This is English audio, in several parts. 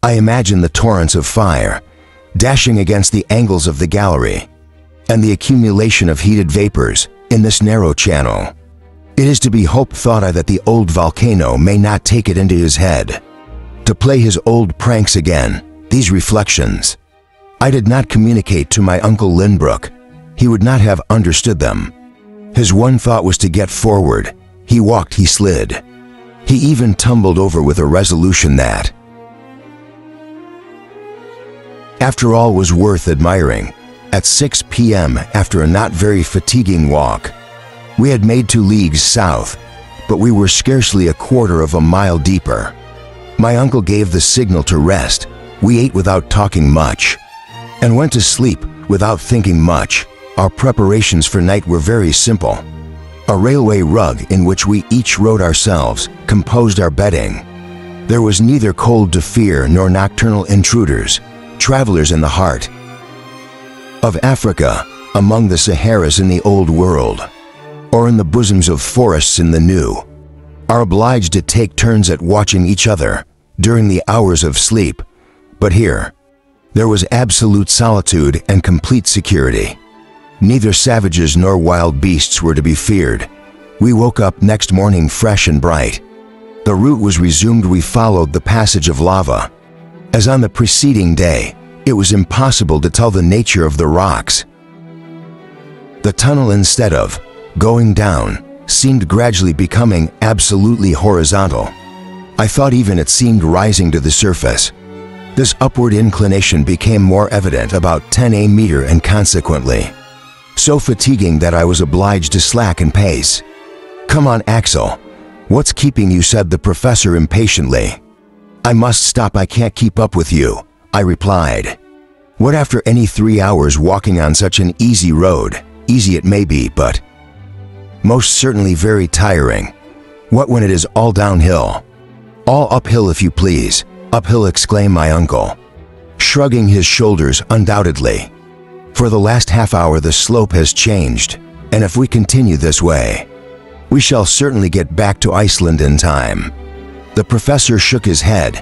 I imagine the torrents of fire, dashing against the angles of the gallery, and the accumulation of heated vapors in this narrow channel. It is to be hoped, thought I, that the old volcano may not take it into his head to play his old pranks again. These reflections I did not communicate to my Uncle Lynbrook. He would not have understood them. His one thought was to get forward. He walked, he slid. He even tumbled over with a resolution that, after all, was worth admiring. At 6 p.m., after a not very fatiguing walk, we had made 2 leagues south, but we were scarcely a quarter of a mile deeper. My uncle gave the signal to rest. We ate without talking much, and went to sleep without thinking much. Our preparations for night were very simple. A railway rug in which we each rode ourselves composed our bedding. There was neither cold to fear nor nocturnal intruders, travelers in the heart of Africa, among the Saharas in the Old World, or in the bosoms of forests in the New, are obliged to take turns at watching each other during the hours of sleep. But here, there was absolute solitude and complete security. Neither savages nor wild beasts were to be feared. We woke up next morning fresh and bright. The route was resumed. We followed the passage of lava. As on the preceding day, it was impossible to tell the nature of the rocks. The tunnel, instead of going down, seemed gradually becoming absolutely horizontal. I thought even it seemed rising to the surface. This upward inclination became more evident about 10 a meter, and consequently so fatiguing that I was obliged to slacken pace. "Come on, Axel. What's keeping you?" said the professor impatiently. "I must stop. I can't keep up with you," I replied. "What, after any 3 hours walking on such an easy road?" "Easy it may be, but most certainly very tiring." "What, when it is all downhill?" "All uphill, if you please." "Uphill!" exclaimed my uncle, shrugging his shoulders. "Undoubtedly. For the last half hour the slope has changed, and if we continue this way, we shall certainly get back to Iceland in time." The professor shook his head,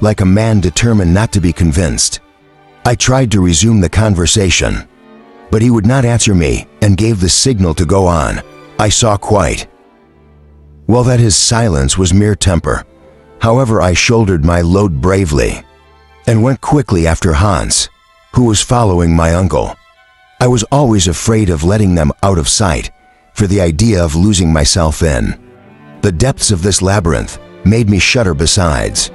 like a man determined not to be convinced. I tried to resume the conversation, but he would not answer me and gave the signal to go on. I saw quite well that his silence was mere temper. However, I shouldered my load bravely and went quickly after Hans, who was following my uncle. I was always afraid of letting them out of sight, for the idea of losing myself in the depths of this labyrinth made me shudder. Besides,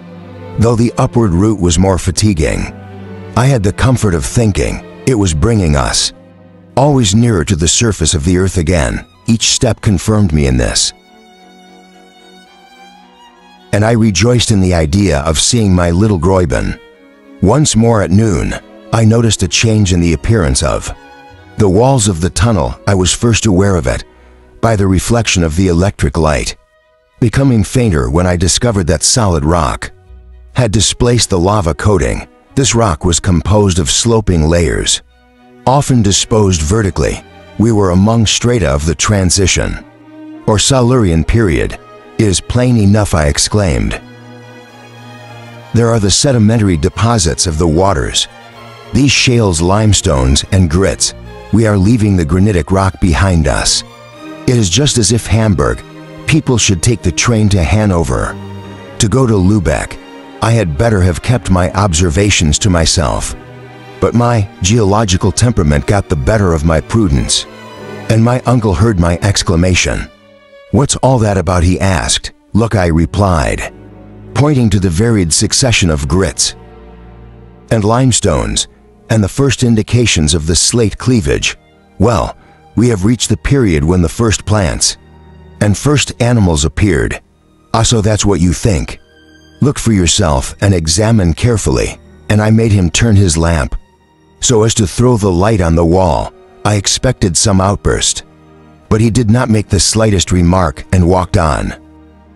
though the upward route was more fatiguing, I had the comfort of thinking it was bringing us always nearer to the surface of the earth again. Each step confirmed me in this, and I rejoiced in the idea of seeing my little Gräuben once more. At noon, I noticed a change in the appearance of the walls of the tunnel. I was first aware of it by the reflection of the electric light, becoming fainter when I discovered that solid rock had displaced the lava coating. This rock was composed of sloping layers, often disposed vertically. We were among strata of the transition, or Silurian period. "It is plain enough," I exclaimed. "There are the sedimentary deposits of the waters, these shales, limestones, and grits. We are leaving the granitic rock behind us. It is just as if Hamburg people should take the train to Hanover to go to Lübeck. I had better have kept my observations to myself, but my geological temperament got the better of my prudence, and my uncle heard my exclamation. "What's all that about?" he asked. "Look," I replied, pointing to the varied succession of grits and limestones and the first indications of the slate cleavage. "Well, we have reached the period when the first plants and first animals appeared." "Ah, so that's what you think? Look for yourself and examine carefully." And I made him turn his lamp so as to throw the light on the wall. I expected some outburst, but he did not make the slightest remark and walked on.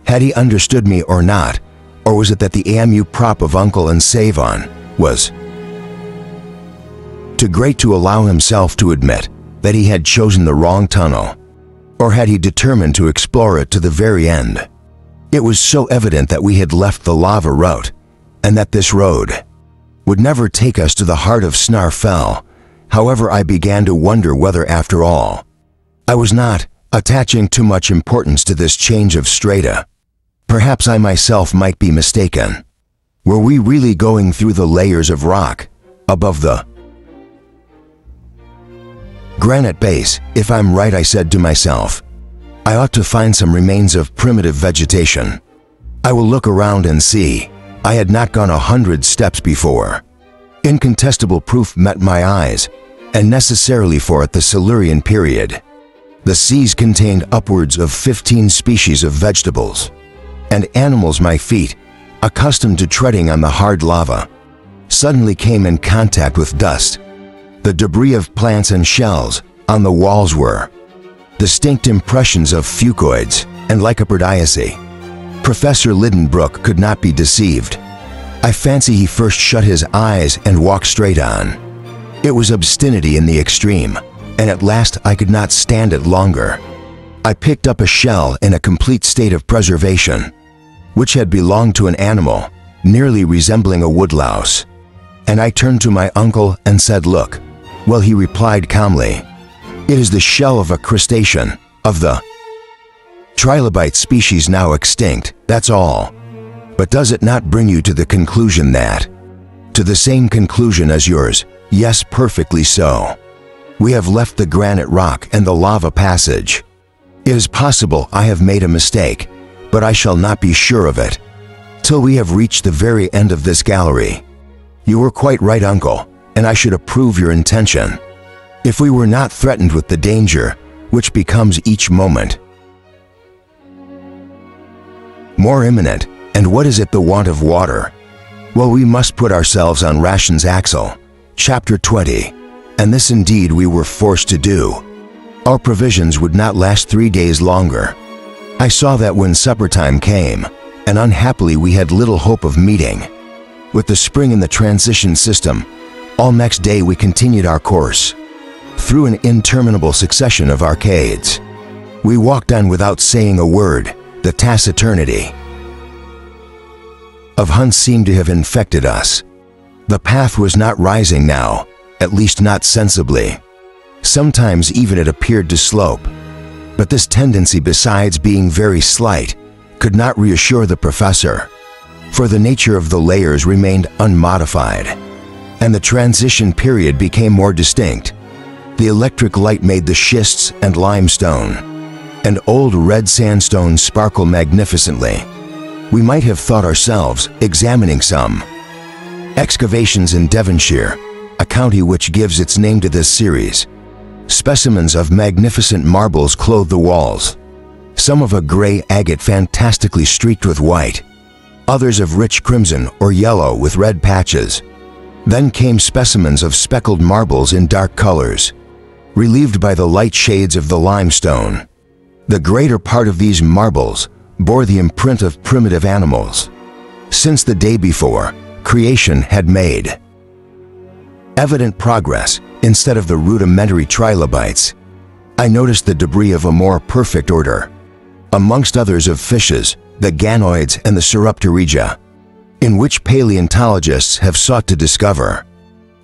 Had he understood me or not, or was it that the amu prop of Uncle and Savon was too great to allow himself to admit that he had chosen the wrong tunnel, or had he determined to explore it to the very end? It was so evident that we had left the lava route, and that this road would never take us to the heart of Snarfell. However, I began to wonder whether, after all, I was not attaching too much importance to this change of strata. Perhaps I myself might be mistaken. Were we really going through the layers of rock above the granite base? If I'm right, I said to myself, I ought to find some remains of primitive vegetation. I will look around and see. I had not gone 100 steps before incontestable proof met my eyes, and necessarily for at the Silurian period. The seas contained upwards of 15 species of vegetables and animals. My feet, accustomed to treading on the hard lava, suddenly came in contact with dust. The debris of plants and shells on the walls were distinct impressions of fucoids and lycoperdiaceae. Professor Lidenbrook could not be deceived. I fancy he first shut his eyes and walked straight on. It was obstinity in the extreme, and at last I could not stand it longer. I picked up a shell in a complete state of preservation, which had belonged to an animal nearly resembling a woodlouse, and I turned to my uncle and said, "Look." Well, he replied calmly, "It is the shell of a crustacean of the trilobite species now extinct, that's all." But does it not bring you to the conclusion that, to the same conclusion as yours? Yes, perfectly so. We have left the granite rock and the lava passage. It is possible I have made a mistake, but I shall not be sure of it till we have reached the very end of this gallery. You were quite right, uncle, and I should approve your intention. If we were not threatened with the danger, which becomes each moment more imminent, and what is it? The want of water. Well, we must put ourselves on rations. Axel. Chapter 20. And this indeed we were forced to do. Our provisions would not last 3 days longer. I saw that when supper time came, and unhappily we had little hope of meeting with the spring in the transition system. All next day we continued our course through an interminable succession of arcades. We walked on without saying a word. The taciturnity of Hunt seemed to have infected us. The path was not rising now, at least not sensibly. Sometimes even it appeared to slope. But this tendency, besides being very slight, could not reassure the professor, for the nature of the layers remained unmodified, and the transition period became more distinct. The electric light made the schists and limestone and old red sandstone sparkle magnificently. We might have thought ourselves examining some excavations in Devonshire, a county which gives its name to this series. Specimens of magnificent marbles clothed the walls, some of a gray agate fantastically streaked with white, others of rich crimson or yellow with red patches. Then came specimens of speckled marbles in dark colors, relieved by the light shades of the limestone. The greater part of these marbles bore the imprint of primitive animals. Since the day before, creation had made evident progress. Instead of the rudimentary trilobites, I noticed the debris of a more perfect order, amongst others of fishes, the ganoids and the Sauropterygia, in which paleontologists have sought to discover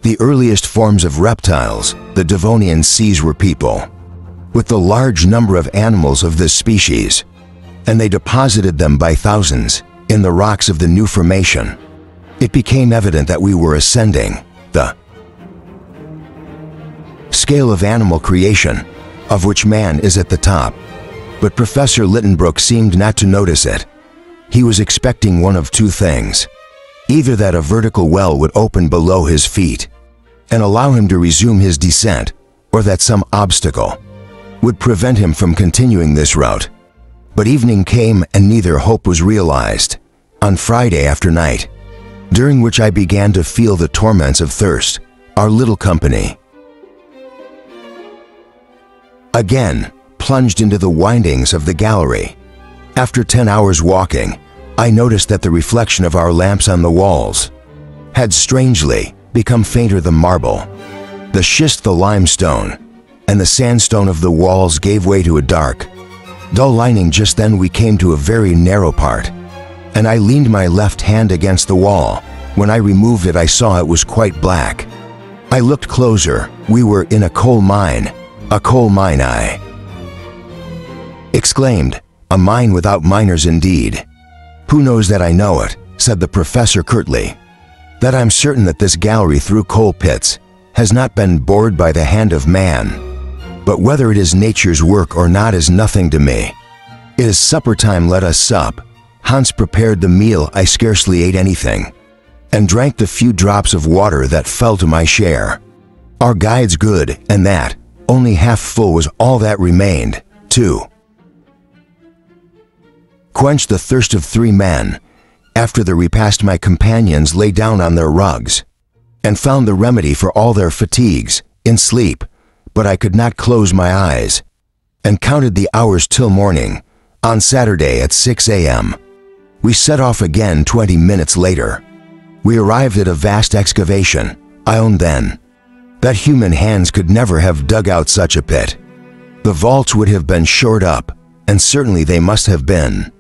the earliest forms of reptiles. The Devonian seas were people with the large number of animals of this species, and they deposited them by thousands in the rocks of the new formation. It became evident that we were ascending the scale of animal creation, of which man is at the top. But Professor Lidenbrook seemed not to notice it. He was expecting one of two things: either that a vertical well would open below his feet and allow him to resume his descent, or that some obstacle would prevent him from continuing this route. But evening came and neither hope was realized. On Friday after night, during which I began to feel the torments of thirst, our little company again plunged into the windings of the gallery. After 10 hours walking, I noticed that the reflection of our lamps on the walls had strangely become fainter. The marble, the schist, the limestone, and the sandstone of the walls gave way to a dark, dull lining. Just then we came to a very narrow part, and I leaned my left hand against the wall When I removed it, I saw it was quite black. I looked closer. We were in a coal mine. A coal mine, I exclaimed. A mine without miners indeed. Who knows that I know it, said the professor curtly. That I'm certain that this gallery through coal pits has not been bored by the hand of man. But whether it is nature's work or not is nothing to me. It is supper time, let us sup. Hans prepared the meal, I scarcely ate anything, and drank the few drops of water that fell to my share. Our guide's good, and that, only half full, was all that remained, too. Quench the thirst of 3 men. After the repast, my companions lay down on their rugs, and found the remedy for all their fatigues, in sleep, but I could not close my eyes, and counted the hours till morning, on Saturday at 6 a.m. We set off again 20 minutes later. We arrived at a vast excavation. I owned then that human hands could never have dug out such a pit. The vaults would have been shored up, and certainly they must have been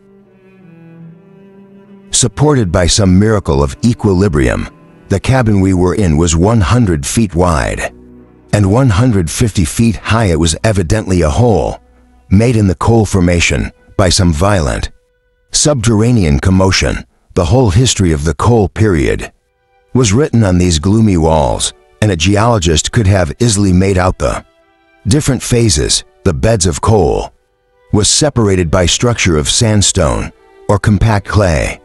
supported by some miracle of equilibrium. The cabin we were in was 100 feet wide, and 150 feet high. It was evidently a hole, made in the coal formation by some violent subterranean commotion. The whole history of the coal period was written on these gloomy walls, and a geologist could have easily made out the different phases. The beds of coal was separated by structure of sandstone or compact clay,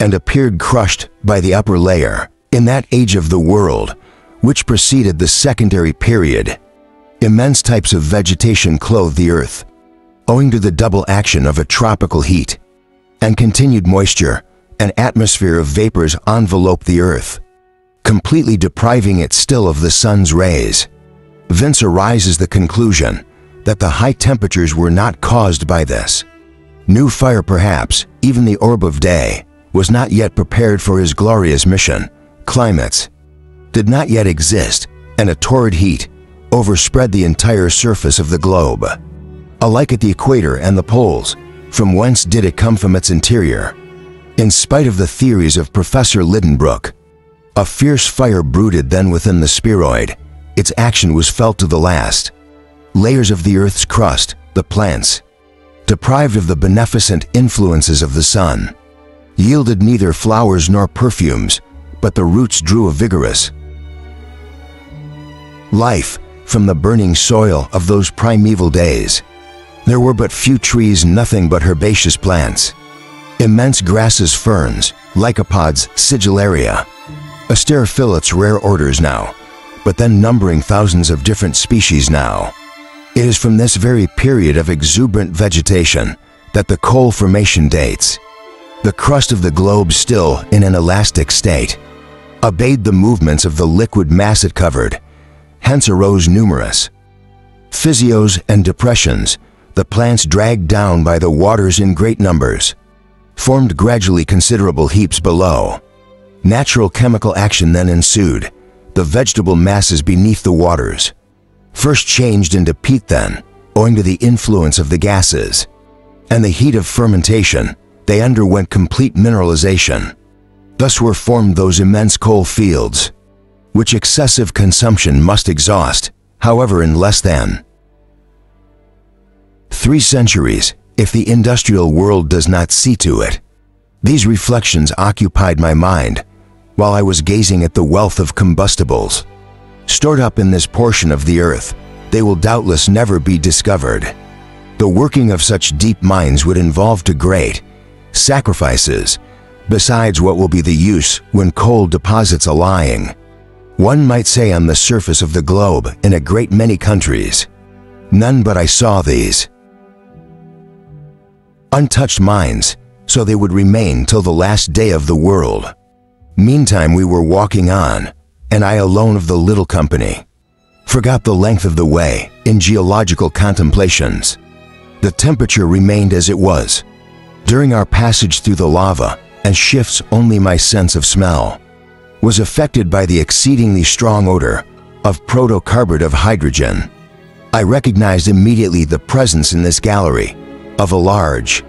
and appeared crushed by the upper layer. In that age of the world which preceded the secondary period, immense types of vegetation clothed the earth, owing to the double action of a tropical heat and continued moisture. An atmosphere of vapors enveloped the earth, completely depriving it still of the sun's rays. Thence arises the conclusion that the high temperatures were not caused by this new fire. Perhaps even the orb of day was not yet prepared for his glorious mission. Climates did not yet exist, and a torrid heat overspread the entire surface of the globe, alike at the equator and the poles. From whence did it come? From its interior. In spite of the theories of Professor Lidenbrock, a fierce fire brooded then within the spheroid. Its action was felt to the last layers of the earth's crust. The plants, deprived of the beneficent influences of the sun, yielded neither flowers nor perfumes, but the roots drew a vigorous life from the burning soil of those primeval days. There were but few trees, nothing but herbaceous plants, immense grasses, ferns, lycopods, sigillaria, asterophyllites, rare orders now, but then numbering thousands of different species now. It is from this very period of exuberant vegetation that the coal formation dates. The crust of the globe, still in an elastic state, obeyed the movements of the liquid mass it covered. Hence arose numerous physios and depressions. The plants, dragged down by the waters in great numbers, formed gradually considerable heaps below. Natural chemical action then ensued. The vegetable masses beneath the waters first changed into peat, then, owing to the influence of the gases and the heat of fermentation, they underwent complete mineralization. Thus were formed those immense coal fields, which excessive consumption must exhaust, however, in less than 3 centuries, if the industrial world does not see to it. These reflections occupied my mind while I was gazing at the wealth of combustibles stored up in this portion of the earth. They will doubtless never be discovered. The working of such deep mines would involve too great sacrifices, besides what will be the use when coal deposits are lying, one might say, on the surface of the globe in a great many countries. None but I saw these untouched mines, so they would remain till the last day of the world. Meantime we were walking on, and I alone of the little company forgot the length of the way in geological contemplations. The temperature remained as it was during our passage through the lava, and shifts only my sense of smell was affected by the exceedingly strong odor of protocarbonate of hydrogen. I recognized immediately the presence in this gallery of a large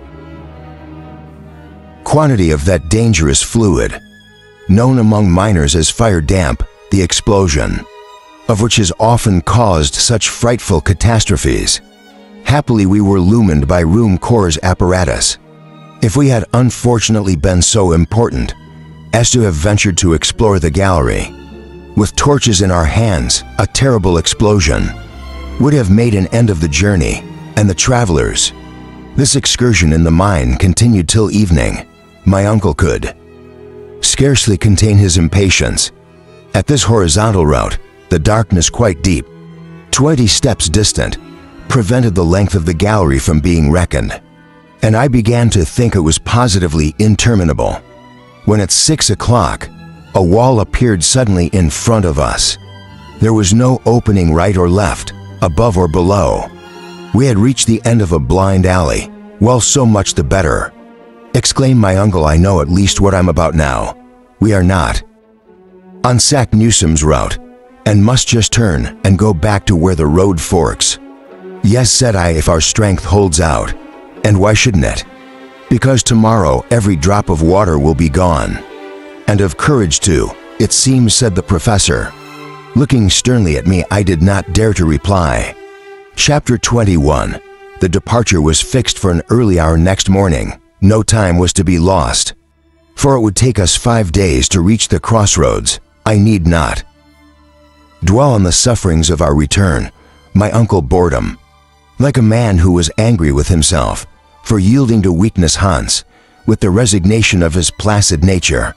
quantity of that dangerous fluid. known among miners as fire damp, the explosion of which has often caused such frightful catastrophes. Happily, we were illumined by room corps apparatus. If we had unfortunately been so important as to have ventured to explore the gallery, with torches in our hands, a terrible explosion would have made an end of the journey and the travelers. This excursion in the mine continued till evening. My uncle could scarcely contain his impatience. At this horizontal route, the darkness quite deep, 20 steps distant, prevented the length of the gallery from being reckoned, and I began to think it was positively interminable, when at 6 o'clock, a wall appeared suddenly in front of us. There was no opening right or left, above or below. We had reached the end of a blind alley. Well, so much the better, exclaimed my uncle. I know at least what I'm about now. We are not on Sac Newsom's route, and must just turn and go back to where the road forks. Yes, said I, if our strength holds out. And why shouldn't it? Because tomorrow every drop of water will be gone. And of courage too, it seems, said the professor. Looking sternly at me, I did not dare to reply. Chapter 21. The departure was fixed for an early hour next morning. No time was to be lost, for it would take us 5 days to reach the crossroads. I need not dwell on the sufferings of our return. My uncle bored him, like a man who was angry with himself for yielding to weakness, Hans, with the resignation of his placid nature.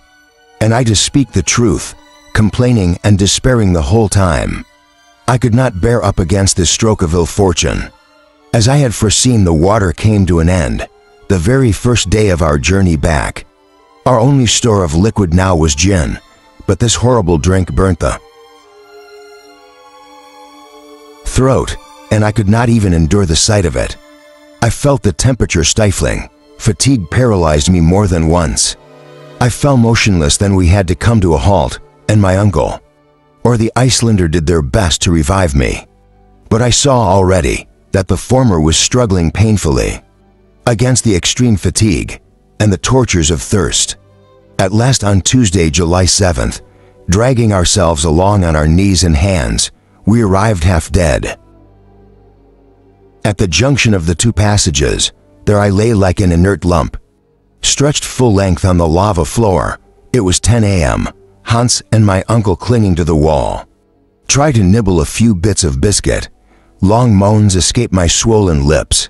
And I, to speak the truth, complaining and despairing the whole time. I could not bear up against this stroke of ill fortune. As I had foreseen, the water came to an end the very first day of our journey back. Our only store of liquid now was gin, but this horrible drink burnt the throat, and I could not even endure the sight of it. I felt the temperature stifling. Fatigue paralyzed me more than once. I fell motionless. Then we had to come to a halt, and my uncle or the Icelander did their best to revive me. But I saw already that the former was struggling painfully against the extreme fatigue and the tortures of thirst. At last, on Tuesday, July 7th, dragging ourselves along on our knees and hands, we arrived half dead at the junction of the two passages. There I lay like an inert lump, stretched full length on the lava floor. It was 10 a.m. Hans and my uncle, clinging to the wall, tried to nibble a few bits of biscuit. Long moans escaped my swollen lips.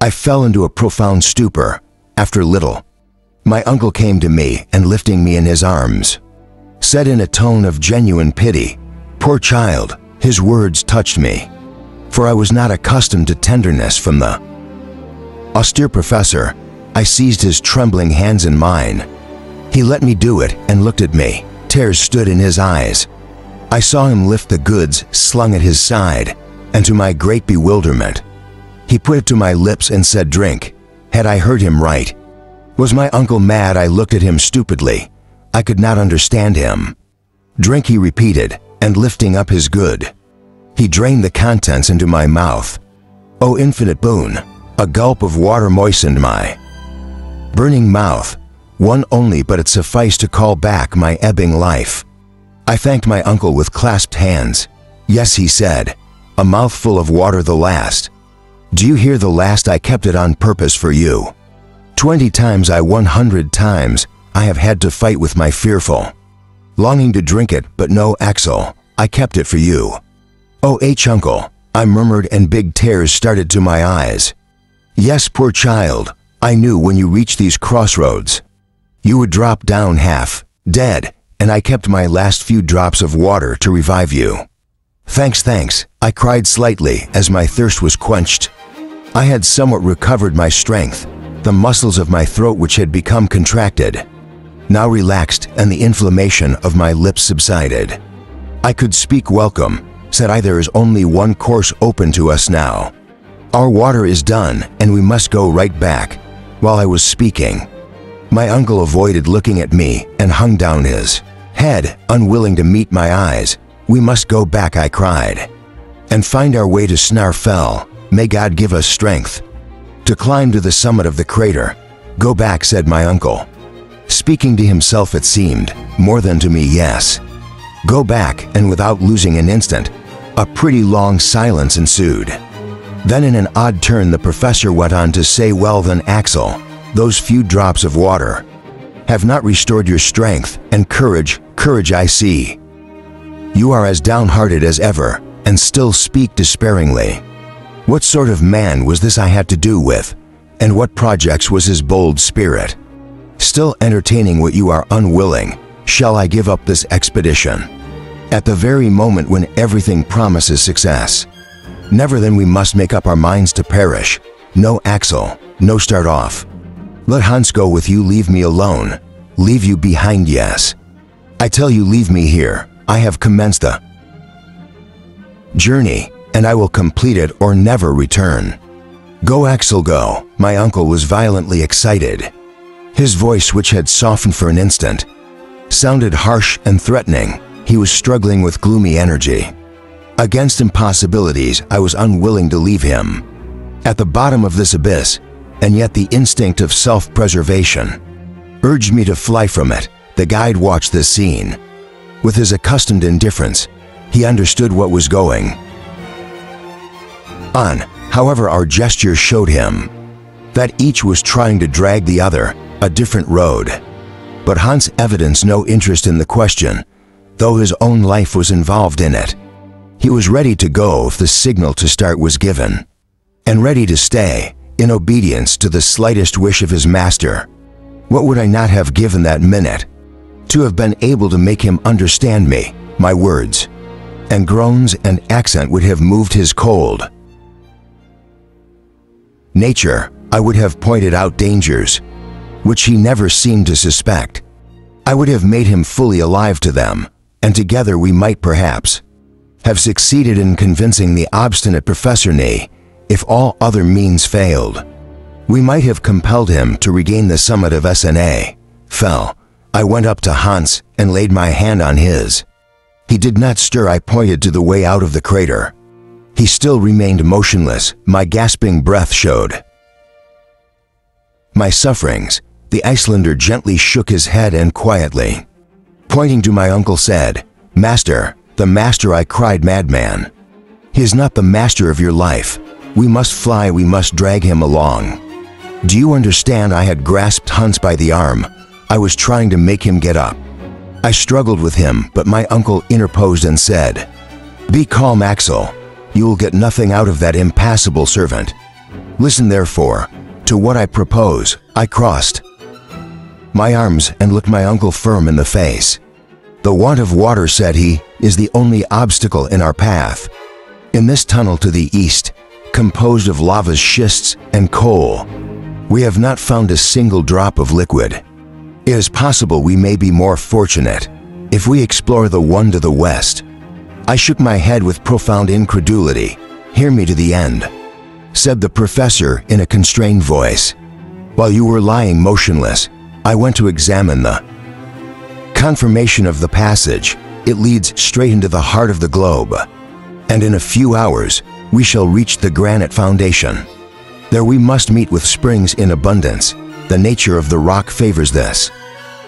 I fell into a profound stupor. After little, my uncle came to me and, lifting me in his arms, said in a tone of genuine pity, "Poor child." His words touched me, for I was not accustomed to tenderness from the austere professor. I seized his trembling hands in mine. He let me do it and looked at me. Tears stood in his eyes. I saw him lift the goods slung at his side, and to my great bewilderment, he put it to my lips and said, "Drink." Had I heard him right? Was my uncle mad? I looked at him stupidly. I could not understand him. "Drink," he repeated, and lifting up his good, he drained the contents into my mouth. Oh, infinite boon! A gulp of water moistened my burning mouth. One only, but it sufficed to call back my ebbing life. I thanked my uncle with clasped hands. "Yes," he said, "a mouthful of water, the last. Do you hear, the last? I kept it on purpose for you. 20 times, 100 times, I have had to fight with my fearful longing to drink it, but no, Axel, I kept it for you." "Oh, uncle," I murmured, and big tears started to my eyes. "Yes, poor child, I knew when you reached these crossroads you would drop down half dead, and I kept my last few drops of water to revive you." Thanks," I cried slightly as my thirst was quenched. I had somewhat recovered my strength. The muscles of my throat, which had become contracted, now relaxed, and the inflammation of my lips subsided. I could speak. "Welcome," said I. "There is only one course open to us now. Our water is done, and we must go right back." While I was speaking, my uncle avoided looking at me and hung down his head, unwilling to meet my eyes. "We must go back," I cried, "and find our way to Snarfell. May God give us strength to climb to the summit of the crater." "Go back," said my uncle. speaking to himself it seemed, more than to me, yes. Go back, and without losing an instant, a pretty long silence ensued. Then in an odd turn the professor went on to say, well then, Axel, those few drops of water have not restored your strength and courage I see. You are as downhearted as ever, and still speak despairingly. What sort of man was this I had to do with, and what projects was his bold spirit? Still entertaining what you are unwilling, shall I give up this expedition? At the very moment when everything promises success. Never then we must make up our minds to perish. No, Axel, no start off. Let Hans go with you, leave me alone. Leave you behind, yes. I tell you, leave me here. I have commenced the journey, and I will complete it or never return. Go, Axel, go. My uncle was violently excited. His voice, which had softened for an instant, sounded harsh and threatening. He was struggling with gloomy energy. Against impossibilities, I was unwilling to leave him at the bottom of this abyss, and yet the instinct of self-preservation urged me to fly from it. The guide watched this scene. With his accustomed indifference, he understood what was going on. However, our gestures showed him that each was trying to drag the other a different road. But Hans evidenced no interest in the question, though his own life was involved in it. He was ready to go if the signal to start was given, and ready to stay, in obedience to the slightest wish of his master. What would I not have given that minute to have been able to make him understand me, my words, and groans and accent would have moved his cold nature. I would have pointed out dangers which he never seemed to suspect. I would have made him fully alive to them, and together we might perhaps have succeeded in convincing the obstinate Professor Ni. If all other means failed, we might have compelled him to regain the summit of SNA. I went up to Hans and laid my hand on his. He did not stir. I pointed to the way out of the crater. He still remained motionless. My gasping breath showed my sufferings. The Icelander gently shook his head and quietly, pointing to my uncle, said, Master, the master. I cried, madman. He is not the master of your life. We must fly, we must drag him along. Do you understand? I had grasped Hans by the arm. I was trying to make him get up. I struggled with him, but my uncle interposed and said, Be calm, Axel. You will get nothing out of that impassible servant. Listen, therefore, to what I propose. I crossed my arms and looked my uncle firm in the face. The want of water, said he, is the only obstacle in our path. In this tunnel to the east, composed of lava's schists and coal, we have not found a single drop of liquid. It is possible we may be more fortunate if we explore the one to the west. I shook my head with profound incredulity. Hear me to the end, said the professor in a constrained voice. While you were lying motionless, I went to examine the confirmation of the passage. It leads straight into the heart of the globe, and in a few hours we shall reach the granite foundation. There we must meet with springs in abundance. The nature of the rock favors this,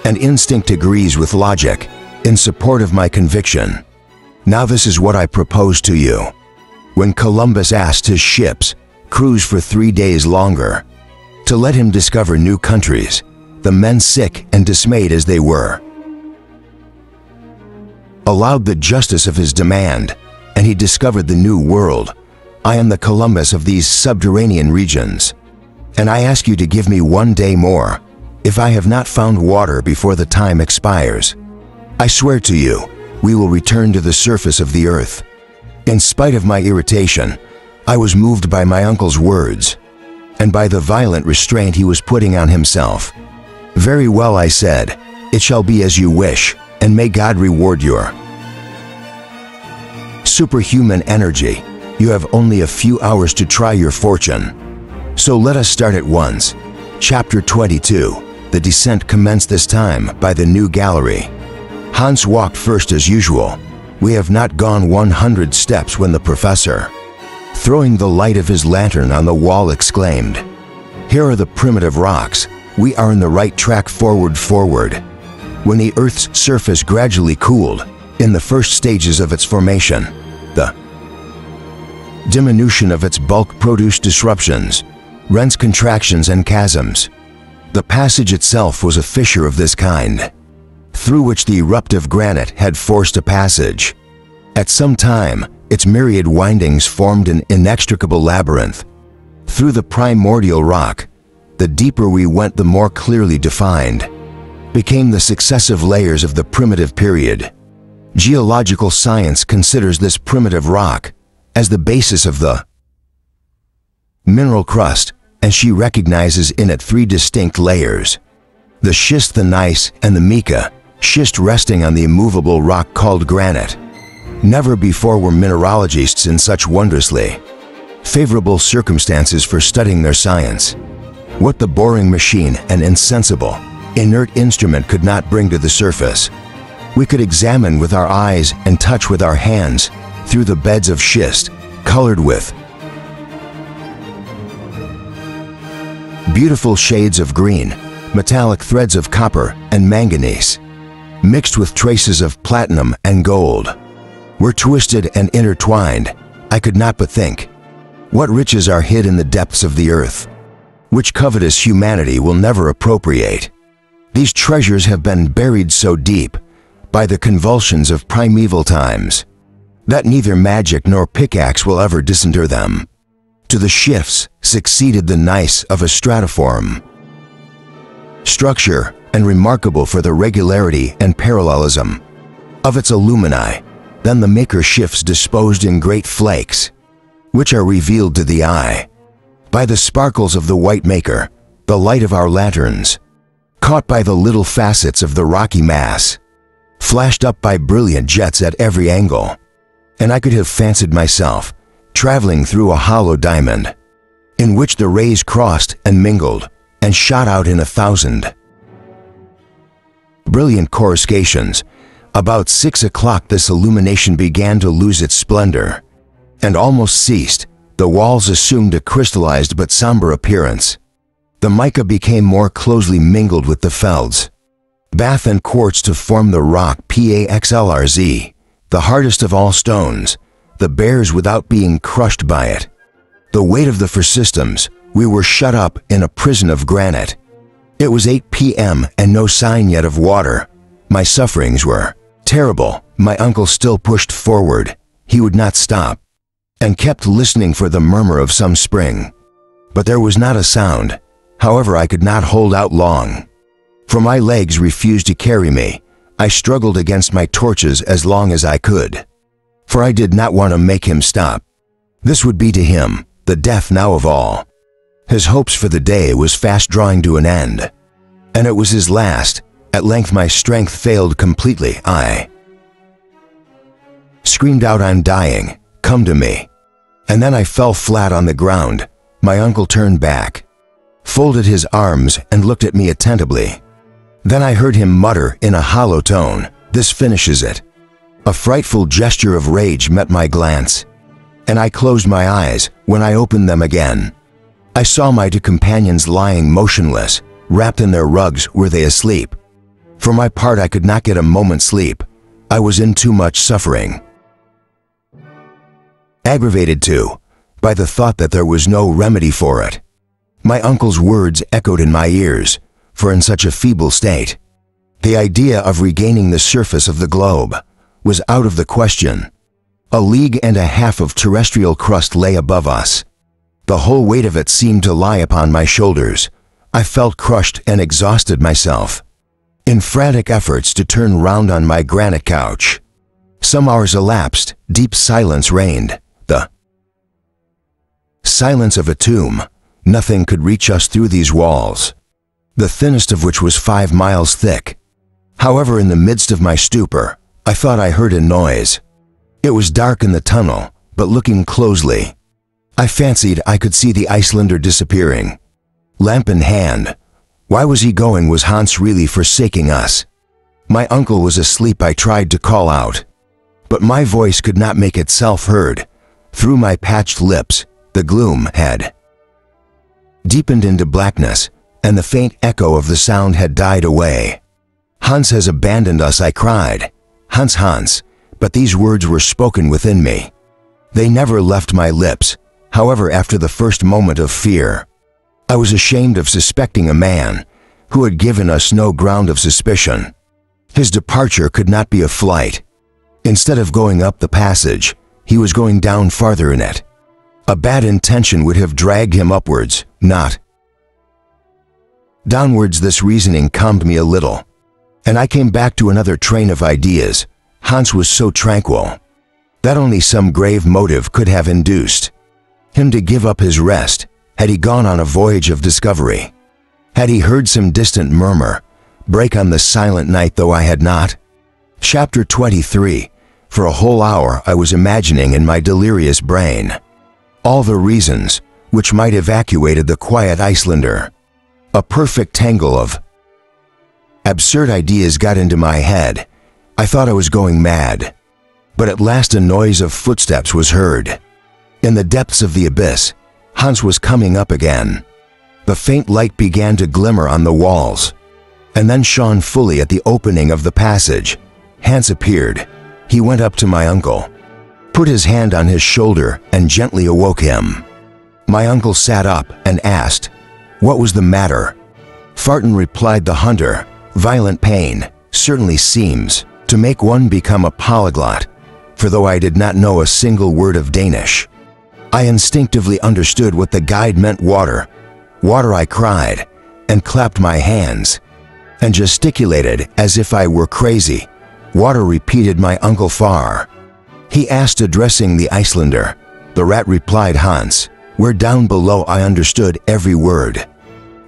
and instinct agrees with logic in support of my conviction. Now this is what I propose to you. When Columbus asked his ships, cruise for 3 days longer, to let him discover new countries, the men, sick and dismayed as they were, allowed the justice of his demand, and he discovered the new world. I am the Columbus of these subterranean regions, and I ask you to give me 1 day more. If I have not found water before the time expires, I swear to you, we will return to the surface of the earth. In spite of my irritation, I was moved by my uncle's words, and by the violent restraint he was putting on himself. Very well, I said, it shall be as you wish, and may God reward your superhuman energy. You have only a few hours to try your fortune. So let us start at once. Chapter 22. The descent commenced this time by the new gallery. Hans walked first as usual. We have not gone 100 steps when the professor, throwing the light of his lantern on the wall, exclaimed, Here are the primitive rocks. We are on the right track forward. When the Earth's surface gradually cooled, in the first stages of its formation, the diminution of its bulk produced disruptions, rents, contractions, and chasms. The passage itself was a fissure of this kind, through which the eruptive granite had forced a passage. At some time, its myriad windings formed an inextricable labyrinth. Through the primordial rock, the deeper we went, the more clearly defined became the successive layers of the primitive period. Geological science considers this primitive rock as the basis of the mineral crust, and she recognizes in it three distinct layers: the schist, the gneiss, and the mica, schist resting on the immovable rock called granite. Never before were mineralogists in such wondrously favorable circumstances for studying their science. What the boring machine, an insensible, inert instrument, could not bring to the surface, we could examine with our eyes and touch with our hands through the beds of schist, colored with beautiful shades of green, metallic threads of copper and manganese, mixed with traces of platinum and gold, were twisted and intertwined. I could not but think, what riches are hid in the depths of the earth, which covetous humanity will never appropriate. These treasures have been buried so deep by the convulsions of primeval times that neither magic nor pickaxe will ever disinter them. To the shifts succeeded the gneiss of a stratiform structure, and remarkable for the regularity and parallelism of its alumni. Then the maker shifts disposed in great flakes, which are revealed to the eye by the sparkles of the white maker, the light of our lanterns, caught by the little facets of the rocky mass, flashed up by brilliant jets at every angle. And I could have fancied myself traveling through a hollow diamond, in which the rays crossed and mingled and shot out in 1,000 brilliant coruscations. About 6 o'clock this illumination began to lose its splendor, and almost ceased. The walls assumed a crystallized but somber appearance. The mica became more closely mingled with the felds, bath, and quartz to form the rock Paxlrz, the hardest of all stones, the bears without being crushed by it. The weight of the for systems, we were shut up in a prison of granite. It was 8 p.m. and no sign yet of water. My sufferings were terrible. My uncle still pushed forward. He would not stop, and kept listening for the murmur of some spring. But there was not a sound. However, I could not hold out long, for my legs refused to carry me. I struggled against my torches as long as I could, for I did not want to make him stop. This would be to him the death now of all. His hopes for the day was fast drawing to an end, and it was his last. At length my strength failed completely. I screamed out, "I'm dying, come to me." And then I fell flat on the ground. My uncle turned back, folded his arms, and looked at me attentively. Then I heard him mutter in a hollow tone, "This finishes it." A frightful gesture of rage met my glance, and I closed my eyes. When I opened them again, I saw my two companions lying motionless, wrapped in their rugs. Were they asleep? For my part, I could not get a moment's sleep. I was in too much suffering, aggravated too by the thought that there was no remedy for it. My uncle's words echoed in my ears, for in such a feeble state, the idea of regaining the surface of the globe was out of the question. 1.5 leagues of terrestrial crust lay above us. The whole weight of it seemed to lie upon my shoulders. I felt crushed and exhausted myself in frantic efforts to turn round on my granite couch. Some hours elapsed. Deep silence reigned, the silence of a tomb. Nothing could reach us through these walls, the thinnest of which was 5 miles thick. However, in the midst of my stupor, I thought I heard a noise. It was dark in the tunnel, but looking closely, I fancied I could see the Icelander disappearing, lamp in hand. Why was he going? Was Hans really forsaking us? My uncle was asleep. I tried to call out, but my voice could not make itself heard. Through my patched lips, the gloom had deepened into blackness, and the faint echo of the sound had died away. "Hans has abandoned us," I cried. "Hans, Hans," but these words were spoken within me. They never left my lips, however, after the first moment of fear. I was ashamed of suspecting a man who had given us no ground of suspicion. His departure could not be a flight. Instead of going up the passage, he was going down farther in it. A bad intention would have dragged him upwards, not downwards. This reasoning calmed me a little, and I came back to another train of ideas. Hans was so tranquil that only some grave motive could have induced him to give up his rest. Had he gone on a voyage of discovery? Had he heard some distant murmur break on the silent night, though I had not? Chapter 23. For a whole hour I was imagining in my delirious brain all the reasons which might evacuated the quiet Icelander. A perfect tangle of absurd ideas got into my head. I thought I was going mad. But at last a noise of footsteps was heard. In the depths of the abyss, Hans was coming up again. The faint light began to glimmer on the walls, and then shone fully at the opening of the passage. Hans appeared. He went up to my uncle, put his hand on his shoulder, and gently awoke him. My uncle sat up and asked, "What was the matter?" Farton, replied the hunter. "Violent pain certainly seems to make one become a polyglot, for though I did not know a single word of Danish, I instinctively understood what the guide meant. Water, water," I cried, and clapped my hands, and gesticulated as if I were crazy. "Water," repeated my uncle. "Far?" he asked, addressing the Icelander. "The rat," replied Hans. "We're down below." I understood every word.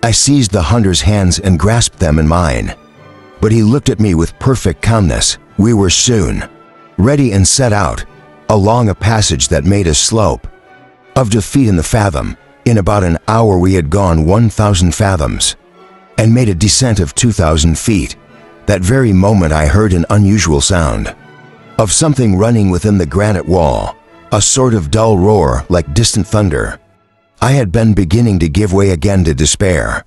I seized the hunter's hands and grasped them in mine, but he looked at me with perfect calmness. We were soon ready and set out along a passage that made a slope of 2 feet in the fathom. In about an hour we had gone 1,000 fathoms and made a descent of 2,000 feet. That very moment I heard an unusual sound of something running within the granite wall, a sort of dull roar like distant thunder. I had been beginning to give way again to despair,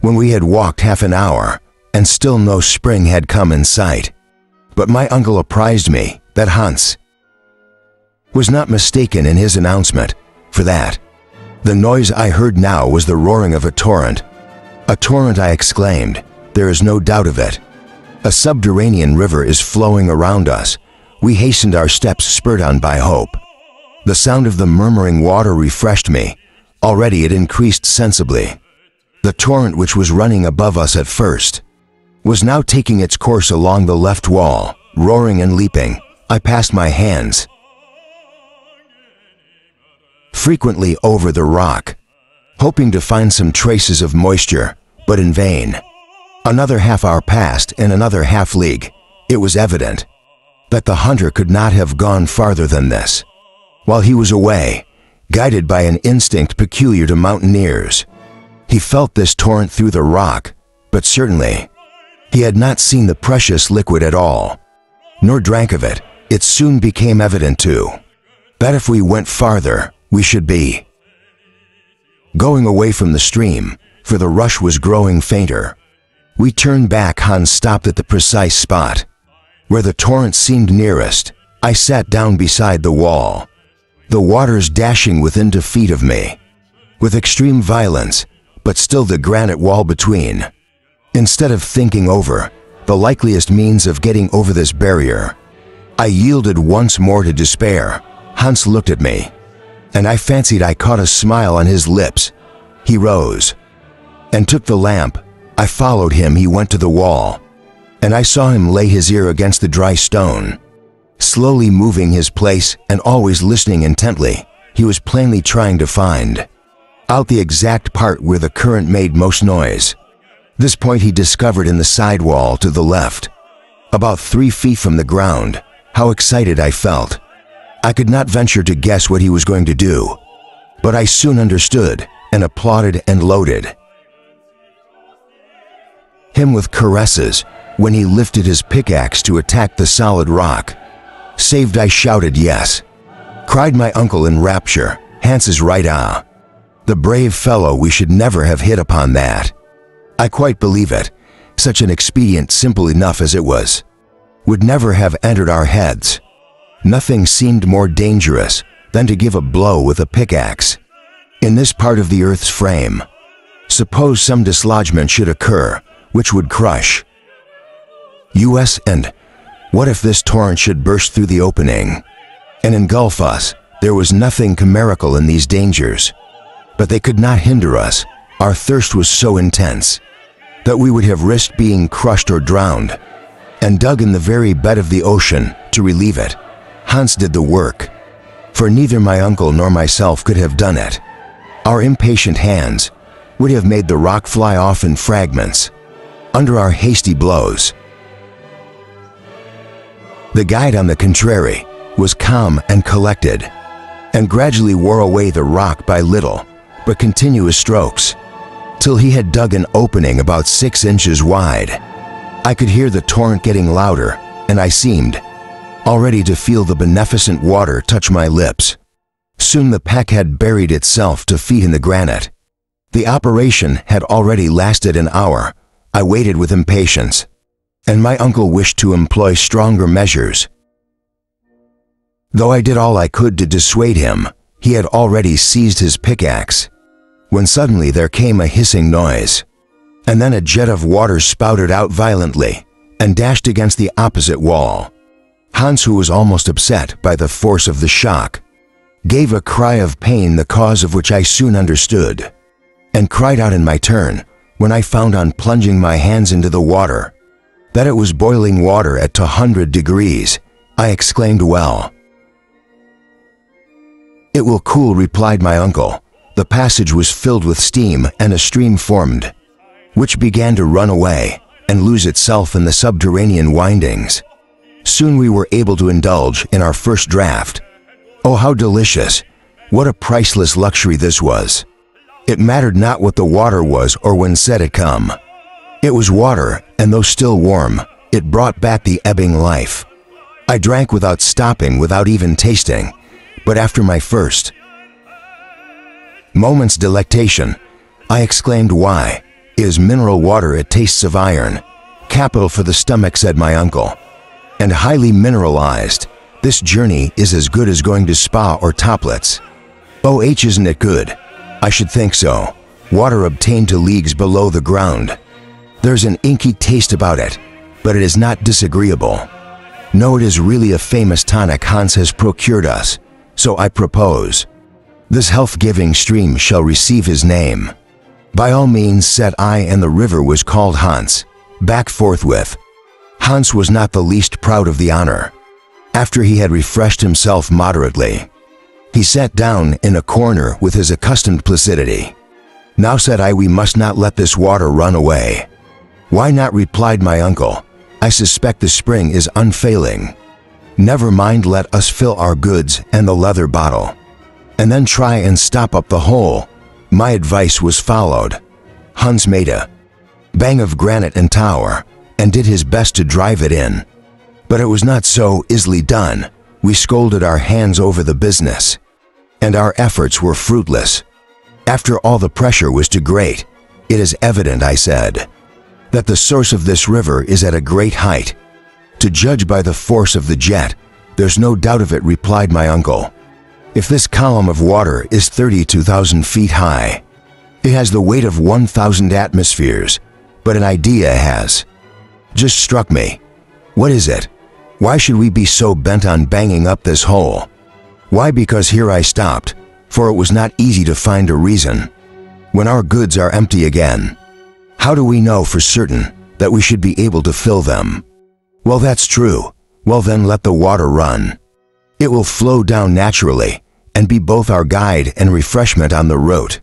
when we had walked half an hour, and still no spring had come in sight. But my uncle apprised me that Hans was not mistaken in his announcement. For that, the noise I heard now was the roaring of a torrent. "A torrent!" I exclaimed. "There is no doubt of it. A subterranean river is flowing around us." We hastened our steps, spurred on by hope. The sound of the murmuring water refreshed me. Already it increased sensibly. The torrent, which was running above us at first, was now taking its course along the left wall, roaring and leaping. I passed my hands frequently over the rock, hoping to find some traces of moisture, but in vain. Another half hour passed, and another half league. It was evident that the hunter could not have gone farther than this. While he was away, guided by an instinct peculiar to mountaineers, he felt this torrent through the rock, but certainly he had not seen the precious liquid at all, nor drank of it. It soon became evident, too, that if we went farther, we should be going away from the stream, for the rush was growing fainter. We turned back. Hans stopped at the precise spot where the torrent seemed nearest. I sat down beside the wall, the waters dashing within 2 feet of me, with extreme violence, but still the granite wall between. Instead of thinking over the likeliest means of getting over this barrier, I yielded once more to despair. Hans looked at me, and I fancied I caught a smile on his lips. He rose and took the lamp. I followed him. He went to the wall, and I saw him lay his ear against the dry stone, slowly moving his place and always listening intently. He was plainly trying to find out the exact part where the current made most noise. This point he discovered in the side wall to the left, about 3 feet from the ground. How excited I felt! I could not venture to guess what he was going to do, but I soon understood and applauded and loaded him with caresses when he lifted his pickaxe to attack the solid rock. "Saved!" I shouted. "Yes," cried my uncle in rapture. "Hans is right, ah! The brave fellow, we should never have hit upon that." I quite believe it. Such an expedient, simple enough as it was, would never have entered our heads. Nothing seemed more dangerous than to give a blow with a pickaxe. In this part of the Earth's frame, suppose some dislodgement should occur, which would crush us, and what if this torrent should burst through the opening and engulf us? There was nothing chimerical in these dangers, but they could not hinder us. Our thirst was so intense that we would have risked being crushed or drowned, and dug in the very bed of the ocean to relieve it. Hans did the work, for neither my uncle nor myself could have done it. Our impatient hands would have made the rock fly off in fragments under our hasty blows. The guide, on the contrary, was calm and collected, and gradually wore away the rock by little but continuous strokes, till he had dug an opening about 6 inches wide. I could hear the torrent getting louder, and I seemed already to feel the beneficent water touch my lips. Soon the peck had buried itself to feet in the granite. The operation had already lasted an hour. I waited with impatience, and my uncle wished to employ stronger measures. Though I did all I could to dissuade him, he had already seized his pickaxe, when suddenly there came a hissing noise, and then a jet of water spouted out violently and dashed against the opposite wall. Hans, who was almost upset by the force of the shock, gave a cry of pain, the cause of which I soon understood, and cried out in my turn when I found, on plunging my hands into the water, that it was boiling water at 200 degrees. I exclaimed, "Well, it will cool," replied my uncle. The passage was filled with steam, and a stream formed, which began to run away and lose itself in the subterranean windings. Soon we were able to indulge in our first draught. Oh, how delicious! What a priceless luxury this was! It mattered not what the water was or when set it come. It was water, and though still warm, it brought back the ebbing life. I drank without stopping, without even tasting, but after my first moment's delectation, I exclaimed, "Why, it is mineral water, it tastes of iron. Capital for the stomach," said my uncle, "and highly mineralized. This journey is as good as going to spa or toplets. Oh, isn't it good? I should think so. Water obtained to leagues below the ground. There's an inky taste about it, but it is not disagreeable. No, it is really a famous tonic Hans has procured us, so I propose this health-giving stream shall receive his name." "By all means," said I, and the river was called Hans. Back forthwith. Hans was not the least proud of the honor. After he had refreshed himself moderately, he sat down in a corner with his accustomed placidity. "Now," said I, "we must not let this water run away." "Why not?" replied my uncle. "I suspect the spring is unfailing. Never mind, let us fill our goods and the leather bottle, and then try and stop up the hole." My advice was followed. Hans made a bang of granite and tower, and did his best to drive it in. But it was not so easily done. We scolded our hands over the business, and our efforts were fruitless. After all, the pressure was too great. "It is evident," I said, "that the source of this river is at a great height. To judge by the force of the jet, there's no doubt of it," replied my uncle. "If this column of water is 32,000 feet high, it has the weight of 1,000 atmospheres, but an idea has just struck me." "What is it?" "Why should we be so bent on banging up this hole?" "Why, because," here I stopped, for it was not easy to find a reason, "when our goods are empty again, how do we know for certain that we should be able to fill them?" "Well, that's true. Well, then let the water run. It will flow down naturally and be both our guide and refreshment on the route."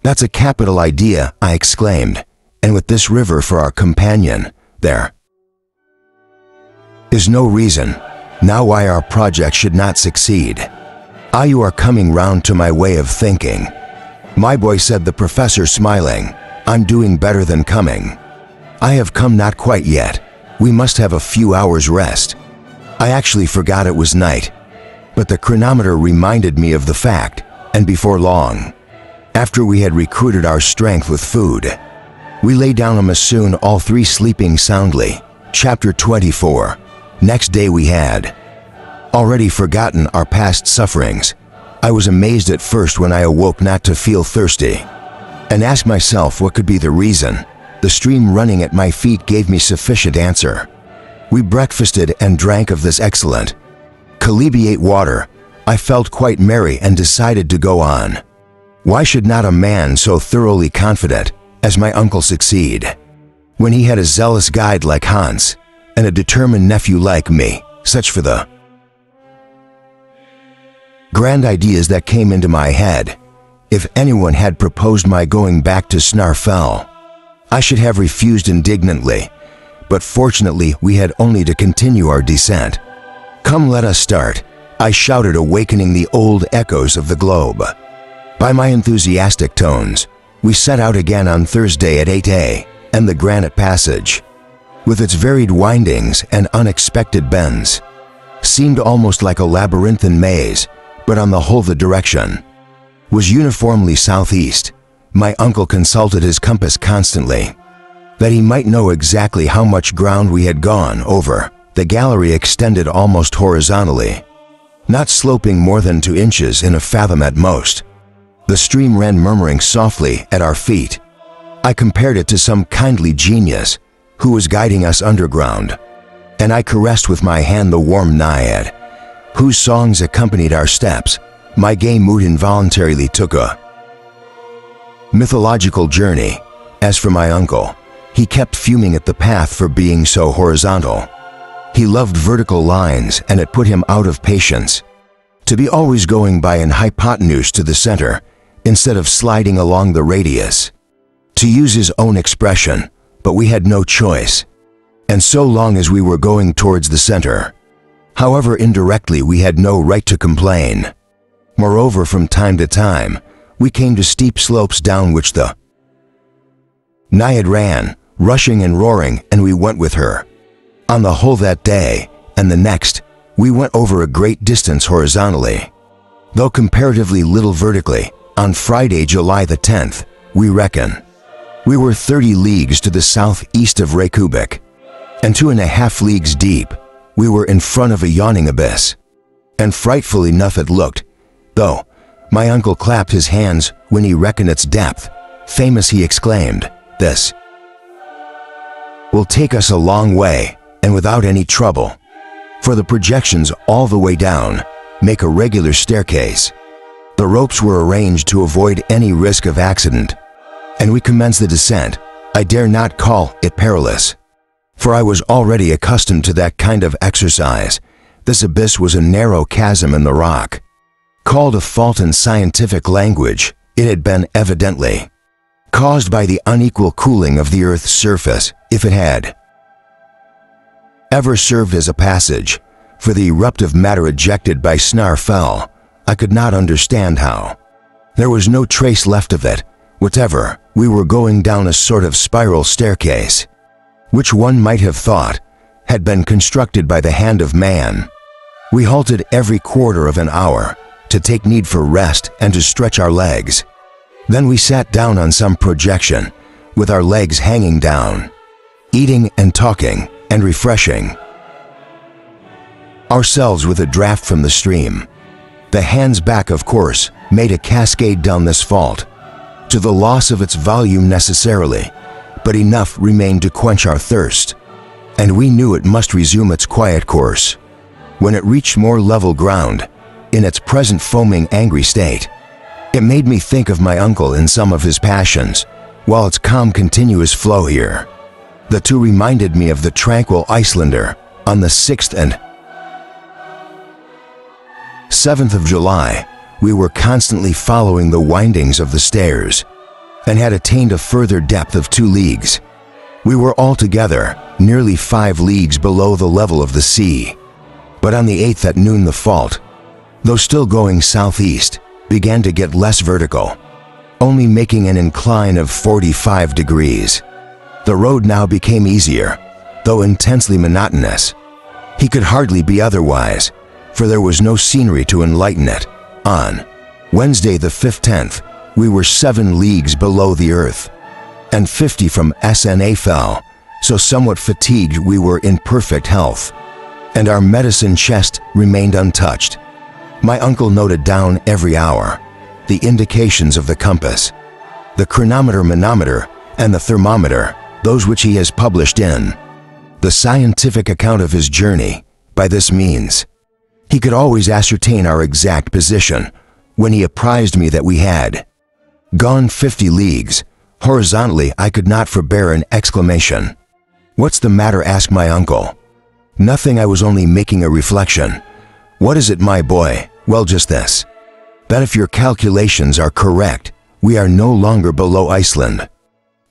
"That's a capital idea," I exclaimed, "and with this river for our companion, there is no reason now why our project should not succeed." "Ah, you are coming round to my way of thinking, my boy," said the professor, smiling. "I'm doing better than coming. I have come not quite yet. We must have a few hours' rest. I actually forgot it was night, but the chronometer reminded me of the fact, and before long, after we had recruited our strength with food, We lay down on Masoon, all three sleeping soundly. Chapter 24. Next day we had already forgotten our past sufferings. I was amazed at first when I awoke not to feel thirsty, and asked myself what could be the reason. The stream running at my feet gave me sufficient answer. We breakfasted and drank of this excellent chalybeate water. I felt quite merry and decided to go on. Why should not a man so thoroughly confident as my uncle succeed, when he had a zealous guide like Hans, and a determined nephew like me? Such for the grand ideas that came into my head. If anyone had proposed my going back to Snarfell, I should have refused indignantly, but fortunately we had only to continue our descent. "Come, let us start," I shouted, awakening the old echoes of the globe. By my enthusiastic tones, we set out again on Thursday at 8 a.m, and the granite passage, with its varied windings and unexpected bends, seemed almost like a labyrinthine maze, but on the whole the direction was uniformly southeast. My uncle consulted his compass constantly, that he might know exactly how much ground we had gone over. The gallery extended almost horizontally, not sloping more than 2 inches in a fathom at most. The stream ran murmuring softly at our feet. I compared it to some kindly genius who was guiding us underground, and I caressed with my hand the warm naiad, whose songs accompanied our steps. My gay mood involuntarily took a mythological journey. As for my uncle, he kept fuming at the path for being so horizontal. He loved vertical lines, and it put him out of patience to be always going by an hypotenuse to the center, instead of sliding along the radius, to use his own expression. But we had no choice, and so long as we were going towards the center, however indirectly, we had no right to complain. Moreover, from time to time, we came to steep slopes down which the naiad ran, rushing and roaring, and we went with her. On the whole, that day and the next, we went over a great distance horizontally, though comparatively little vertically. On Friday, July the 10th, we reckon we were 30 leagues to the southeast of Reykjavik, and 2.5 leagues deep. We were in front of a yawning abyss, and frightful enough it looked, though. My uncle clapped his hands when he reckoned its depth. "Famous," he exclaimed. "This will take us a long way, and without any trouble, for the projections all the way down make a regular staircase." The ropes were arranged to avoid any risk of accident, and we commenced the descent. I dare not call it perilous, for I was already accustomed to that kind of exercise. This abyss was a narrow chasm in the rock, called a fault in scientific language. It had been evidently caused by the unequal cooling of the earth's surface. If it had ever served as a passage for the eruptive matter ejected by Snarfell, I could not understand how. There was no trace left of it whatever. We were going down a sort of spiral staircase, which one might have thought had been constructed by the hand of man. We halted every quarter of an hour to take need for rest and to stretch our legs. Then we sat down on some projection, with our legs hanging down, eating and talking and refreshing ourselves with a draught from the stream. The hand's back, of course, made a cascade down this fault, to the loss of its volume necessarily, but enough remained to quench our thirst, and we knew it must resume its quiet course when it reached more level ground. In its present foaming, angry state, it made me think of my uncle in some of his passions, while its calm, continuous flow here. The two reminded me of the tranquil Icelander. On the 6th and 7th of July, we were constantly following the windings of the stairs, and had attained a further depth of 2 leagues. We were altogether nearly 5 leagues below the level of the sea. But on the 8th at noon, the fault, though still going southeast, began to get less vertical, only making an incline of 45 degrees. The road now became easier, though intensely monotonous. He could hardly be otherwise, for there was no scenery to enlighten it. On Wednesday the 15th, we were 7 leagues below the earth, and 50 from SNA fell, so somewhat fatigued we were in perfect health, and our medicine chest remained untouched. My uncle noted down every hour the indications of the compass, the chronometer, manometer, and the thermometer, those which he has published in the scientific account of his journey. By this means, he could always ascertain our exact position when he apprised me that we had gone 50 leagues. Horizontally, I could not forbear an exclamation. "What's the matter?" asked my uncle. "Nothing, I was only making a reflection." "What is it, my boy?" "Well, just this, that if your calculations are correct, we are no longer below Iceland."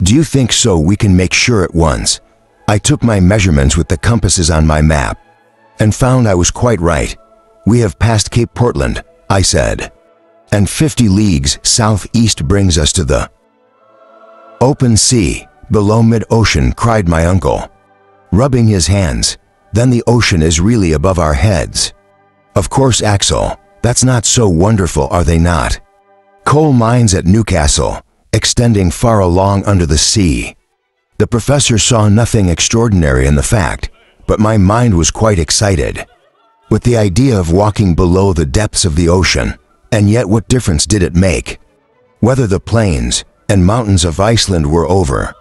"Do you think so?" "We can make sure at once." I took my measurements with the compasses on my map and found I was quite right. "We have passed Cape Portland," I said, "and 50 leagues southeast brings us to the open sea, below mid-ocean," cried my uncle, rubbing his hands. "Then the ocean is really above our heads." "Of course, Axel, that's not so wonderful, are they not? Coal mines at Newcastle, extending far along under the sea." The professor saw nothing extraordinary in the fact, but my mind was quite excited with the idea of walking below the depths of the ocean. And yet what difference did it make whether the plains and mountains of Iceland were over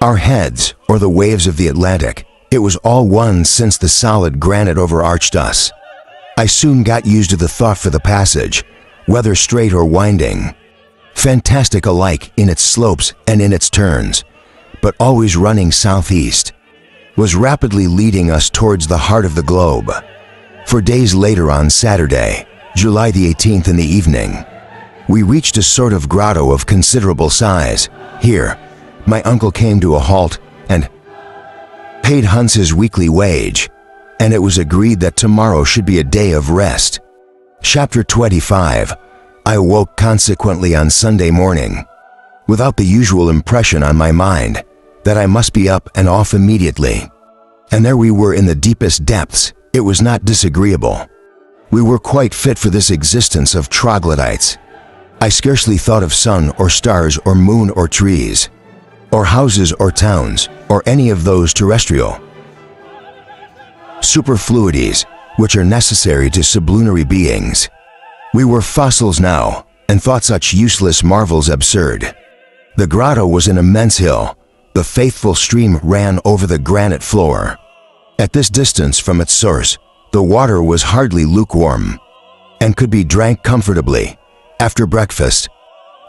our heads or the waves of the Atlantic? It was all one, since the solid granite overarched us. I soon got used to the thought, for the passage, whether straight or winding, fantastic alike in its slopes and in its turns, but always running southeast, was rapidly leading us towards the heart of the globe. For days later, on Saturday, July the 18th, in the evening, we reached a sort of grotto of considerable size. Here, my uncle came to a halt and paid Hans his weekly wage, and it was agreed that tomorrow should be a day of rest. Chapter 25. I awoke consequently on Sunday morning, without the usual impression on my mind that I must be up and off immediately. And there we were in the deepest depths. It was not disagreeable. We were quite fit for this existence of troglodytes. I scarcely thought of sun or stars or moon or trees, or houses or towns, or any of those terrestrial superfluities which are necessary to sublunary beings. We were fossils now, and thought such useless marvels absurd. The grotto was an immense hill. The faithful stream ran over the granite floor. At this distance from its source, the water was hardly lukewarm, and could be drank comfortably. After breakfast,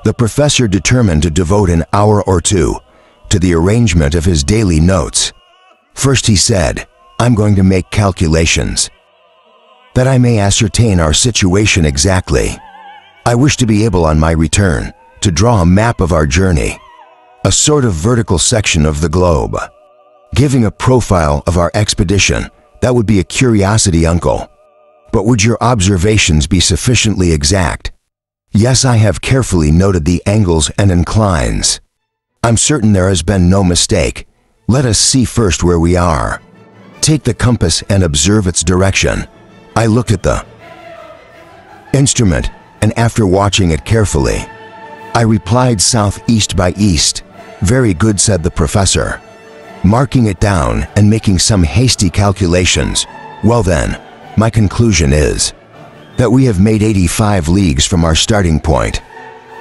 the professor determined to devote an hour or two to the arrangement of his daily notes. First, he said, "I'm going to make calculations, that I may ascertain our situation exactly. I wish to be able on my return to draw a map of our journey, a sort of vertical section of the globe, giving a profile of our expedition. That would be a curiosity, uncle. But would your observations be sufficiently exact?" "Yes, I have carefully noted the angles and inclines. I'm certain there has been no mistake. Let us see first where we are. Take the compass and observe its direction." I looked at the instrument, and after watching it carefully, I replied southeast by east. "Very good," said the professor, marking it down and making some hasty calculations. "Well then, my conclusion is that we have made 85 leagues from our starting point.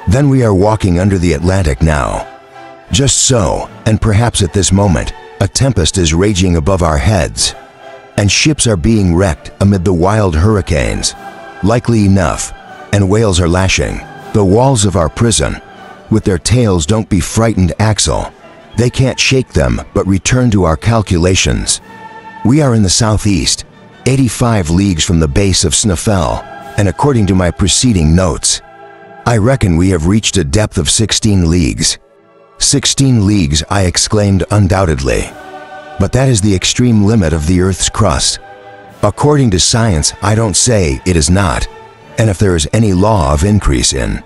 Then we are walking under the Atlantic now." Just so, and perhaps at this moment, a tempest is raging above our heads, and ships are being wrecked amid the wild hurricanes, likely enough, and whales are lashing the walls of our prison with their tails. Don't be frightened, Axel. They can't shake them, but return to our calculations. We are in the southeast, 85 leagues from the base of Snæfell, and according to my preceding notes, I reckon we have reached a depth of 16 leagues. 16 leagues, I exclaimed, undoubtedly. But that is the extreme limit of the Earth's crust. According to science, I don't say it is not, and if there is any law of increase in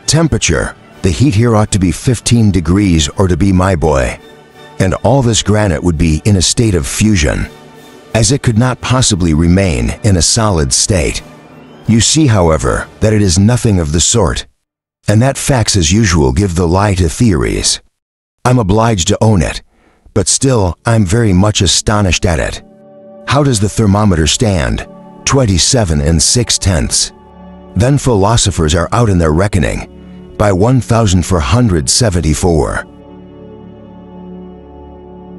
temperature, the heat here ought to be 15 degrees or to be, my boy, and all this granite would be in a state of fusion, as it could not possibly remain in a solid state. You see, however, that it is nothing of the sort. And that facts as usual give the lie to theories. I'm obliged to own it, but still I'm very much astonished at it. How does the thermometer stand? 27 6/10. Then philosophers are out in their reckoning, by 1,474.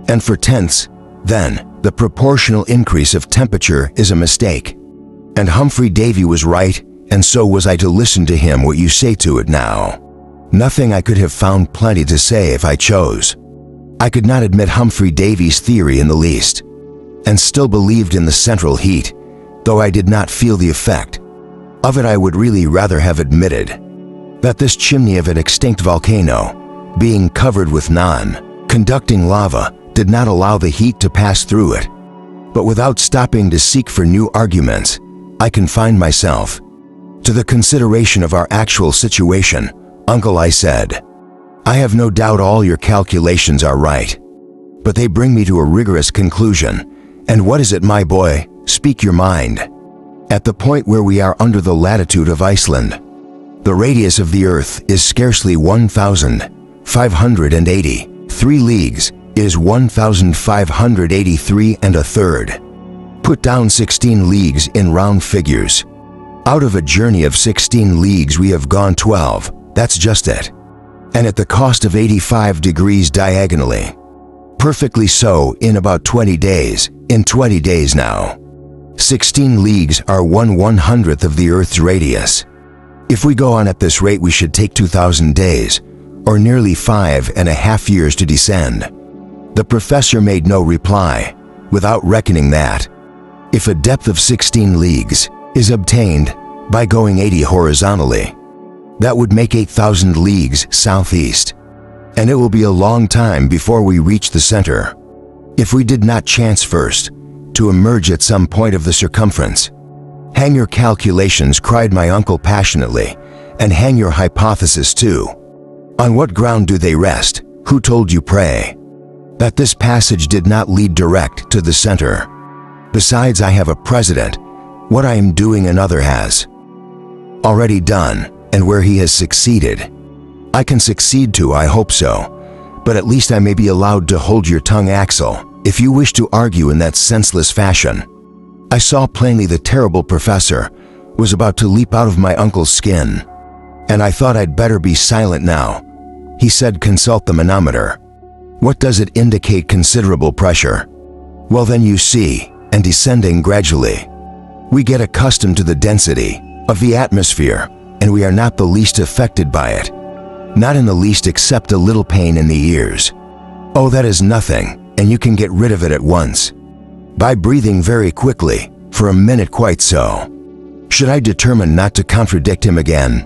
And for tenths, then, the proportional increase of temperature is a mistake. And Humphrey Davy was right, and so was I to listen to him. What you say to it now? Nothing. I could have found plenty to say if I chose. I could not admit Humphrey Davy's theory in the least, and still believed in the central heat, though I did not feel the effect of it. I would really rather have admitted that this chimney of an extinct volcano, being covered with non-conducting lava, did not allow the heat to pass through it. But without stopping to seek for new arguments, I confined myself to the consideration of our actual situation. Uncle, I said, I have no doubt all your calculations are right, but they bring me to a rigorous conclusion. And what is it, my boy? Speak your mind. At the point where we are under the latitude of Iceland, the radius of the Earth is scarcely 1,580. 3 leagues is 1,583 1/3. Put down 16 leagues in round figures. Out of a journey of 16 leagues we have gone 12, that's just it. And at the cost of 85 degrees diagonally. Perfectly so, in about 20 days, in 20 days now. 16 leagues are 1/100th of the Earth's radius. If we go on at this rate we should take 2,000 days, or nearly 5.5 years to descend. The professor made no reply, without reckoning that, if a depth of 16 leagues is obtained by going 80 horizontally, that would make 8,000 leagues southeast, and it will be a long time before we reach the center. If we did not chance first to emerge at some point of the circumference. Hang your calculations, cried my uncle passionately, and hang your hypothesis too. On what ground do they rest? Who told you, pray, that this passage did not lead direct to the center? Besides, I have a precedent. What I am doing another has already done, and where he has succeeded, I can succeed too. I hope so, but at least I may be allowed to hold your tongue, Axel, if you wish to argue in that senseless fashion. I saw plainly the terrible professor was about to leap out of my uncle's skin, and I thought I'd better be silent now. He said, consult the manometer. What does it indicate? Considerable pressure. Well then, you see, and descending gradually, we get accustomed to the density of the atmosphere, and we are not the least affected by it. Not in the least, except a little pain in the ears. Oh, that is nothing, and you can get rid of it at once. By breathing very quickly, for a minute, quite so. Should I determine not to contradict him again?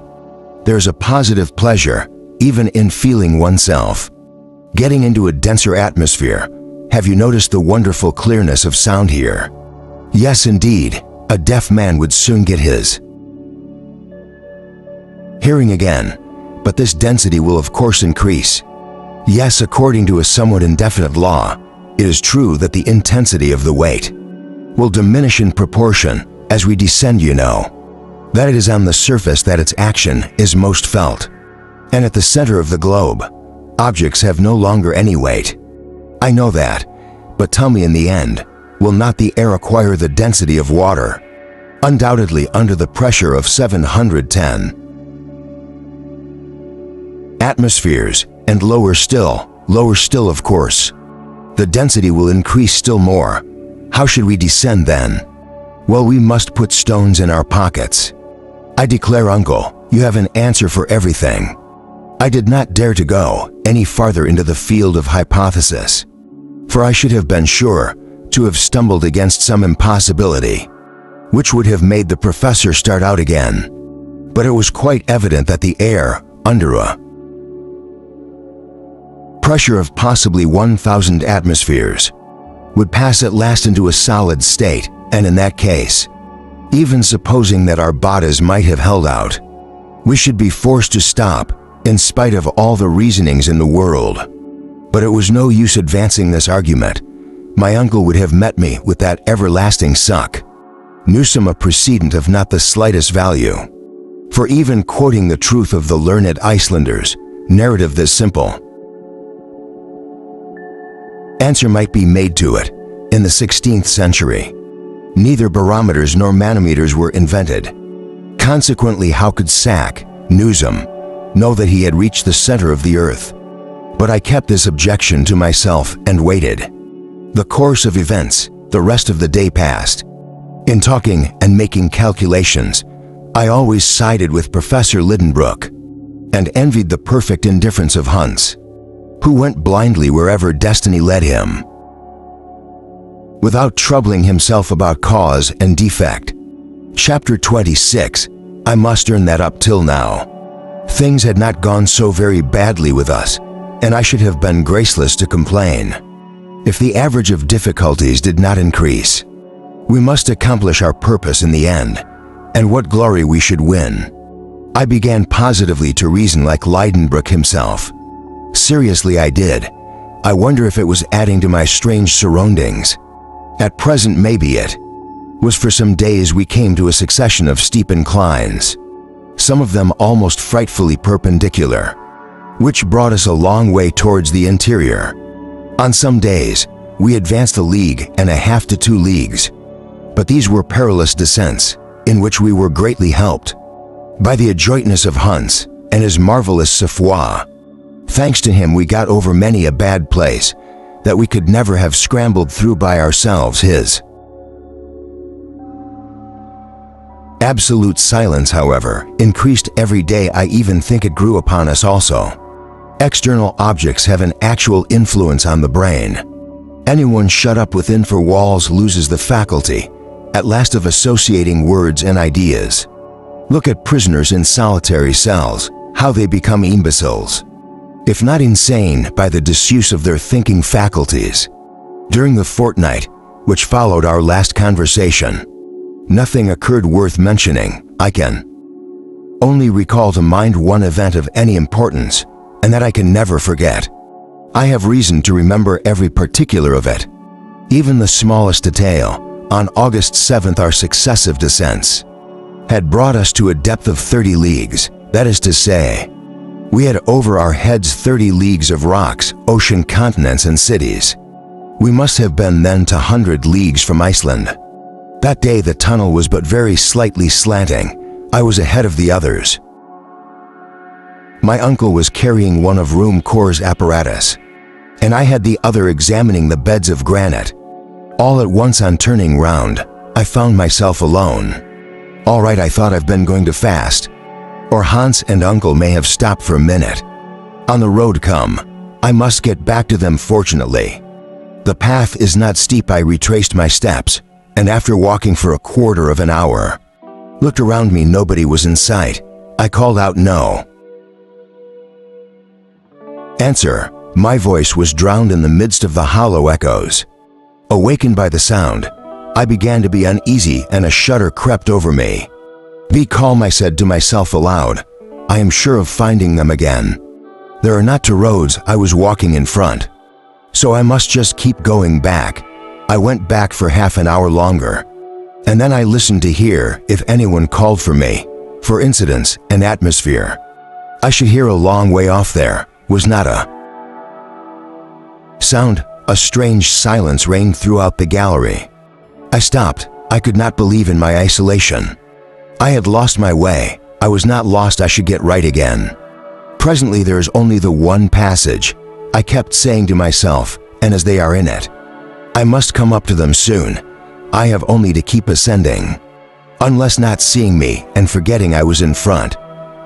There's a positive pleasure, even in feeling oneself getting into a denser atmosphere. Have you noticed the wonderful clearness of sound here? Yes, indeed, a deaf man would soon get his hearing again, but this density will of course increase. Yes, according to a somewhat indefinite law, it is true that the intensity of the weight will diminish in proportion as we descend. You know that it is on the surface that its action is most felt, and at the center of the globe, objects have no longer any weight. I know that, but tell me, in the end, will not the air acquire the density of water? Undoubtedly, under the pressure of 710 atmospheres, and lower still, of course, the density will increase still more. How should we descend then? Well, we must put stones in our pockets. I declare, uncle, you have an answer for everything. I did not dare to go any farther into the field of hypothesis, for I should have been sure to have stumbled against some impossibility, which would have made the professor start out again. But it was quite evident that the air, under a pressure of possibly 1,000 atmospheres, would pass at last into a solid state, and in that case, even supposing that our bodies might have held out, we should be forced to stop, in spite of all the reasonings in the world. But it was no use advancing this argument. My uncle would have met me with that everlasting suck. Newsome, a precedent of not the slightest value. for even quoting the truth of the learned Icelanders, narrative this simple. Answer might be made to it. In the 16th century, neither barometers nor manometers were invented. Consequently, how could Sack, Newsom, know that he had reached the center of the earth? But I kept this objection to myself and waited. The course of events, the rest of the day passed. In talking and making calculations, I always sided with Professor Lidenbrook and envied the perfect indifference of Hans, who went blindly wherever destiny led him, without troubling himself about cause and defect. Chapter 26. I must earn that up till now. Things had not gone so very badly with us, and I should have been graceless to complain. If the average of difficulties did not increase, we must accomplish our purpose in the end, and what glory we should win. I began positively to reason like Lidenbrook himself. Seriously, I did. I wonder if it was adding to my strange surroundings. At present, maybe it was. For some days we came to a succession of steep inclines, some of them almost frightfully perpendicular, which brought us a long way towards the interior. On some days, we advanced 1.5 leagues to 2 leagues, but these were perilous descents, in which we were greatly helped by the adroitness of Hans and his marvelous savoir. Thanks to him, we got over many a bad place that we could never have scrambled through by ourselves. His absolute silence, however, increased every day. I even think it grew upon us also. External objects have an actual influence on the brain. Anyone shut up within 4 walls loses the faculty, at last, of associating words and ideas. Look at prisoners in solitary cells, how they become imbeciles, if not insane, by the disuse of their thinking faculties. During the fortnight which followed our last conversation, nothing occurred worth mentioning. I can only recall to mind one event of any importance, and that I can never forget. I have reason to remember every particular of it, even the smallest detail. On August 7th, our successive descents had brought us to a depth of 30 leagues. That is to say, we had over our heads 30 leagues of rocks, ocean, continents, and cities. We must have been then to 100 leagues from Iceland. That day the tunnel was but very slightly slanting. I was ahead of the others. My uncle was carrying one of Ruhmkor's apparatus, and I had the other examining the beds of granite. All at once, on turning round, I found myself alone. All right, I thought, I've been going too fast, or Hans and uncle may have stopped for a minute. On the road come, I must get back to them. Fortunately, the path is not steep. I retraced my steps, and after walking for 1/4 of an hour, looked around me. Nobody was in sight. I called out, "No." Answer. My voice was drowned in the midst of the hollow echoes. Awakened by the sound, I began to be uneasy, and a shudder crept over me. "Be calm," I said to myself aloud. "I am sure of finding them again. There are not 2 roads. I was walking in front, so I must just keep going back." I went back for half an hour longer, and then I listened to hear if anyone called for me. For incidents and atmosphere, I should hear a long way off. There was not a sound. A strange silence reigned throughout the gallery. I stopped. I could not believe in my isolation. I had lost my way. I was not lost. I should get right again. Presently there is only the one passage, I kept saying to myself, and as they are in it, I must come up to them soon. I have only to keep ascending. Unless, not seeing me and forgetting I was in front,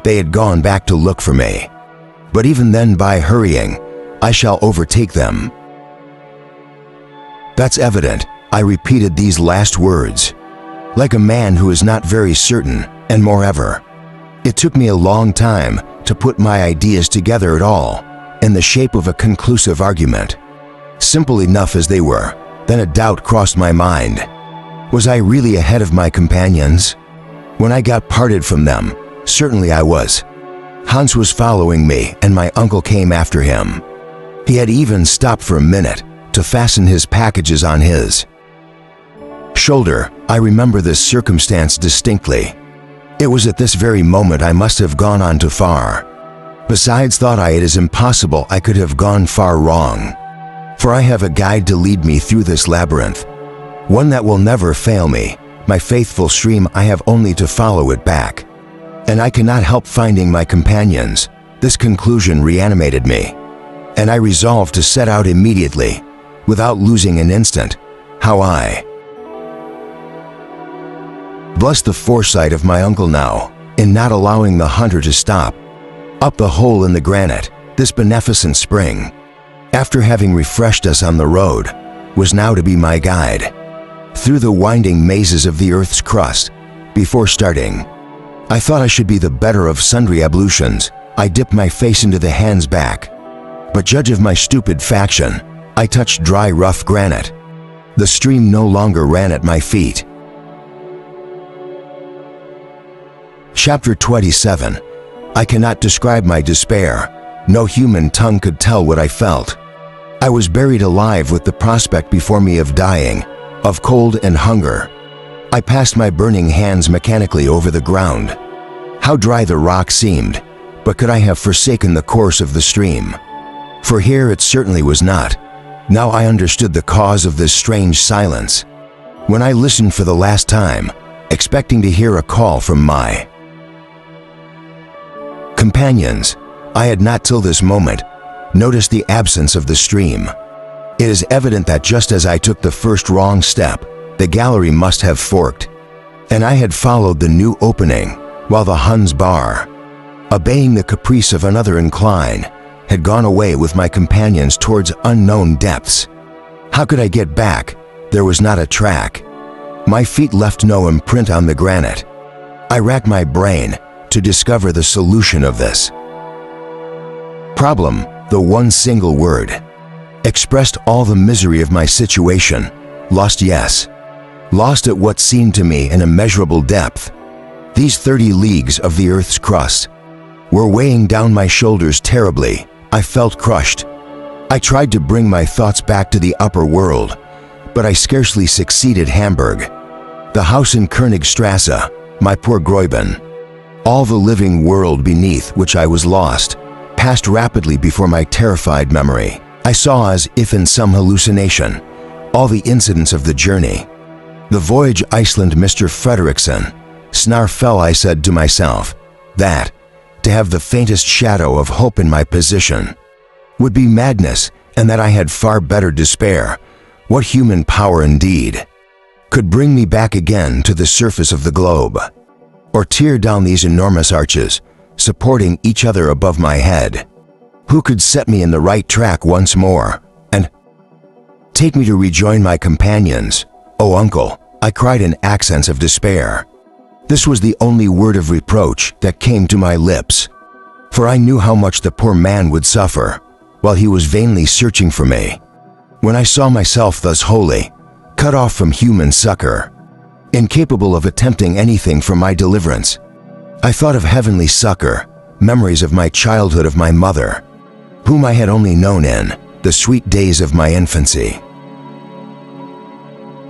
they had gone back to look for me. But even then, by hurrying, I shall overtake them. That's evident. I repeated these last words, like a man who is not very certain, and moreover, it took me a long time to put my ideas together at all, in the shape of a conclusive argument. Simple enough as they were, then a doubt crossed my mind. Was I really ahead of my companions? When I got parted from them, certainly I was. Hans was following me, and my uncle came after him. He had even stopped for a minute to fasten his packages on his shoulder. I remember this circumstance distinctly. It was at this very moment I must have gone on too far. Besides, thought I, it is impossible I could have gone far wrong. For I have a guide to lead me through this labyrinth, one that will never fail me. My faithful stream, I have only to follow it back. And I cannot help finding my companions. This conclusion reanimated me, and I resolved to set out immediately, without losing an instant. How I blessed the foresight of my uncle now, in not allowing the hunter to stop. Up the hole in the granite, this beneficent spring, after having refreshed us on the road, was now to be my guide through the winding mazes of the earth's crust. Before starting, I thought I should be the better of sundry ablutions. I dipped my face into the hand's back, but judge of my stupid faction, I touched dry, rough granite. The stream no longer ran at my feet. Chapter 27. I cannot describe my despair. No human tongue could tell what I felt. I was buried alive with the prospect before me of dying, of cold and hunger. I passed my burning hands mechanically over the ground. How dry the rock seemed, but could I have forsaken the course of the stream? For here it certainly was not. Now I understood the cause of this strange silence. When I listened for the last time, expecting to hear a call from my companions, I had not till this moment noticed the absence of the stream. It is evident that just as I took the first wrong step, the gallery must have forked, and I had followed the new opening, while the Hun's bar, obeying the caprice of another incline, had gone away with my companions towards unknown depths. How could I get back? There was not a track. My feet left no imprint on the granite. I racked my brain to discover the solution of this problem. The one single word expressed all the misery of my situation. Lost, yes. Lost at what seemed to me an immeasurable depth. These 30 leagues of the earth's crust were weighing down my shoulders terribly. I felt crushed. I tried to bring my thoughts back to the upper world, but I scarcely succeeded. Hamburg, the house in Königstrasse, my poor Gräuben, all the living world beneath which I was lost, passed rapidly before my terrified memory. I saw, as if in some hallucination, all the incidents of the journey. The voyage Iceland, Mr. Frederickson, Snarfell. I said to myself that to have the faintest shadow of hope in my position would be madness, and that I had far better despair. What human power indeed could bring me back again to the surface of the globe, or tear down these enormous arches, supporting each other above my head? Who could set me in the right track once more, and take me to rejoin my companions? Oh, uncle, I cried in accents of despair. This was the only word of reproach that came to my lips, for I knew how much the poor man would suffer while he was vainly searching for me. When I saw myself thus wholly cut off from human succor, incapable of attempting anything for my deliverance, I thought of heavenly succor, memories of my childhood, of my mother, whom I had only known in the sweet days of my infancy,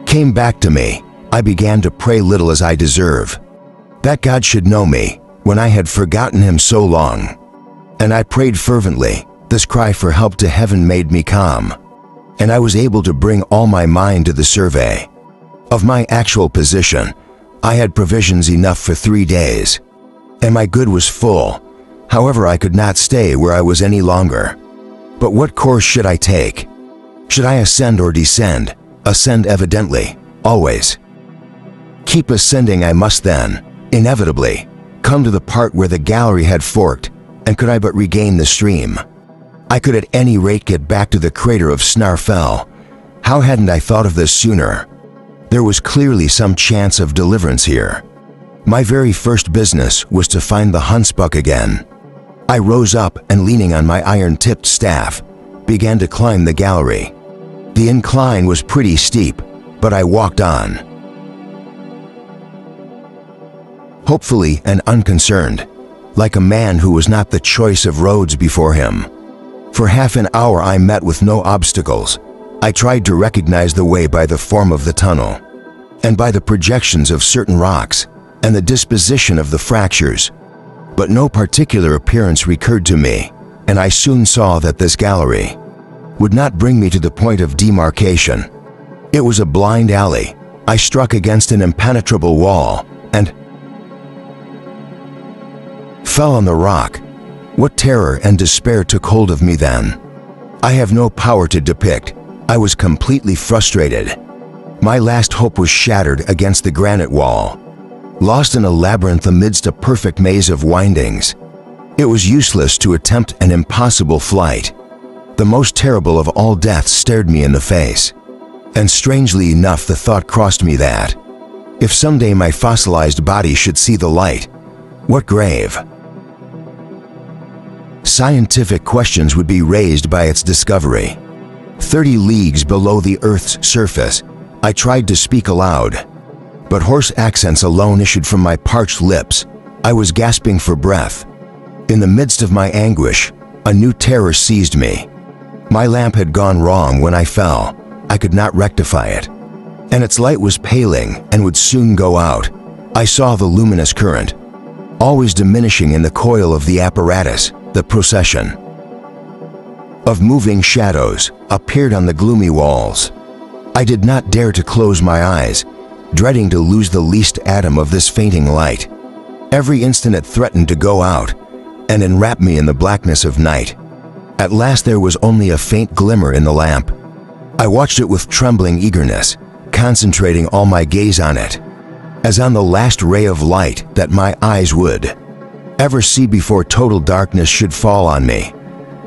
came back to me. I began to pray, little as I deserve, that God should know me when I had forgotten him so long. And I prayed fervently. This cry for help to heaven made me calm, and I was able to bring all my mind to the survey of my actual position. I had provisions enough for 3 days, and my good was full. However, I could not stay where I was any longer. But what course should I take? Should I ascend or descend? Ascend, evidently, always. Keep ascending I must then, inevitably, come to the part where the gallery had forked, and could I but regain the stream, I could at any rate get back to the crater of Snarfell. How hadn't I thought of this sooner? There was clearly some chance of deliverance here. My very first business was to find the huntsbuck again. I rose up and, leaning on my iron-tipped staff, began to climb the gallery. The incline was pretty steep, but I walked on, hopefully and unconcerned, like a man who was not the choice of roads before him. For half an hour I met with no obstacles. I tried to recognize the way by the form of the tunnel, and by the projections of certain rocks, and the disposition of the fractures, but no particular appearance recurred to me, and I soon saw that this gallery would not bring me to the point of demarcation. It was a blind alley. I struck against an impenetrable wall and fell on the rock. What terror and despair took hold of me then! I have no power to depict. I was completely frustrated. My last hope was shattered against the granite wall, lost in a labyrinth amidst a perfect maze of windings. It was useless to attempt an impossible flight. The most terrible of all deaths stared me in the face. And strangely enough, the thought crossed me that, if someday my fossilized body should see the light, what grave? Scientific questions would be raised by its discovery. 30 leagues below the Earth's surface, I tried to speak aloud, but hoarse accents alone issued from my parched lips. I was gasping for breath. In the midst of my anguish, a new terror seized me. My lamp had gone wrong when I fell. I could not rectify it, and its light was paling and would soon go out. I saw the luminous current, always diminishing in the coil of the apparatus. The procession of moving shadows appeared on the gloomy walls. I did not dare to close my eyes, dreading to lose the least atom of this fainting light. Every instant it threatened to go out and enwrap me in the blackness of night. At last there was only a faint glimmer in the lamp. I watched it with trembling eagerness, concentrating all my gaze on it, as on the last ray of light that my eyes would ever see before total darkness should fall on me.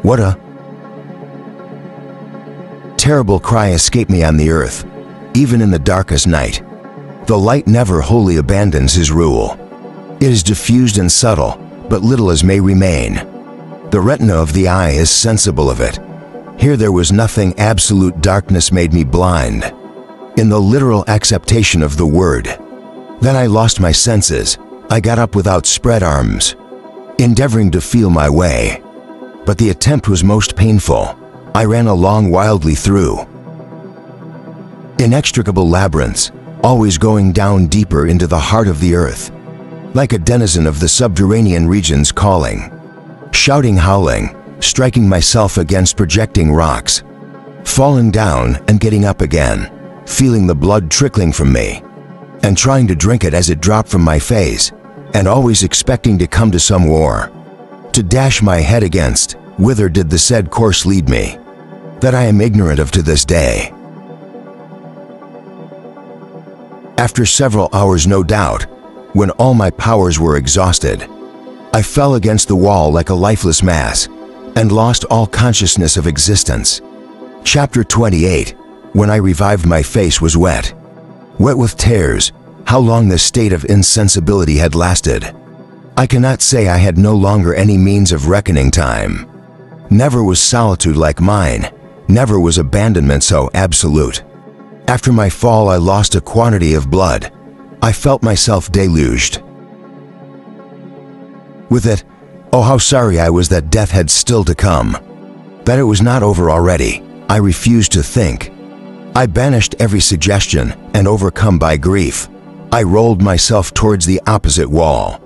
What a terrible cry escaped me on the earth, even in the darkest night. The light never wholly abandons his rule. It is diffused and subtle, but little as may remain. The retina of the eye is sensible of it. Here there was nothing. Absolute darkness made me blind, in the literal acceptation of the word. Then I lost my senses. I got up with outspread arms, endeavoring to feel my way. But the attempt was most painful. I ran along wildly through inextricable labyrinths, always going down deeper into the heart of the earth, like a denizen of the subterranean regions, calling, shouting, howling, striking myself against projecting rocks, falling down and getting up again, feeling the blood trickling from me, and trying to drink it as it dropped from my face, and always expecting to come to some war, to dash my head against. Whither did the said course lead me? That I am ignorant of to this day. After several hours, no doubt, when all my powers were exhausted, I fell against the wall like a lifeless mass, and lost all consciousness of existence. Chapter 28. When I revived, my face was wet with tears. How long this state of insensibility had lasted, I cannot say. I had no longer any means of reckoning time. Never was solitude like mine. Never was abandonment so absolute. After my fall, I lost a quantity of blood. I felt myself deluged with it. Oh, how sorry I was that death had still to come, that it was not over already. I refused to think. I banished every suggestion, and overcome by grief, I rolled myself towards the opposite wall.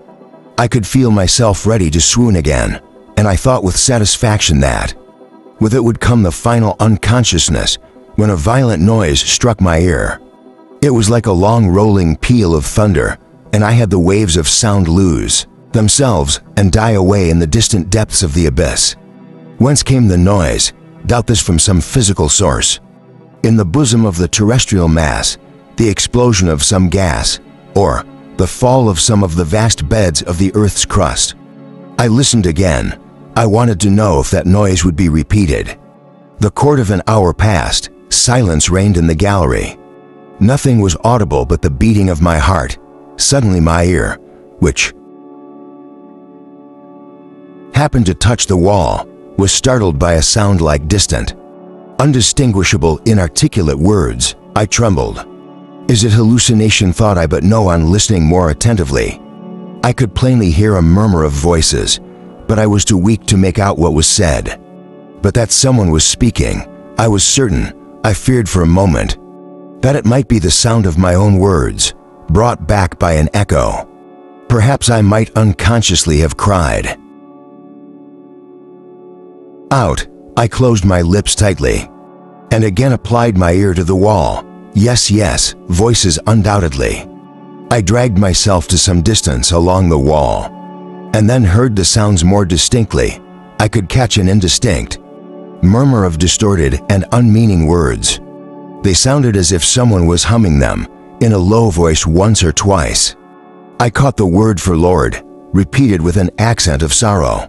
I could feel myself ready to swoon again, and I thought with satisfaction that with it would come the final unconsciousness, when a violent noise struck my ear. It was like a long rolling peal of thunder, and I had the waves of sound lose themselves and die away in the distant depths of the abyss. Whence came the noise? Doubtless from some physical source. In the bosom of the terrestrial mass, the explosion of some gas, or the fall of some of the vast beds of the earth's crust. I listened again. I wanted to know if that noise would be repeated. The quarter of an hour passed. Silence reigned in the gallery. Nothing was audible but the beating of my heart. Suddenly my ear, which happened to touch the wall, was startled by a sound like distant, undistinguishable, inarticulate words. I trembled. Is it hallucination, thought I, but no. On listening more attentively, I could plainly hear a murmur of voices, but I was too weak to make out what was said. But that someone was speaking, I was certain. I feared for a moment that it might be the sound of my own words, brought back by an echo. Perhaps I might unconsciously have cried. Out, I closed my lips tightly, and again applied my ear to the wall. Yes, yes, voices undoubtedly. I dragged myself to some distance along the wall, and then heard the sounds more distinctly. I could catch an indistinct murmur of distorted and unmeaning words. They sounded as if someone was humming them in a low voice once or twice. I caught the word for Lord, repeated with an accent of sorrow.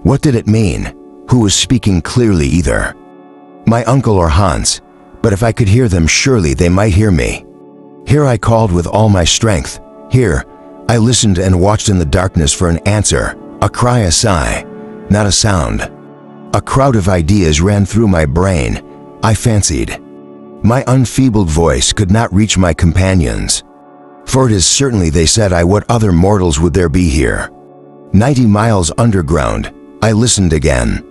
What did it mean? Who was speaking clearly either? My uncle or Hans, but if I could hear them, surely they might hear me. Here I called with all my strength. Here, I listened and watched in the darkness for an answer, a cry, a sigh, not a sound. A crowd of ideas ran through my brain, I fancied. My unfeebled voice could not reach my companions. For it is certainly, they said I, what other mortals would there be here? 90 miles underground, I listened again,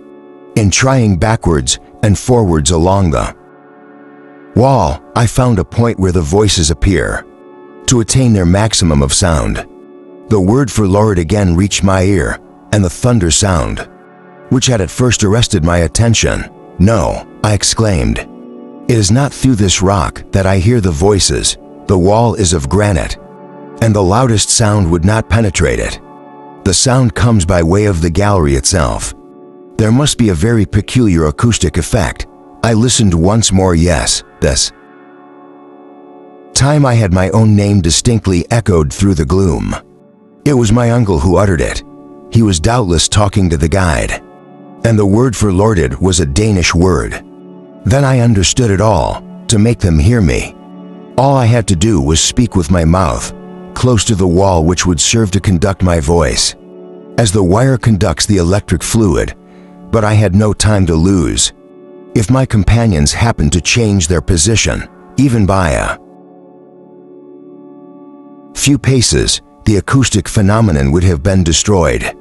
in trying backwards and forwards along the wall. I found a point where the voices appear to attain their maximum of sound. The word for Lord again reached my ear, and the thunder sound, which had at first arrested my attention. No, I exclaimed. It is not through this rock that I hear the voices. The wall is of granite, and the loudest sound would not penetrate it. The sound comes by way of the gallery itself. There must be a very peculiar acoustic effect. I listened once more. Yes, this time I had my own name distinctly echoed through the gloom. It was my uncle who uttered it. He was doubtless talking to the guide, and the word for Lorded was a Danish word. Then I understood it all. To make them hear me, all I had to do was speak with my mouth, close to the wall, which would serve to conduct my voice, as the wire conducts the electric fluid. But I had no time to lose. If my companions happened to change their position, even by a few paces, the acoustic phenomenon would have been destroyed.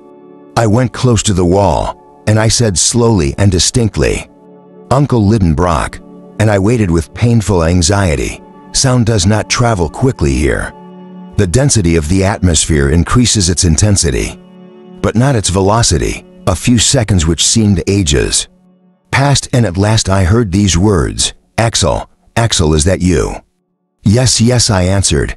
I went close to the wall, and I said slowly and distinctly, Uncle Lidenbrock, and I waited with painful anxiety. Sound does not travel quickly here. The density of the atmosphere increases its intensity, but not its velocity. A few seconds, which seemed ages, passed, and at last I heard these words, Axel, Axel, is that you? Yes, yes, I answered.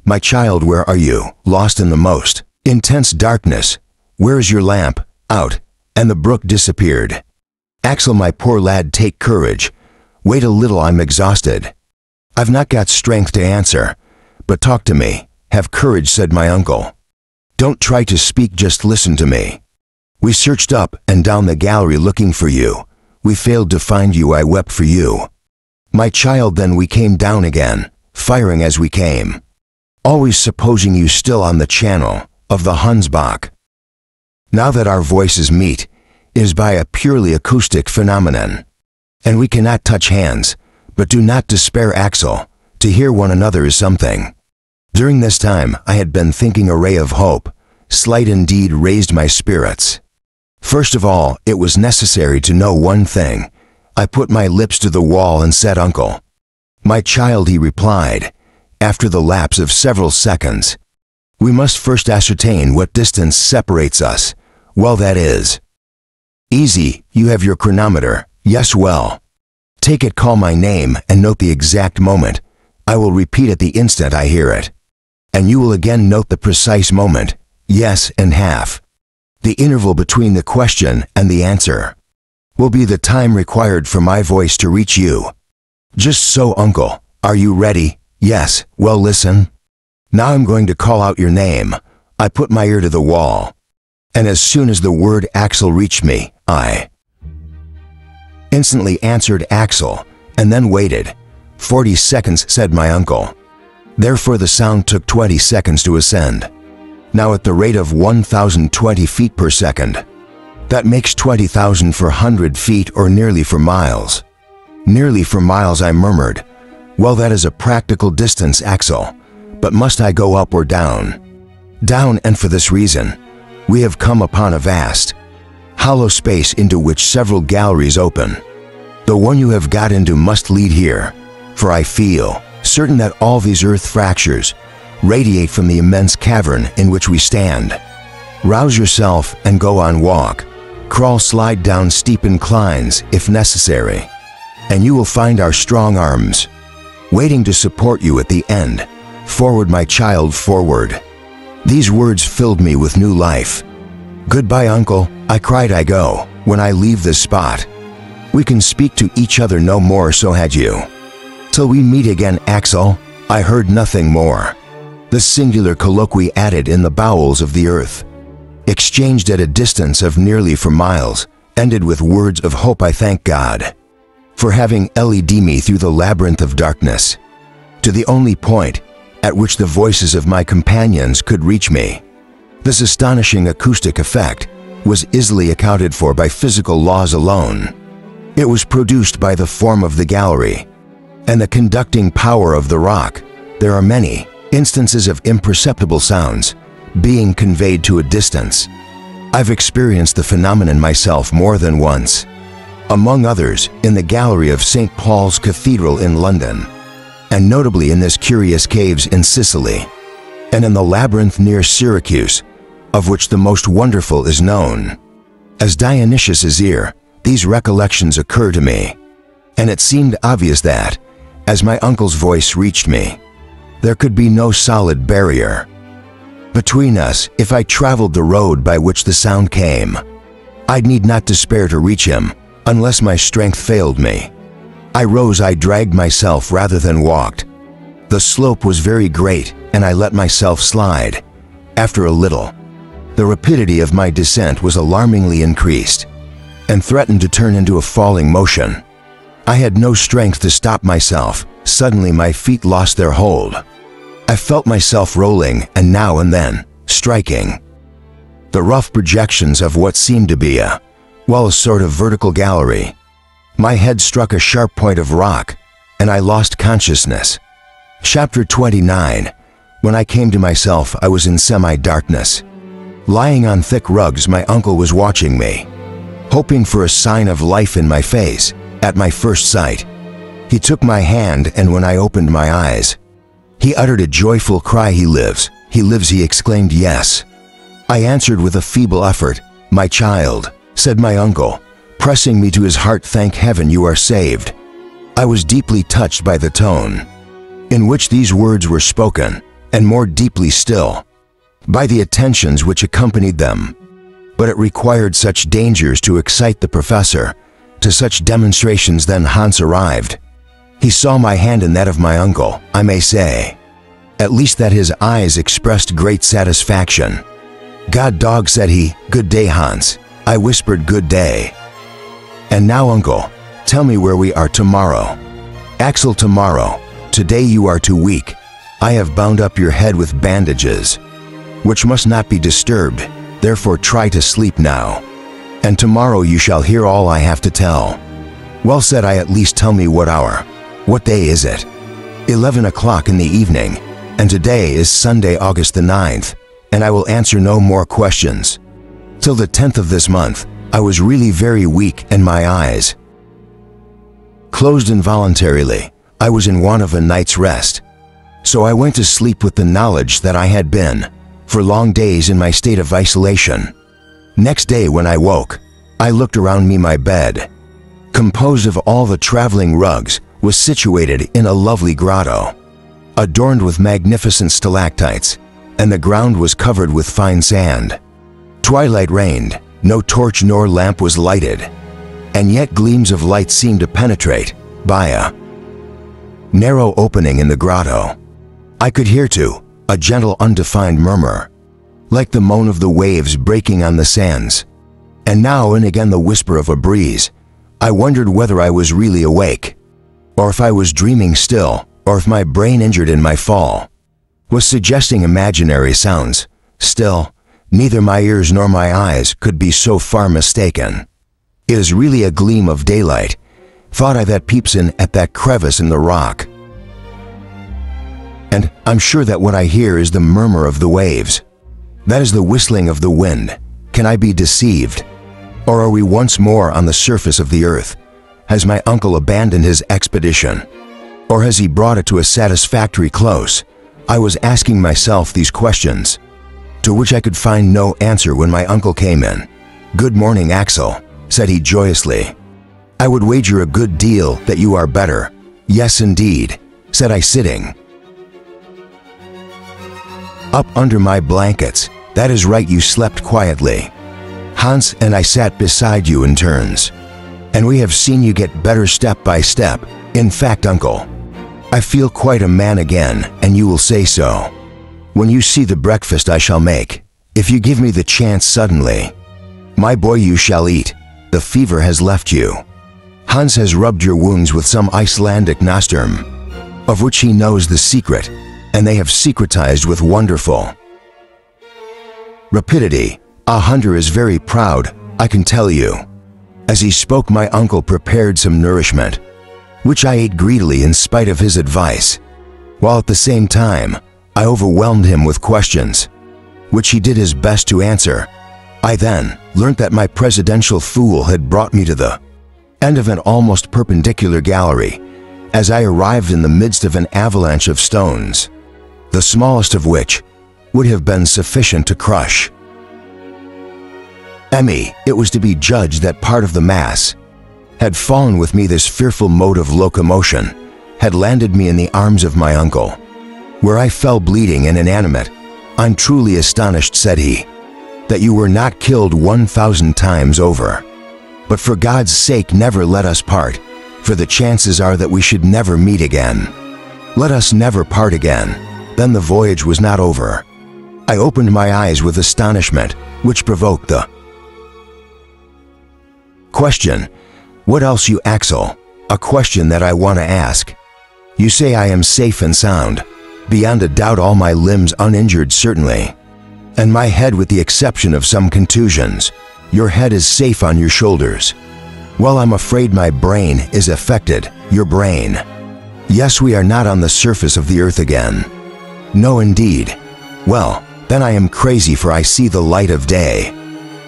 My child, where are you? Lost in the most intense darkness. Where is your lamp? Out. And the brook disappeared. Axel, my poor lad, take courage. Wait a little, I'm exhausted. I've not got strength to answer, but talk to me. Have courage, said my uncle. Don't try to speak, just listen to me. We searched up and down the gallery looking for you. We failed to find you. I wept for you, my child. Then we came down again, firing as we came, always supposing you still on the channel of the Hunsbach. Now that our voices meet, it is by a purely acoustic phenomenon, and we cannot touch hands. But do not despair, Axel. To hear one another is something. During this time I had been thinking a ray of hope, slight indeed, raised my spirits. First of all, it was necessary to know one thing. I put my lips to the wall and said, Uncle. My child, he replied, after the lapse of several seconds. We must first ascertain what distance separates us. Well, that is easy. You have your chronometer. Yes, well. Take it, call my name, and note the exact moment. I will repeat it the instant I hear it, and you will again note the precise moment. Yes, and half. The interval between the question and the answer will be the time required for my voice to reach you. Just so, Uncle. Are you ready? Yes. Well, listen. Now I'm going to call out your name. I put my ear to the wall, and as soon as the word Axel reached me, I instantly answered Axel, and then waited. 40 seconds, said my uncle. Therefore the sound took 20 seconds to ascend. Now at the rate of 1,020 feet per second. That makes 20,000 for 100 feet, or nearly for miles. Nearly for miles, I murmured. Well, that is a practical distance, Axel. But must I go up or down? Down, and for this reason. We have come upon a vast, hollow space into which several galleries open. The one you have got into must lead here, for I feel certain that all these earth fractures radiate from the immense cavern in which we stand. Rouse yourself and go on walk. Crawl, slide down steep inclines if necessary, and you will find our strong arms waiting to support you at the end. Forward, my child, forward. These words filled me with new life. Goodbye, uncle, I cried. I go. When I leave this spot, we can speak to each other no more, so had you. Till we meet again, Axel. I heard nothing more. The singular colloquy added in the bowels of the earth, exchanged at a distance of nearly 4 miles, ended with words of hope. I thank God for having led me through the labyrinth of darkness to the only point at which the voices of my companions could reach me. This astonishing acoustic effect was easily accounted for by physical laws alone. It was produced by the form of the gallery and the conducting power of the rock. There are many instances of imperceptible sounds being conveyed to a distance. I've experienced the phenomenon myself more than once, among others in the gallery of St. Paul's Cathedral in London, and notably in this curious caves in Sicily, and in the labyrinth near Syracuse, of which the most wonderful is known as Dionysius's ear. These recollections occur to me, and it seemed obvious that, as my uncle's voice reached me, there could be no solid barrier between us if I traveled the road by which the sound came. I need not despair to reach him unless my strength failed me. I rose, I dragged myself rather than walked. The slope was very great, and I let myself slide. After a little, the rapidity of my descent was alarmingly increased and threatened to turn into a falling motion. I had no strength to stop myself. Suddenly my feet lost their hold. I felt myself rolling and now and then striking the rough projections of what seemed to be a sort of vertical gallery. My head struck a sharp point of rock, and I lost consciousness. Chapter 29. When I came to myself, I was in semi-darkness. Lying on thick rugs, my uncle was watching me, hoping for a sign of life in my face. At my first sight, he took my hand, and when I opened my eyes, he uttered a joyful cry. He lives, he exclaimed. Yes, I answered with a feeble effort. My child, said my uncle, pressing me to his heart. Thank heaven you are saved. I was deeply touched by the tone in which these words were spoken, and more deeply still by the attentions which accompanied them. But it required such dangers to excite the professor to such demonstrations. Then Hans arrived. He saw my hand in that of my uncle. I may say, at least, that his eyes expressed great satisfaction. God dog, said he. Good day, Hans. I whispered, good day. And now, uncle, tell me where we are tomorrow. Axel, tomorrow. Today you are too weak. I have bound up your head with bandages, which must not be disturbed. Therefore try to sleep now, and tomorrow you shall hear all I have to tell. Well, said I. At least tell me what hour. What day is it? 11 o'clock in the evening, and today is Sunday, August the 9th, and I will answer no more questions. Till the 10th of this month, I was really very weak, and my eyes closed involuntarily. I was in want of a night's rest, so I went to sleep with the knowledge that I had been for long days in my state of isolation. Next day when I woke, I looked around me. My bed, composed of all the traveling rugs, was situated in a lovely grotto, adorned with magnificent stalactites, and the ground was covered with fine sand. Twilight reigned, no torch nor lamp was lighted, and yet gleams of light seemed to penetrate by a narrow opening in the grotto. I could hear, too, a gentle undefined murmur, like the moan of the waves breaking on the sands, and now and again the whisper of a breeze. I wondered whether I was really awake, or if I was dreaming still, or if my brain, injured in my fall, was suggesting imaginary sounds. Still, neither my ears nor my eyes could be so far mistaken. It is really a gleam of daylight, thought I, that peeps in at that crevice in the rock. And I'm sure that what I hear is the murmur of the waves. That is the whistling of the wind. Can I be deceived? Or are we once more on the surface of the earth? Has my uncle abandoned his expedition? Or has he brought it to a satisfactory close? I was asking myself these questions, to which I could find no answer when my uncle came in. "Good morning, Axel," said he joyously. "I would wager a good deal that you are better." "Yes, indeed," said I, sitting up under my blankets. "That is right, you slept quietly. Hans and I sat beside you in turns, and we have seen you get better step by step. In fact, uncle, I feel quite a man again, and you will say so when you see the breakfast I shall make, if you give me the chance suddenly. My boy, you shall eat. The fever has left you. Hans has rubbed your wounds with some Icelandic nostrum, of which he knows the secret, and they have secretized with wonderful rapidity. A hunter is very proud, I can tell you." As he spoke, my uncle prepared some nourishment, which I ate greedily in spite of his advice, while at the same time I overwhelmed him with questions, which he did his best to answer. I then learnt that my presidential fool had brought me to the end of an almost perpendicular gallery, as I arrived in the midst of an avalanche of stones, the smallest of which would have been sufficient to crush me. It was to be judged that part of the mass had fallen with me. This fearful mode of locomotion had landed me in the arms of my uncle, where I fell bleeding and inanimate. "I'm truly astonished," said he, "that you were not killed 1,000 times over. But for God's sake, never let us part, for the chances are that we should never meet again. Let us never part again." Then the voyage was not over. I opened my eyes with astonishment, which provoked the question, "What else, you Axel?" A question that I want to ask. "You say I am safe and sound, beyond a doubt, all my limbs uninjured certainly, and my head with the exception of some contusions. Your head is safe on your shoulders. Well, I'm afraid my brain is affected." "Your brain?" "Yes, we are not on the surface of the earth again." "No, indeed." "Well, then I am crazy, for I see the light of day.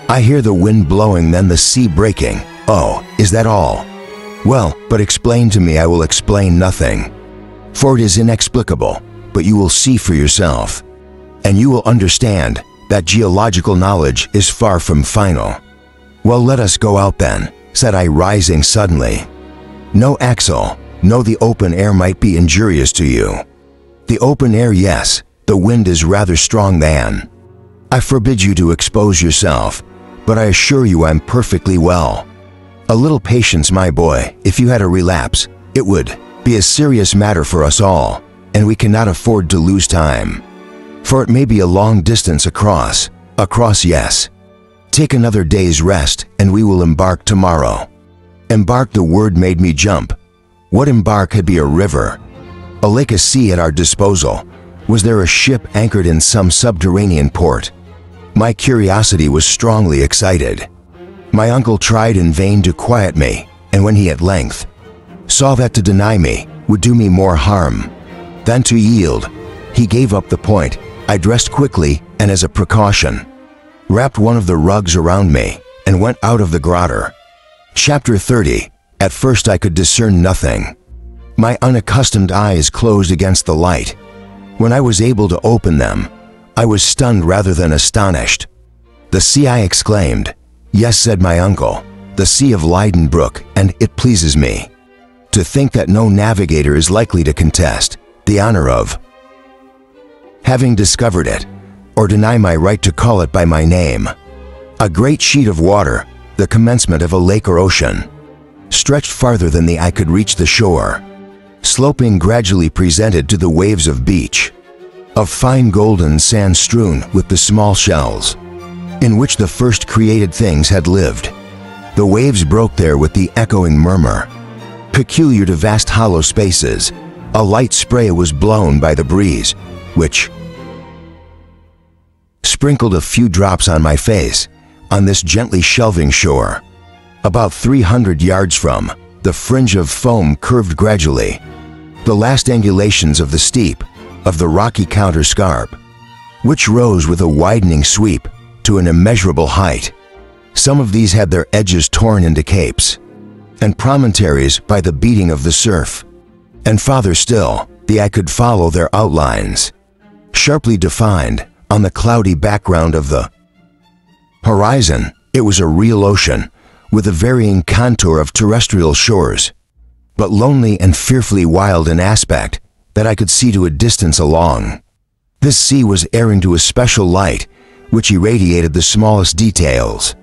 I hear the wind blowing, then the sea breaking." "Oh, is that all?" "Well, but explain to me." "I will explain nothing, for it is inexplicable, but you will see for yourself, and you will understand that geological knowledge is far from final." "Well, let us go out then," said I, rising suddenly. "No, Axel, no, the open air might be injurious to you." "The open air, yes. The wind is rather strong then." "I forbid you to expose yourself, but I assure you I'm perfectly well." "A little patience, my boy. If you had a relapse, it would be a serious matter for us all, and we cannot afford to lose time, for it may be a long distance across." "Across, yes. Take another day's rest, and we will embark tomorrow." Embark, the word made me jump. What embark? Had be a river, a lake, a sea at our disposal? Was there a ship anchored in some subterranean port? My curiosity was strongly excited. My uncle tried in vain to quiet me, and when he at length saw that to deny me would do me more harm than to yield, he gave up the point. I dressed quickly, and as a precaution, wrapped one of the rugs around me, and went out of the grotto. Chapter 30. At first I could discern nothing. My unaccustomed eyes closed against the light. When I was able to open them, I was stunned rather than astonished. "The sea!" I exclaimed. "Yes," said my uncle, "the Sea of Leidenbrook, and it pleases me to think that no navigator is likely to contest the honor of having discovered it, or deny my right to call it by my name. A great sheet of water, the commencement of a lake or ocean, stretched farther than the eye could reach the shore, sloping gradually presented to the waves of beach, of fine golden sand strewn with the small shells in which the first created things had lived. The waves broke there with the echoing murmur, peculiar to vast hollow spaces. A light spray was blown by the breeze, which sprinkled a few drops on my face. On this gently shelving shore, about 300 yards from, the fringe of foam curved gradually, the last angulations of the steep, of the rocky counterscarp, which rose with a widening sweep to an immeasurable height. Some of these had their edges torn into capes and promontories by the beating of the surf, and farther still, the eye could follow their outlines sharply defined on the cloudy background of the horizon. It was a real ocean, with a varying contour of terrestrial shores, but lonely and fearfully wild in aspect that I could see to a distance along. This sea was airing to a special light, which irradiated the smallest details.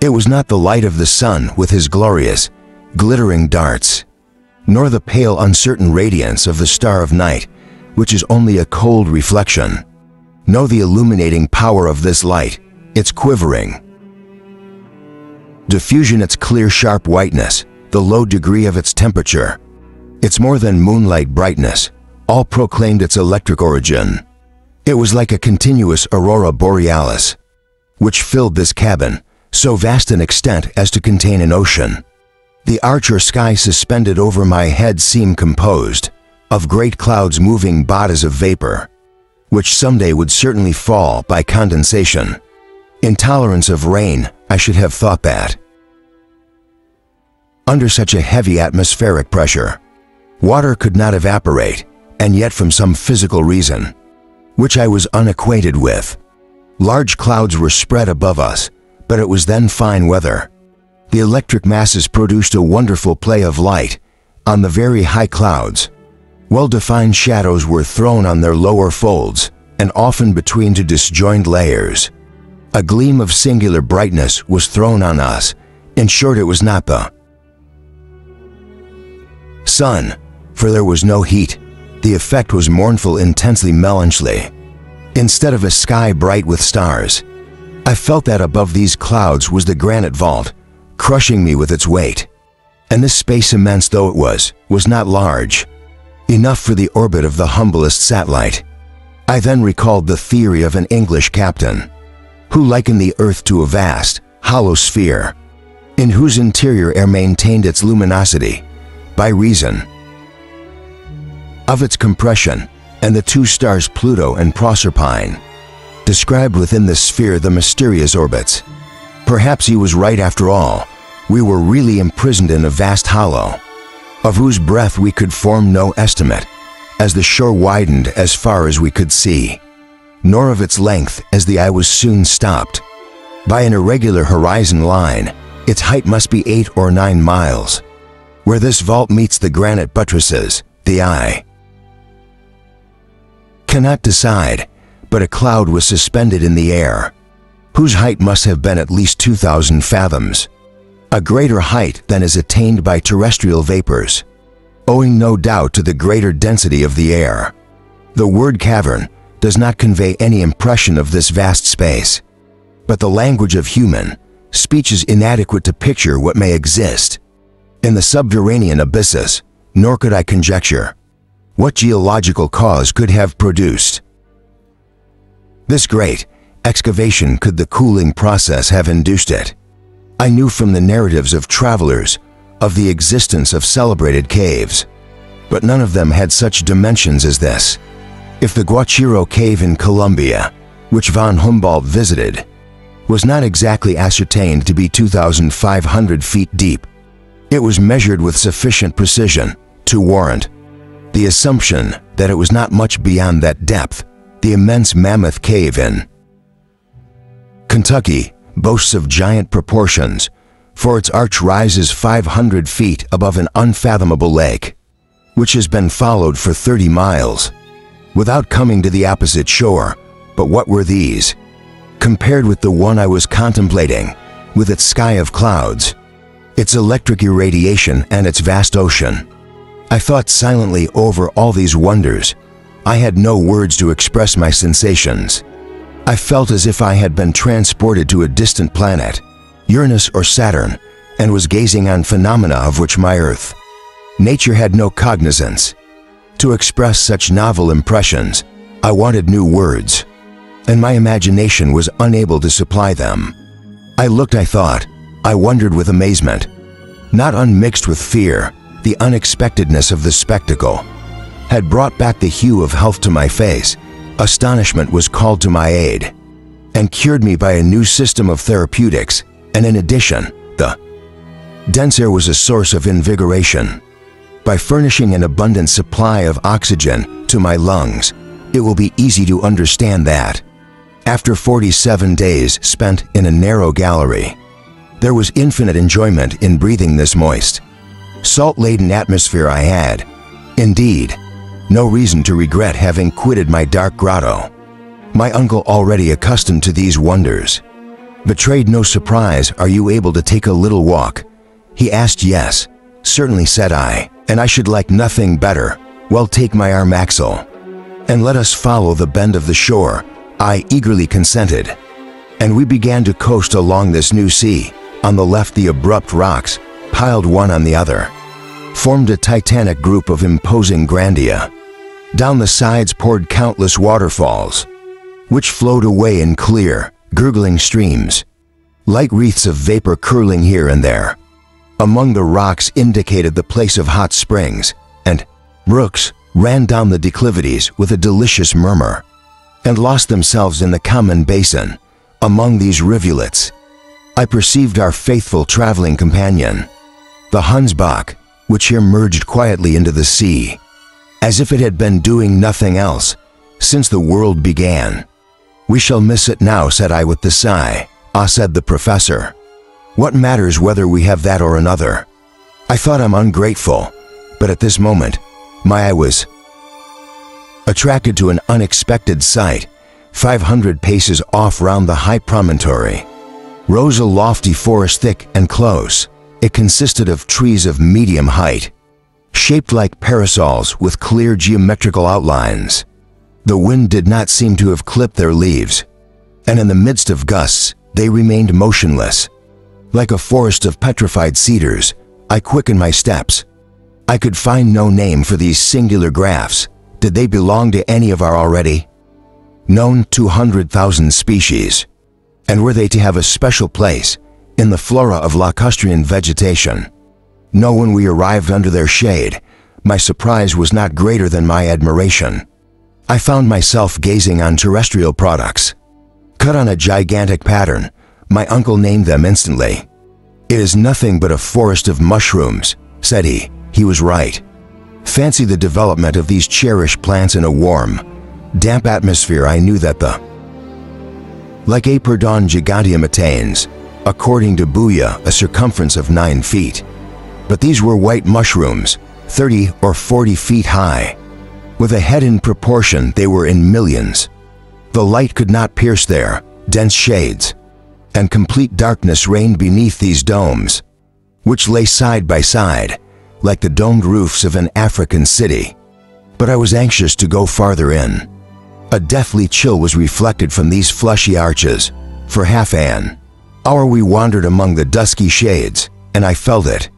It was not the light of the sun with his glorious, glittering darts, nor the pale, uncertain radiance of the star of night, which is only a cold reflection. No, the illuminating power of this light, its quivering diffusion, its clear, sharp whiteness, the low degree of its temperature, its more than moonlight brightness, all proclaimed its electric origin. It was like a continuous aurora borealis, which filled this cabin, so vast in extent as to contain an ocean. The arch or sky suspended over my head seemed composed of great clouds, moving bodies of vapor, which someday would certainly fall by condensation. Intolerance of rain, I should have thought that. Under such a heavy atmospheric pressure, water could not evaporate, and yet from some physical reason, which I was unacquainted with, large clouds were spread above us, but it was then fine weather. The electric masses produced a wonderful play of light on the very high clouds. Well-defined shadows were thrown on their lower folds, and often between two disjoined layers. A gleam of singular brightness was thrown on us. In short, it was not the sun, for there was no heat. The effect was mournful, intensely melancholy. Instead of a sky bright with stars, I felt that above these clouds was the granite vault, crushing me with its weight. And this space, immense though it was not large, enough for the orbit of the humblest satellite. I then recalled the theory of an English captain, who likened the earth to a vast, hollow sphere, in whose interior air maintained its luminosity by reason of its compression, and the two stars Pluto and Proserpine described within the sphere the mysterious orbits. Perhaps he was right after all. We were really imprisoned in a vast hollow, of whose breadth we could form no estimate, as the shore widened as far as we could see, nor of its length, as the eye was soon stopped by an irregular horizon line. Its height must be 8 or 9 miles. Where this vault meets the granite buttresses, the eye cannot decide, but a cloud was suspended in the air, whose height must have been at least 2,000 fathoms, a greater height than is attained by terrestrial vapors, owing no doubt to the greater density of the air. The word cavern does not convey any impression of this vast space, but the language of human speech is inadequate to picture what may exist in the subterranean abysses, nor could I conjecture what geological cause could have produced this great excavation. Could the cooling process have induced it? I knew from the narratives of travelers of the existence of celebrated caves, but none of them had such dimensions as this. If the Guachiro cave in Colombia, which von Humboldt visited, was not exactly ascertained to be 2,500 feet deep, it was measured with sufficient precision to warrant the assumption that it was not much beyond that depth. The immense Mammoth Cave in Kentucky boasts of giant proportions, for its arch rises 500 feet above an unfathomable lake, which has been followed for 30 miles, without coming to the opposite shore. But what were these, compared with the one I was contemplating, with its sky of clouds, its electric irradiation, and its vast ocean? I thought silently over all these wonders. I had no words to express my sensations. I felt as if I had been transported to a distant planet, Uranus or Saturn, and was gazing on phenomena of which my Earth nature had no cognizance. To express such novel impressions, I wanted new words, and my imagination was unable to supply them. I looked, I thought, I wondered with amazement, not unmixed with fear. The unexpectedness of the spectacle had brought back the hue of health to my face. Astonishment was called to my aid, and cured me by a new system of therapeutics, and in addition, the dense air was a source of invigoration. By furnishing an abundant supply of oxygen to my lungs, It will be easy to understand that. After 47 days spent in a narrow gallery, there was infinite enjoyment in breathing this moist, salt-laden atmosphere I had. Indeed, no reason to regret having quitted my dark grotto. My uncle, already accustomed to these wonders, betrayed no surprise. "Are you able to take a little walk?" he asked. "Yes, certainly," said I, "and I should like nothing better." "Well, take my arm, Axel, and let us follow the bend of the shore." I eagerly consented, and we began to coast along this new sea. On the left, the abrupt rocks, piled one on the other, formed a titanic group of imposing grandeur. Down the sides poured countless waterfalls, which flowed away in clear, gurgling streams, light wreaths of vapor curling here and there. Among the rocks indicated the place of hot springs, and brooks ran down the declivities with a delicious murmur, and lost themselves in the common basin. Among these rivulets, I perceived our faithful traveling companion, the Hansbach, which here merged quietly into the sea, as if it had been doing nothing else since the world began. "We shall miss it now," said I with a sigh. "Ah," said the professor, "what matters whether we have that or another?" I thought I'm ungrateful, but at this moment, my eye was attracted to an unexpected sight. 500 paces off, round the high promontory, rose a lofty forest, thick and close. It consisted of trees of medium height, shaped like parasols with clear geometrical outlines. The wind did not seem to have clipped their leaves, and in the midst of gusts, they remained motionless, like a forest of petrified cedars. I quickened my steps. I could find no name for these singular graphs. Did they belong to any of our already known 200,000 species? And were they to have a special place in the flora of lacustrian vegetation? No, when we arrived under their shade, my surprise was not greater than my admiration. I found myself gazing on terrestrial products, cut on a gigantic pattern. My uncle named them instantly. "It is nothing but a forest of mushrooms," said he. He was right. Fancy the development of these cherished plants in a warm, damp atmosphere. I knew that the Lycoperdon giganteum attains, according to Bouya, a circumference of 9 feet. But these were white mushrooms, 30 or 40 feet high. With a head in proportion, they were in millions. The light could not pierce their dense shades, and complete darkness reigned beneath these domes, which lay side by side, like the domed roofs of an African city. But I was anxious to go farther in. A deathly chill was reflected from these fleshy arches. For half an hour we wandered among the dusky shades, and I felt it.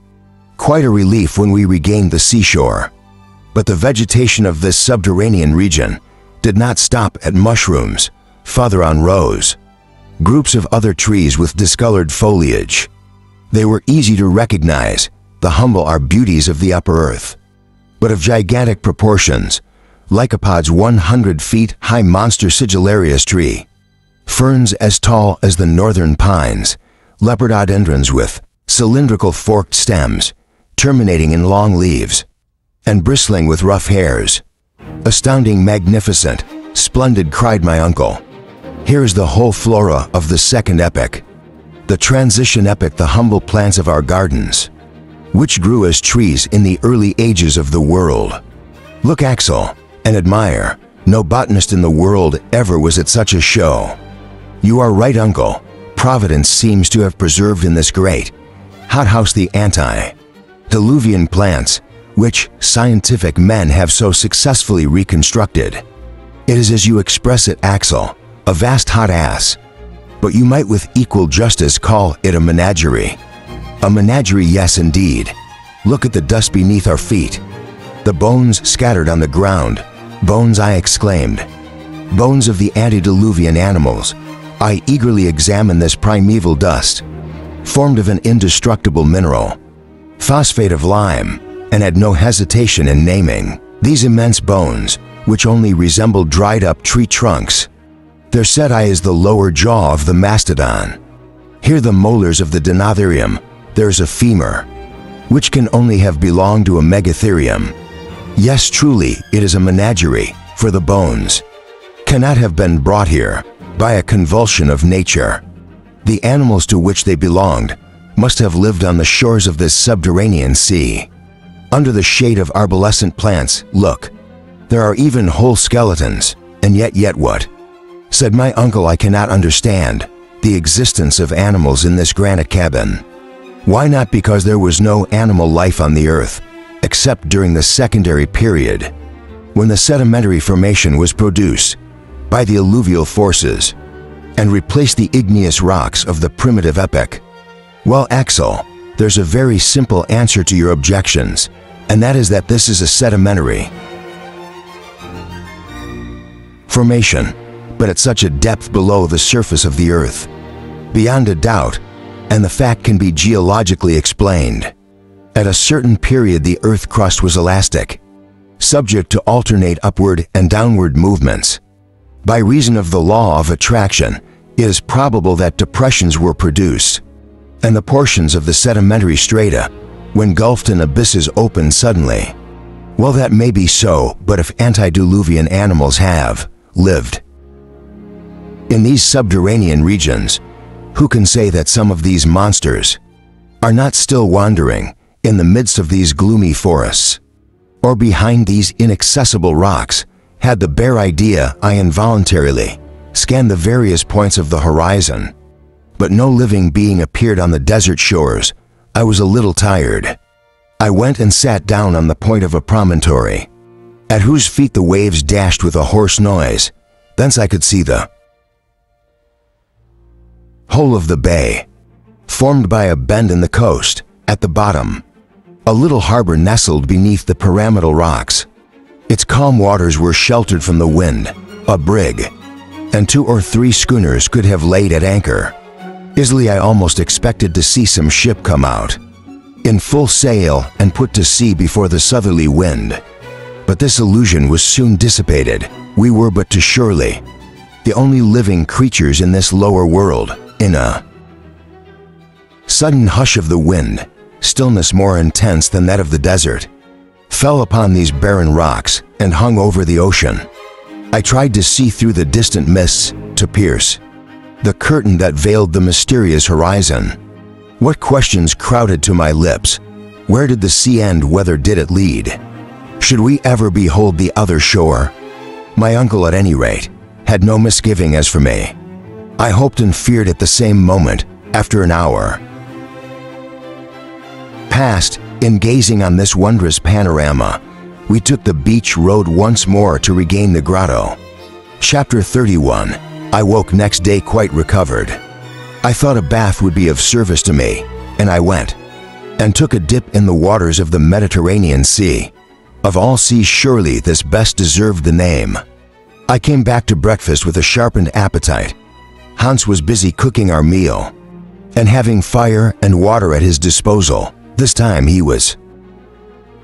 Quite a relief when we regained the seashore. But the vegetation of this subterranean region did not stop at mushrooms. Farther on rose groups of other trees with discolored foliage. They were easy to recognize. The humble are beauties of the upper earth, but of gigantic proportions. Lycopods 100 feet high, monster sigillarius tree, ferns as tall as the northern pines, lepidodendrons with cylindrical forked stems, terminating in long leaves, and bristling with rough hairs. "Astounding, magnificent, splendid," cried my uncle. "Here is the whole flora of the second epoch, the transition epoch, the humble plants of our gardens, which grew as trees in the early ages of the world. Look, Axel, and admire. No botanist in the world ever was at such a show." "You are right, uncle. Providence seems to have preserved in this great hothouse the antediluvian plants, which scientific men have so successfully reconstructed. It is as you express it, Axel, a vast hot ass. But you might with equal justice call it a menagerie." "A menagerie, yes indeed. Look at the dust beneath our feet. The bones scattered on the ground." "Bones!" I exclaimed. "Bones of the antediluvian animals." I eagerly examined this primeval dust, formed of an indestructible mineral, phosphate of lime, and had no hesitation in naming these immense bones, which only resembled dried-up tree trunks. Their setae is the lower jaw of the mastodon. Here the molars of the Dinotherium. There's a femur, which can only have belonged to a megatherium. Yes, truly, it is a menagerie, for the bones, cannot have been brought here by a convulsion of nature. The animals to which they belonged must have lived on the shores of this subterranean sea. Under the shade of arborescent plants, look, there are even whole skeletons, and yet what? Said my uncle, I cannot understand the existence of animals in this granite cabin. Why not? Because there was no animal life on the earth, except during the secondary period, when the sedimentary formation was produced by the alluvial forces and replaced the igneous rocks of the primitive epoch. Well, Axel, there's a very simple answer to your objections, and that is that this is a sedimentary formation, but at such a depth below the surface of the earth. Beyond a doubt, and the fact can be geologically explained. At a certain period, the earth crust was elastic, subject to alternate upward and downward movements. By reason of the law of attraction, it is probable that depressions were produced, and the portions of the sedimentary strata, when gulfed in abysses, opened suddenly. Well, that may be so, but if antediluvian animals have lived in these subterranean regions, who can say that some of these monsters are not still wandering in the midst of these gloomy forests, or behind these inaccessible rocks? Had the bare idea, I involuntarily scanned the various points of the horizon, but no living being appeared on the desert shores. I was a little tired. I went and sat down on the point of a promontory, at whose feet the waves dashed with a hoarse noise. Thence I could see the whole of the bay, formed by a bend in the coast. At the bottom, a little harbor nestled beneath the pyramidal rocks. Its calm waters were sheltered from the wind. A brig and 2 or 3 schooners could have laid at anchor. Easily, I almost expected to see some ship come out in full sail and put to sea before the southerly wind. But this illusion was soon dissipated. We were but too surely the only living creatures in this lower world. In a sudden hush of the wind, stillness more intense than that of the desert fell upon these barren rocks and hung over the ocean. I tried to see through the distant mists, to pierce the curtain that veiled the mysterious horizon. What questions crowded to my lips? Where did the sea end? Whither did it lead? Should we ever behold the other shore? My uncle, at any rate, had no misgiving as for me. I hoped and feared at the same moment. After an hour passed in gazing on this wondrous panorama, we took the beach road once more to regain the grotto. Chapter 31. I woke next day quite recovered. I thought a bath would be of service to me, and I went and took a dip in the waters of the Mediterranean Sea. Of all seas, surely this best deserved the name. I came back to breakfast with a sharpened appetite. Hans was busy cooking our meal, and having fire and water at his disposal. This time he was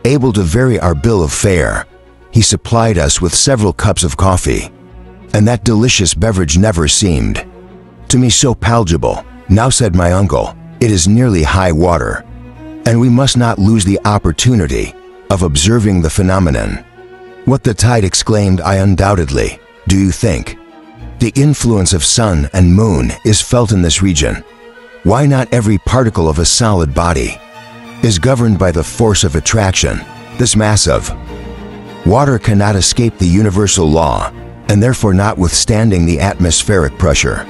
able to vary our bill of fare. He supplied us with several cups of coffee, and that delicious beverage never seemed to me so palatable. Now, said my uncle, it is nearly high water, and we must not lose the opportunity of observing the phenomenon. What the tide? Exclaimed I. Undoubtedly. Do you think the influence of sun and moon is felt in this region? Why not? Every particle of a solid body is governed by the force of attraction. This mass of water cannot escape the universal law, and therefore, notwithstanding the atmospheric pressure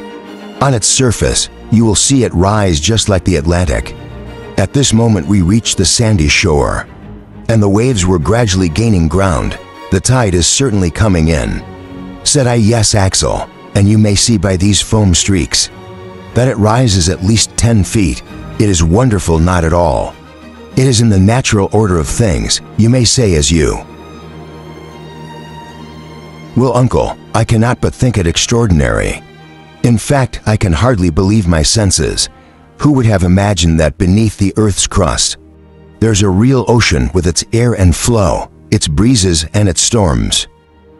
on its surface, you will see it rise just like the Atlantic. At this moment we reached the sandy shore, and the waves were gradually gaining ground. The tide is certainly coming in, said I. Yes, Axel, and you may see by these foam streaks that it rises at least 10 feet. It is wonderful. Not at all. It is in the natural order of things, you may say, as you will, uncle. I cannot but think it extraordinary. In fact, I can hardly believe my senses. Who would have imagined that beneath the earth's crust there's a real ocean with its air and flow, its breezes and its storms?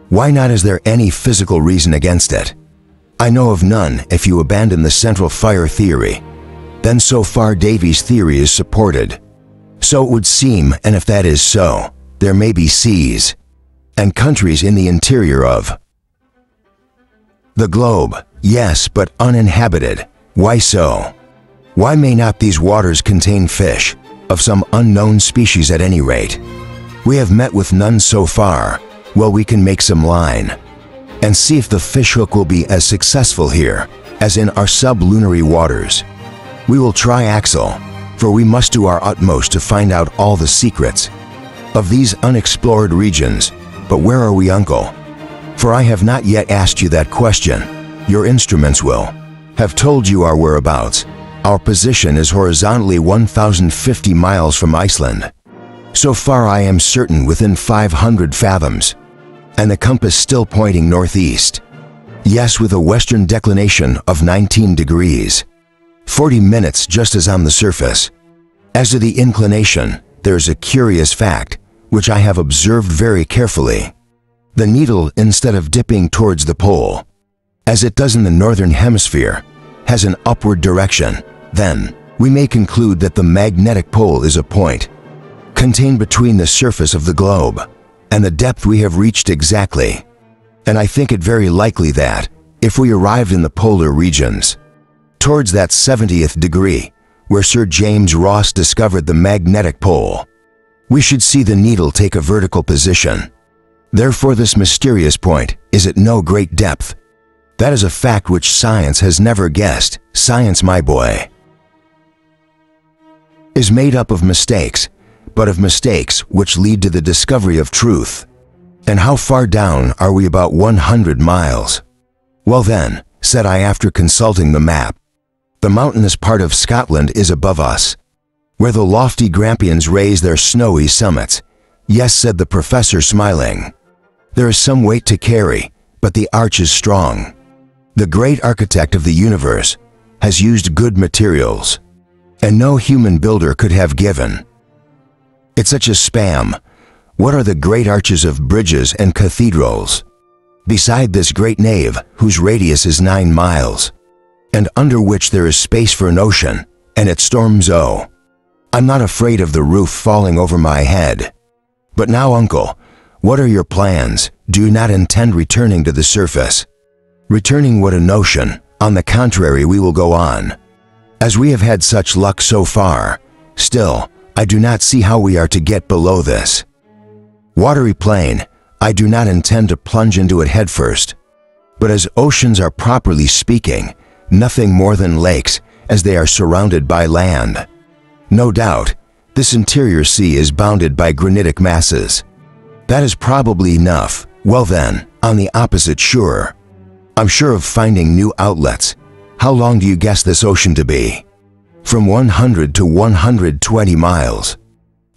Why not? Is there any physical reason against it? I know of none. If you abandon the central fire theory, then so far Davy's theory is supported. So it would seem, and if that is so, there may be seas and countries in the interior of the globe. Yes, but uninhabited. Why so? Why may not these waters contain fish, of some unknown species at any rate? We have met with none so far. Well, we can make some line, and see if the fishhook will be as successful here as in our sublunary waters. We will try, Axel, for we must do our utmost to find out all the secrets of these unexplored regions. But where are we, Uncle? For I have not yet asked you that question. Your instruments will have told you our whereabouts. Our position is horizontally 1,050 miles from Iceland. So far I am certain within 500 fathoms, and the compass still pointing northeast. Yes, with a western declination of 19 degrees. 40 minutes just as on the surface. As to the inclination, there's a curious fact, which I have observed very carefully. The needle, instead of dipping towards the pole, as it does in the northern hemisphere, has an upward direction. Then, we may conclude that the magnetic pole is a point contained between the surface of the globe and the depth we have reached exactly. And I think it very likely that, if we arrived in the polar regions, towards that 70th degree, where Sir James Ross discovered the magnetic pole, we should see the needle take a vertical position. Therefore this mysterious point is at no great depth. That is a fact which science has never guessed. Science, my boy, is made up of mistakes, but of mistakes which lead to the discovery of truth. And how far down are we? About 100 miles. Well then, said I after consulting the map, the mountainous part of Scotland is above us, where the lofty Grampians raise their snowy summits. Yes, said the professor, smiling. There is some weight to carry, but the arch is strong. The great architect of the universe has used good materials, and no human builder could have given it such a spam. What are the great arches of bridges and cathedrals beside this great nave, whose radius is 9 miles, and under which there is space for an ocean, and it storms? Oh, I'm not afraid of the roof falling over my head. But now, Uncle, what are your plans? Do you not intend returning to the surface? Returning? What a notion! On the contrary, we will go on, as we have had such luck so far. Still, I do not see how we are to get below this watery plain. I do not intend to plunge into it headfirst, but as oceans are properly speaking, nothing more than lakes, as they are surrounded by land. No doubt, this interior sea is bounded by granitic masses. That is probably enough. Well then, on the opposite shore, I'm sure of finding new outlets. How long do you guess this ocean to be? From 100 to 120 miles.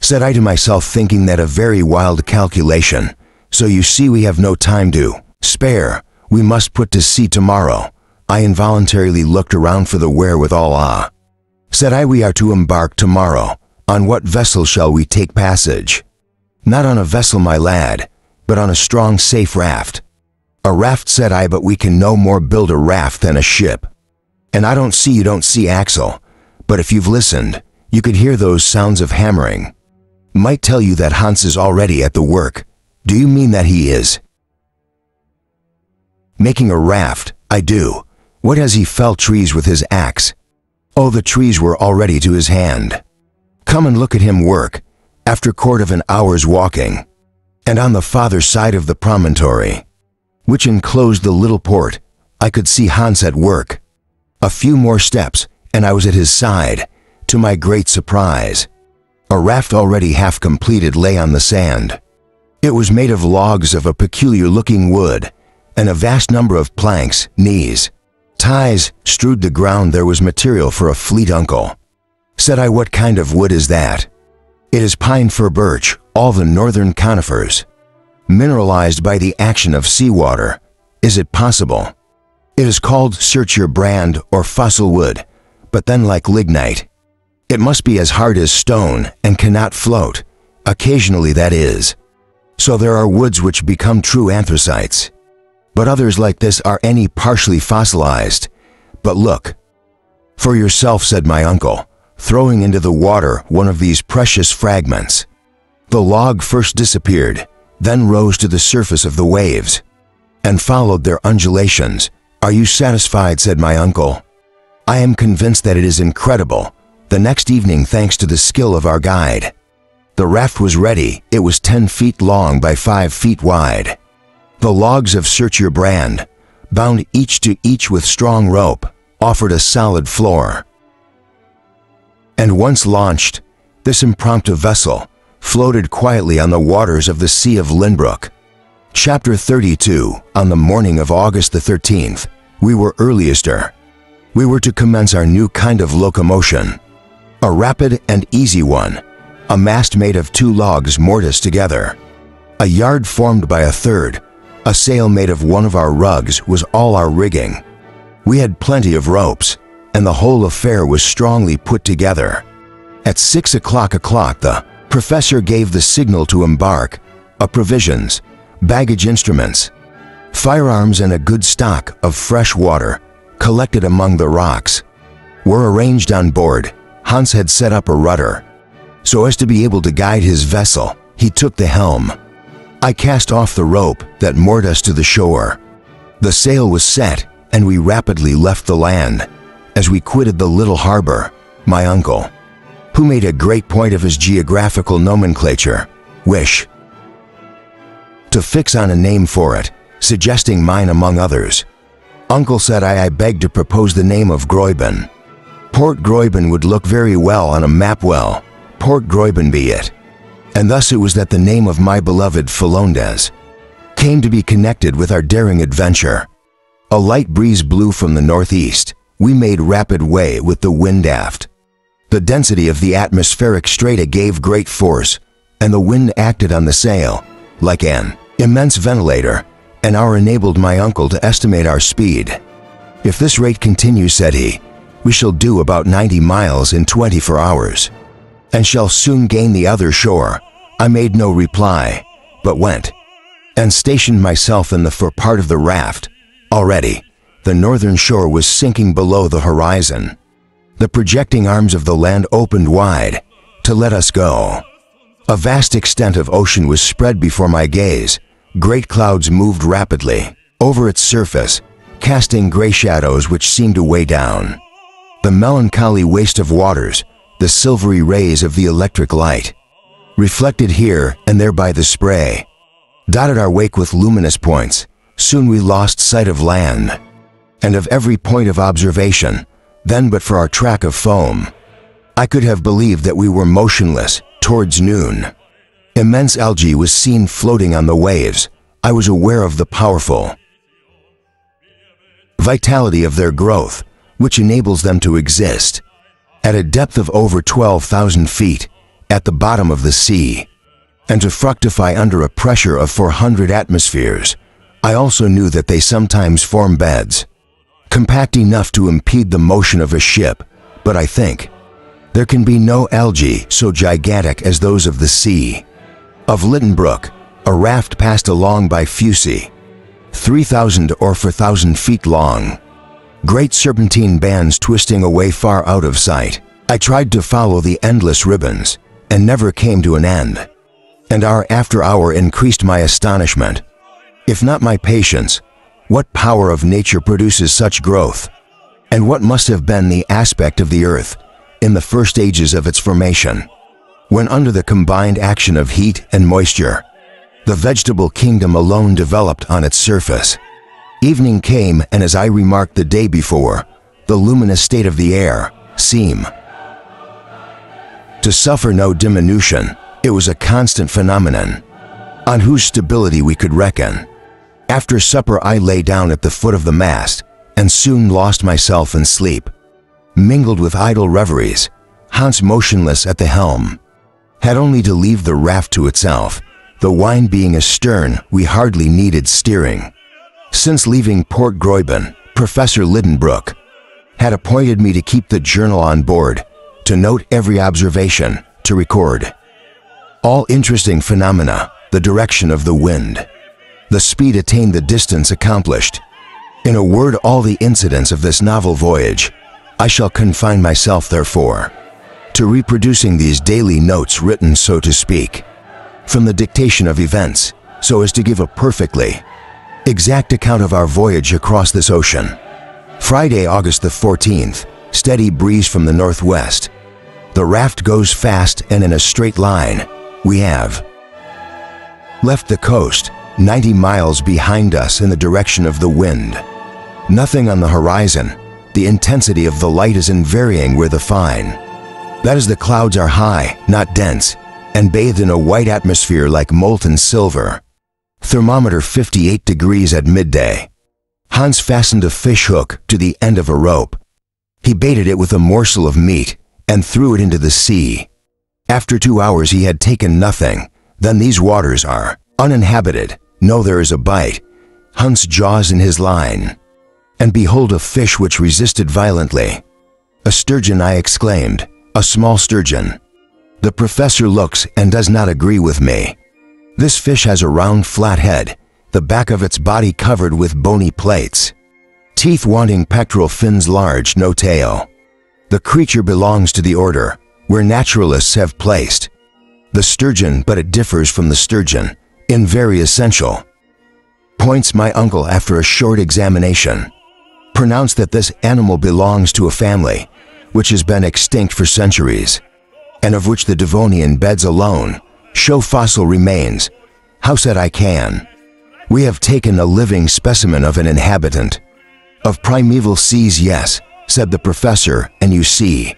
Said I to myself, thinking that a very wild calculation. So you see, we have no time to spare. We must put to sea tomorrow. I involuntarily looked around for the wherewithal. Ah, said I, we are to embark tomorrow. On what vessel shall we take passage? Not on a vessel, my lad, but on a strong, safe raft. A raft, said I, but we can no more build a raft than a ship. And I don't see, you don't see, Axel, but if you've listened, you could hear those sounds of hammering. Might tell you that Hans is already at the work. Do you mean that he is making a raft? I do. What has he felled trees with his axe? Oh, the trees were already to his hand. Come and look at him work, after court of an hour's walking. And on the farther side of the promontory, which enclosed the little port, I could see Hans at work. A few more steps, and I was at his side. To my great surprise, a raft already half completed lay on the sand. It was made of logs of a peculiar-looking wood, and a vast number of planks, knees, ties strewed the ground. There was material for a fleet, Uncle. Said I, what kind of wood is that? It is pine, fir, birch, all the northern conifers, mineralized by the action of seawater. Is it possible? It is called, search your brand, or fossil wood, but then like lignite. It must be as hard as stone and cannot float, occasionally that is. So there are woods which become true anthracites, but others like this are any partially fossilized. But look for yourself, said my uncle, throwing into the water one of these precious fragments. The log first disappeared, then rose to the surface of the waves, and followed their undulations. "Are you satisfied?" said my uncle. "I am convinced that it is incredible." The next evening, thanks to the skill of our guide, the raft was ready. It was 10 feet long by 5 feet wide. The logs of Search Your Brand, bound each to each with strong rope, offered a solid floor. And once launched, this impromptu vessel floated quietly on the waters of the Sea of Lynbrook. Chapter 32. On the morning of August the 13th, we were early astir. We were to commence our new kind of locomotion, a rapid and easy one, a mast made of 2 logs mortised together, a yard formed by a third, a sail made of one of our rugs was all our rigging. We had plenty of ropes, and the whole affair was strongly put together. At 6 o'clock the professor gave the signal to embark. Provisions, baggage instruments, firearms, and a good stock of fresh water, collected among the rocks, were arranged on board. Hans had set up a rudder. So as to be able to guide his vessel, he took the helm. I cast off the rope that moored us to the shore. The sail was set, and we rapidly left the land. As we quitted the little harbor, my uncle, who made a great point of his geographical nomenclature, wished to fix on a name for it, suggesting mine among others. Uncle said I begged to propose the name of Gräuben. Port Gräuben would look very well on a map. Well, Port Gräuben be it. And thus it was that the name of my beloved Felondes came to be connected with our daring adventure. A light breeze blew from the northeast. We made rapid way with the wind aft. The density of the atmospheric strata gave great force, and the wind acted on the sail like an immense ventilator, and our enabled my uncle to estimate our speed. "If this rate continues," said he, "we shall do about 90 miles in 24 hours, and shall soon gain the other shore." I made no reply, but went and stationed myself in the fore part of the raft. Already, the northern shore was sinking below the horizon. The projecting arms of the land opened wide to let us go. A vast extent of ocean was spread before my gaze. Great clouds moved rapidly over its surface, casting gray shadows which seemed to weigh down. The melancholy waste of waters, the silvery rays of the electric light, reflected here and there by the spray, dotted our wake with luminous points. Soon we lost sight of land, and of every point of observation. Then but for our track of foam, I could have believed that we were motionless. Towards noon, immense algae was seen floating on the waves. I was aware of the powerful vitality of their growth, which enables them to exist at a depth of over 12,000 feet at the bottom of the sea, and to fructify under a pressure of 400 atmospheres. I also knew that they sometimes form beds, compact enough to impede the motion of a ship, but I think there can be no algae so gigantic as those of the Sea of Littenbrook. A raft passed along by Fusi, 3,000 or 4,000 feet long, great serpentine bands twisting away far out of sight. I tried to follow the endless ribbons, and never came to an end. And hour after hour increased my astonishment, if not my patience. What power of nature produces such growth? And what must have been the aspect of the earth in the first ages of its formation, when under the combined action of heat and moisture, the vegetable kingdom alone developed on its surface? Evening came, and as I remarked the day before, the luminous state of the air seemed to suffer no diminution. It was a constant phenomenon, on whose stability we could reckon. After supper I lay down at the foot of the mast, and soon lost myself in sleep, mingled with idle reveries. Hans, motionless at the helm, had only to leave the raft to itself. The wind being astern, we hardly needed steering. Since leaving Port Gräuben, Professor Lidenbrook had appointed me to keep the journal on board, to note every observation, to record all interesting phenomena, the direction of the wind, the speed attained, the distance accomplished. In a word, all the incidents of this novel voyage. I shall confine myself, therefore, to reproducing these daily notes, written, so to speak, from the dictation of events so as to give a perfectly exact account of our voyage across this ocean. Friday, August the 14th, steady breeze from the northwest. The raft goes fast and in a straight line. We have left the coast 90 miles behind us in the direction of the wind. Nothing on the horizon. The intensity of the light is varying where the fine. That is, the clouds are high, not dense, and bathed in a white atmosphere like molten silver. Thermometer 58 degrees at midday. Hans fastened a fish hook to the end of a rope. He baited it with a morsel of meat and threw it into the sea. After 2 hours he had taken nothing. Then these waters are uninhabited. No, there is a bite. Hans jaws in his line. And behold, a fish which resisted violently. A sturgeon, I exclaimed. A small sturgeon. The professor looks and does not agree with me. This fish has a round flat head, the back of its body covered with bony plates. Teeth wanting, pectoral fins large, no tail. The creature belongs to the order where naturalists have placed the sturgeon, but it differs from the sturgeon in very essential points. My uncle, after a short examination, pronounced that this animal belongs to a family which has been extinct for centuries, and of which the Devonian beds alone show fossil remains. How, said I, can we have taken a living specimen of an inhabitant of primeval seas? Yes, said the professor, and you see,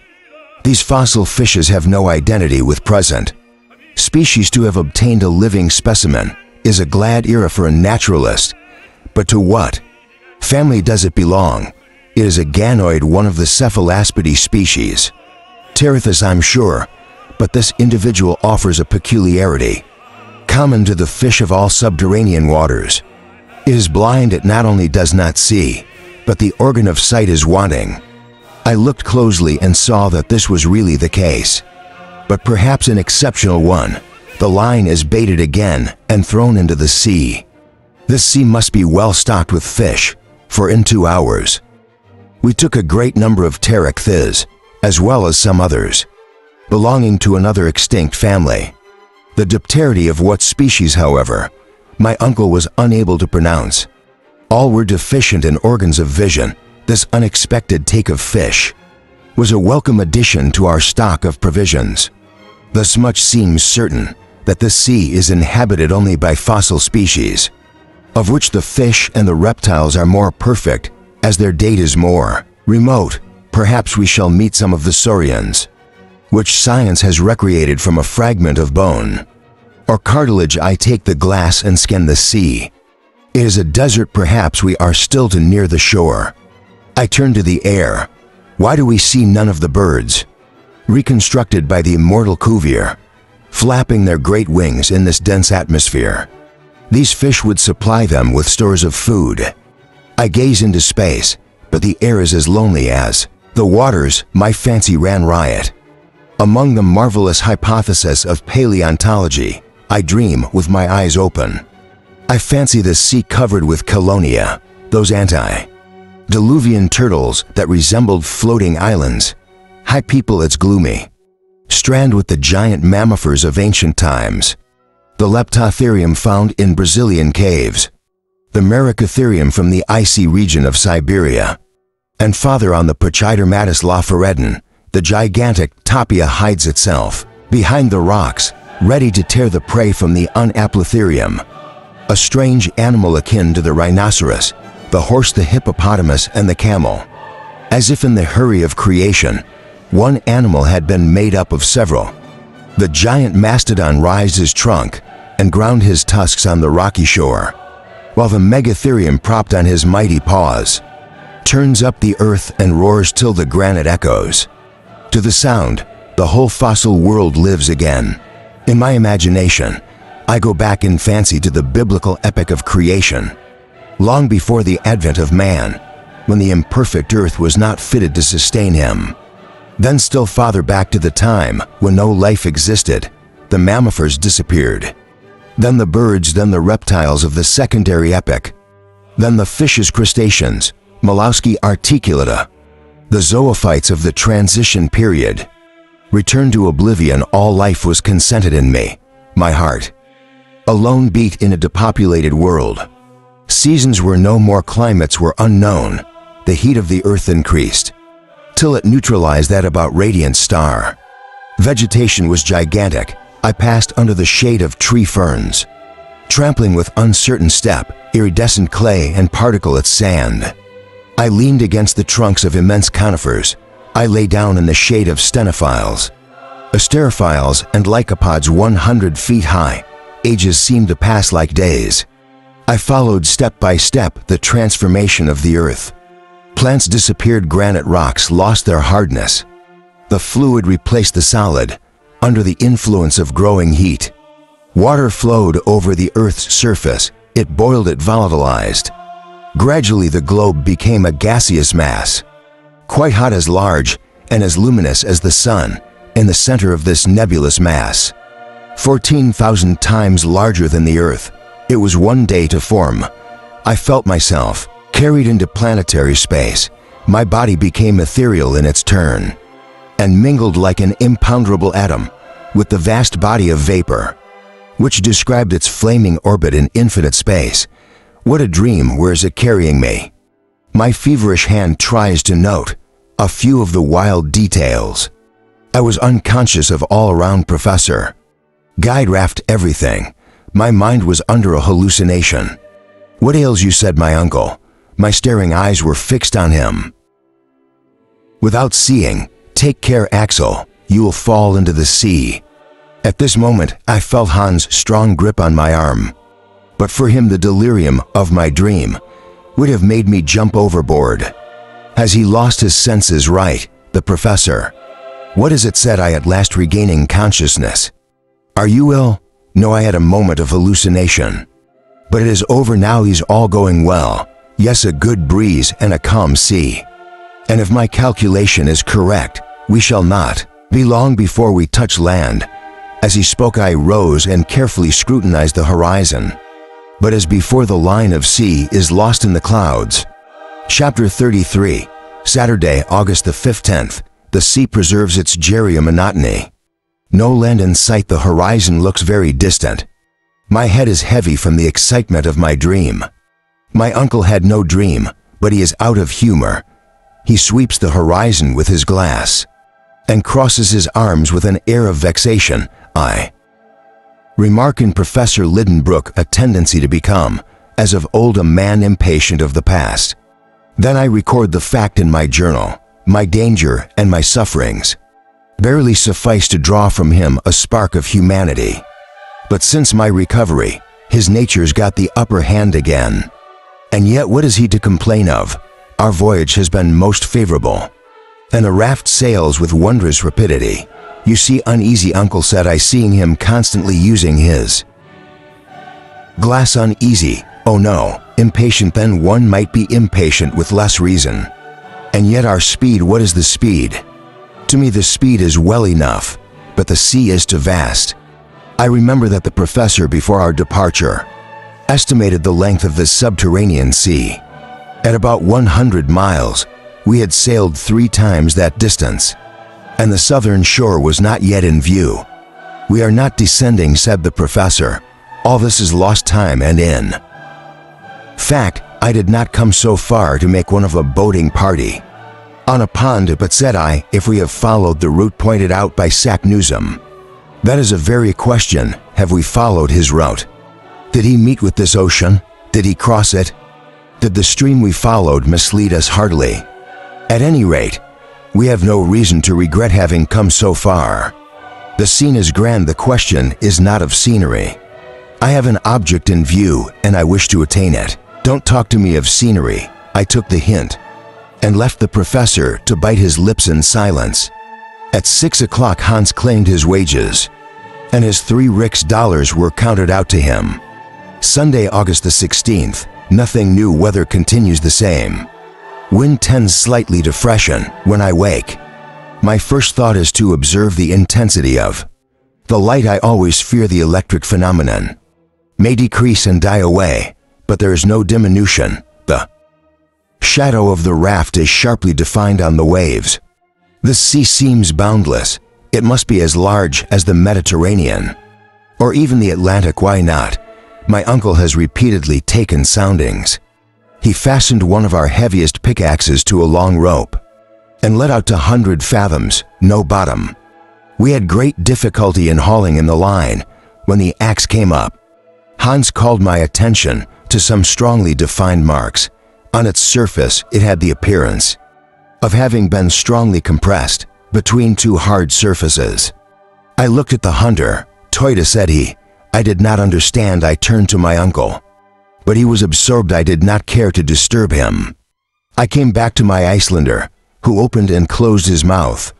these fossil fishes have no identity with present species. To have obtained a living specimen is a glad era for a naturalist. But to what family does it belong? It is a ganoid, one of the Cephalaspidae species. Pterythus, I'm sure, but this individual offers a peculiarity common to the fish of all subterranean waters. It is blind. It not only does not see, but the organ of sight is wanting. I looked closely and saw that this was really the case, but perhaps an exceptional one. The line is baited again and thrown into the sea. This sea must be well stocked with fish, for in 2 hours we took a great number of pterychthys, as well as some others belonging to another extinct family. The dipterity of what species, however, my uncle was unable to pronounce. All were deficient in organs of vision. This unexpected take of fish was a welcome addition to our stock of provisions. Thus much seems certain, that the sea is inhabited only by fossil species, of which the fish and the reptiles are more perfect, as their date is more remote. Perhaps we shall meet some of the saurians, which science has recreated from a fragment of bone or cartilage. I take the glass and scan the sea. It is a desert. Perhaps we are still too near the shore. I turn to the air. Why do we see none of the birds, reconstructed by the immortal Cuvier, flapping their great wings in this dense atmosphere? These fish would supply them with stores of food. I gaze into space, but the air is as lonely as the waters. My fancy ran riot among the marvelous hypotheses of paleontology. I dream with my eyes open. I fancy the sea covered with colonia, those antediluvian turtles that resembled floating islands. High people its gloomy strand with the giant mammifers of ancient times. The Leptotherium found in Brazilian caves, the Maricotherium from the icy region of Siberia, and farther on the Pachydermatus laforedon, the gigantic Tapia hides itself behind the rocks, ready to tear the prey from the Unaplotherium, a strange animal akin to the rhinoceros, the horse, the hippopotamus, and the camel. As if in the hurry of creation, one animal had been made up of several. The giant mastodon raised his trunk and ground his tusks on the rocky shore, while the megatherium, propped on his mighty paws, turns up the earth and roars till the granite echoes. To the sound, the whole fossil world lives again. In my imagination, I go back in fancy to the biblical epic of creation, long before the advent of man, when the imperfect earth was not fitted to sustain him. Then still farther back to the time when no life existed, the mammifers disappeared. Then the birds, then the reptiles of the secondary epoch, then the fishes, crustaceans, mollusci, articulata, the zoophytes of the transition period. Returned to oblivion, all life was consented in me, my heart A lone beat in a depopulated world. Seasons were no more, climates were unknown. The heat of the earth increased, till it neutralized that about radiant star. Vegetation was gigantic. I passed under the shade of tree ferns, trampling with uncertain step, iridescent clay and particulate sand. I leaned against the trunks of immense conifers. I lay down in the shade of stenophiles, asterophiles and lycopods 100 feet high. Ages seemed to pass like days. I followed step by step the transformation of the earth. Plants disappeared, granite rocks lost their hardness. The fluid replaced the solid, under the influence of growing heat. Water flowed over the earth's surface. It boiled, it volatilized. Gradually the globe became a gaseous mass, quite hot, as large and as luminous as the sun, in the center of this nebulous mass. 14,000 times larger than the earth. It was one day to form. I felt myself carried into planetary space. My body became ethereal in its turn, and mingled like an imponderable atom with the vast body of vapor, which described its flaming orbit in infinite space. What a dream, where is it carrying me? My feverish hand tries to note a few of the wild details. I was unconscious of all-around professor. Guide raft everything. My mind was under a hallucination. "What ails you?" said my uncle. My staring eyes were fixed on him. "Without seeing, take care, Axel, you will fall into the sea." At this moment, I felt Hans' strong grip on my arm. But for him, the delirium of my dream would have made me jump overboard. Has he lost his senses? Right, the professor. "What is it?" said I, at last regaining consciousness. "Are you ill?" "No, I had a moment of hallucination. But it is over now. He's all going well. Yes, a good breeze and a calm sea. And if my calculation is correct, we shall not be long before we touch land." As he spoke, I rose and carefully scrutinized the horizon. But as before, the line of sea is lost in the clouds. Chapter 33, Saturday, August the 15th. The sea preserves its dreary monotony. No land in sight. The horizon looks very distant. My head is heavy from the excitement of my dream. My uncle had no dream, but he is out of humor. He sweeps the horizon with his glass and crosses his arms with an air of vexation. I remark in Professor Lidenbrook a tendency to become, as of old, a man impatient of the past. Then I record the fact in my journal. My danger and my sufferings barely suffice to draw from him a spark of humanity. But since my recovery, his nature's got the upper hand again. And yet what is he to complain of? Our voyage has been most favorable, and the raft sails with wondrous rapidity. "You see, uneasy uncle," said I, seeing him constantly using his glass. "Uneasy? Oh no, impatient. Then one might be impatient with less reason. And yet our speed, what is the speed? To me the speed is well enough, but the sea is too vast." I remember that the professor, before our departure, estimated the length of the subterranean sea at about 100 miles. We had sailed 3 times that distance, and the southern shore was not yet in view. "We are not descending," said the professor. "All this is lost time, and in fact, I did not come so far to make one of a boating party on a pond, but," said I, "if we have followed the route pointed out by Saknussemm." "That is a very question. Have we followed his route? Did he meet with this ocean? Did he cross it? Did the stream we followed mislead us heartily? At any rate, we have no reason to regret having come so far. The scene is grand. The question is not of scenery. I have an object in view, and I wish to attain it. Don't talk to me of scenery." I took the hint and left the professor to bite his lips in silence. At 6 o'clock Hans claimed his wages, and his 3 Rix were counted out to him. Sunday, August the 16th. Nothing new. Weather continues the same. Wind tends slightly to freshen. When I wake, my first thought is to observe the intensity of the light. I always fear the electric phenomenon may decrease and die away, but there is no diminution. The shadow of the raft is sharply defined on the waves. The sea seems boundless. It must be as large as the Mediterranean. Or even the Atlantic, why not? My uncle has repeatedly taken soundings. He fastened one of our heaviest pickaxes to a long rope and let out to 100 fathoms, no bottom. We had great difficulty in hauling in the line when the axe came up. Hans called my attention to some strongly defined marks. On its surface, it had the appearance of having been strongly compressed between two hard surfaces. I looked at the hunter. "Toita," said he. I did not understand. I turned to my uncle, but he was absorbed. I did not care to disturb him. I came back to my Icelander, who opened and closed his mouth,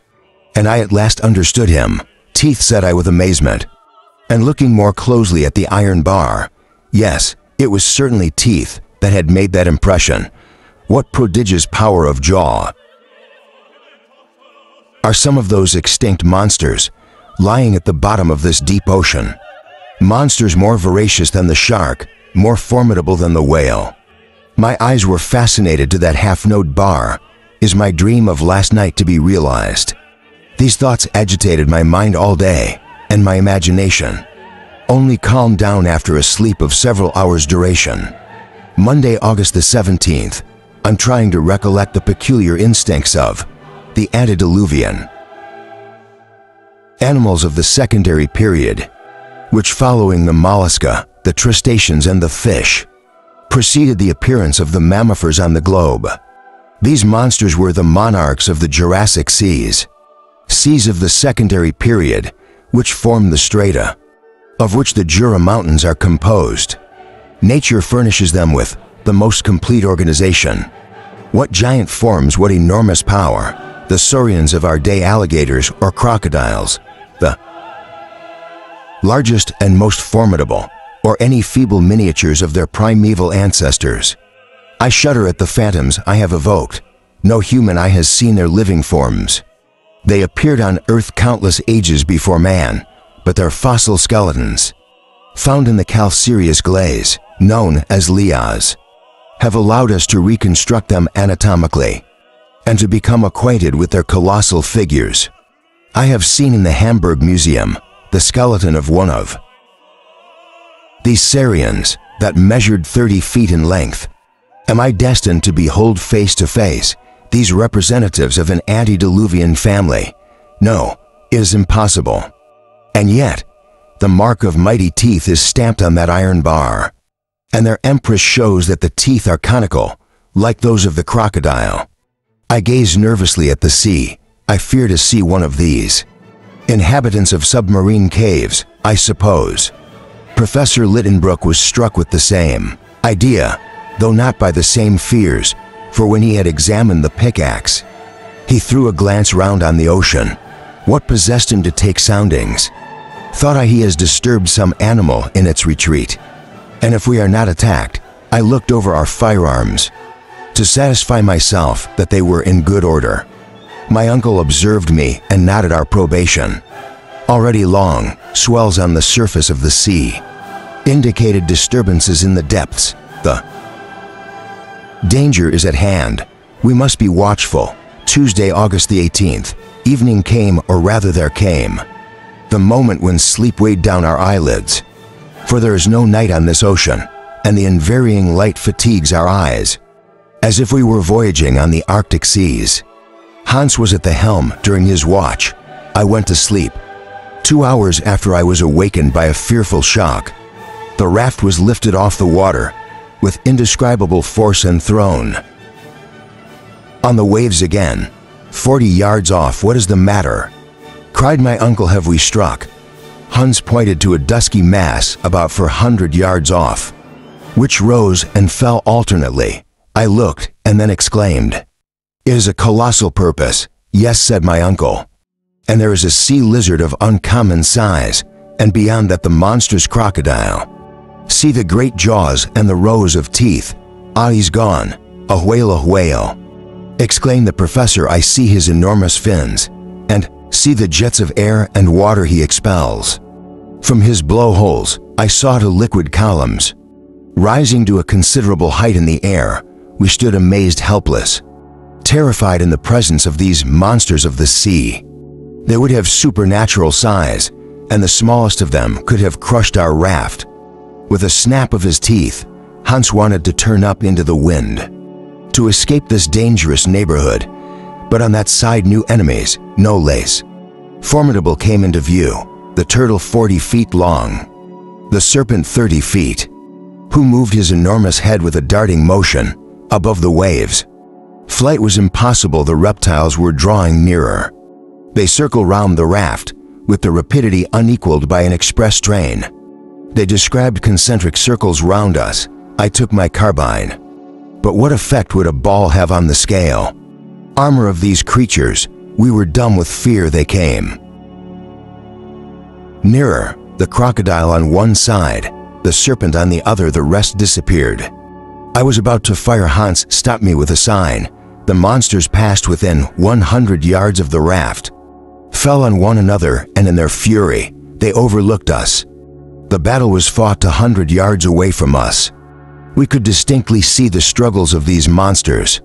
and I at last understood him. "Teeth," said I with amazement, and looking more closely at the iron bar. Yes, it was certainly teeth that had made that impression. What prodigious power of jaw! Are some of those extinct monsters lying at the bottom of this deep ocean? Monsters more voracious than the shark, more formidable than the whale. My eyes were fascinated to that half-note bar. Is my dream of last night to be realized? These thoughts agitated my mind all day, and my imagination only calmed down after a sleep of several hours' duration. Monday, August the 17th. I'm trying to recollect the peculiar instincts of the antediluvian animals of the secondary period, which, following the mollusca, the crustaceans, and the fish, preceded the appearance of the mammifers on the globe. These monsters were the monarchs of the Jurassic seas of the secondary period, which form the strata of which the Jura Mountains are composed. Nature furnishes them with the most complete organization. What giant forms, what enormous power! The saurians of our day, alligators or crocodiles, the largest and most formidable, or any feeble miniatures of their primeval ancestors. I shudder at the phantoms I have evoked. No human eye has seen their living forms. They appeared on Earth countless ages before man, but their fossil skeletons, found in the calcareous glaze, known as lias, have allowed us to reconstruct them anatomically and to become acquainted with their colossal figures. I have seen in the Hamburg Museum the skeleton of one of these saurians that measured 30 feet in length. Am I destined to behold face to face these representatives of an antediluvian family? No, it is impossible. And yet, the mark of mighty teeth is stamped on that iron bar, and their empress shows that the teeth are conical, like those of the crocodile. I gaze nervously at the sea. I fear to see one of these. Inhabitants of submarine caves, I suppose. Professor Littenbrook was struck with the same idea, though not by the same fears, for when he had examined the pickaxe, he threw a glance round on the ocean. What possessed him to take soundings? Thought I he has disturbed some animal in its retreat. And if we are not attacked, I looked over our firearms to satisfy myself that they were in good order. My uncle observed me and nodded our probation. Already long swells on the surface of the sea indicated disturbances in the depths. The danger is at hand. We must be watchful. Tuesday, August the 18th. Evening came, or rather there came, the moment when sleep weighed down our eyelids. For there is no night on this ocean, and the unvarying light fatigues our eyes, as if we were voyaging on the Arctic seas. Hans was at the helm during his watch. I went to sleep. 2 hours after I was awakened by a fearful shock. The raft was lifted off the water with indescribable force and thrown on the waves again. 40 yards off. What is the matter? Cried my uncle. Have we struck? Hans pointed to a dusky mass about 400 yards off, which rose and fell alternately. I looked and then exclaimed, "It is a colossal purpose." "Yes," said my uncle, "and there is a sea lizard of uncommon size, and beyond that the monstrous crocodile. See the great jaws and the rows of teeth. Ah, he's gone. A whale, exclaimed the professor. I see his enormous fins, and see the jets of air and water he expels. From his blowholes I saw the liquid columns. Rising to a considerable height in the air, we stood amazed, helpless, terrified in the presence of these monsters of the sea. They would have supernatural size, and the smallest of them could have crushed our raft. With a snap of his teeth, Hans wanted to turn up into the wind to escape this dangerous neighborhood, but on that side new enemies, no less. Formidable came into view, the turtle 40 feet long, the serpent 30 feet, who moved his enormous head with a darting motion above the waves. Flight was impossible, the reptiles were drawing nearer. They circled round the raft with the rapidity unequaled by an express train. They described concentric circles round us. I took my carbine. But what effect would a ball have on the scale? Armor of these creatures, we were dumb with fear. They came nearer, the crocodile on one side, the serpent on the other, the rest disappeared. I was about to fire. Hans stopped me with a sign. The monsters passed within 100 yards of the raft, fell on one another, and in their fury, they overlooked us. The battle was fought 100 yards away from us. We could distinctly see the struggles of these monsters.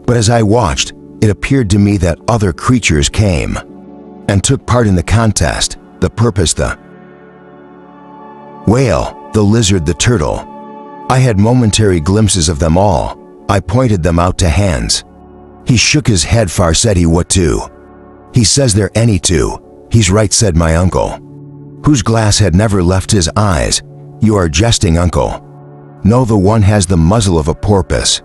But as I watched, it appeared to me that other creatures came and took part in the contest. The purpose, the whale, the lizard, the turtle. I had momentary glimpses of them all. I pointed them out to Hans. He shook his head. Far, said he. What to? He says there any two. He's right, said my uncle, whose glass had never left his eyes. You are jesting, uncle. No, the one has the muzzle of a porpoise,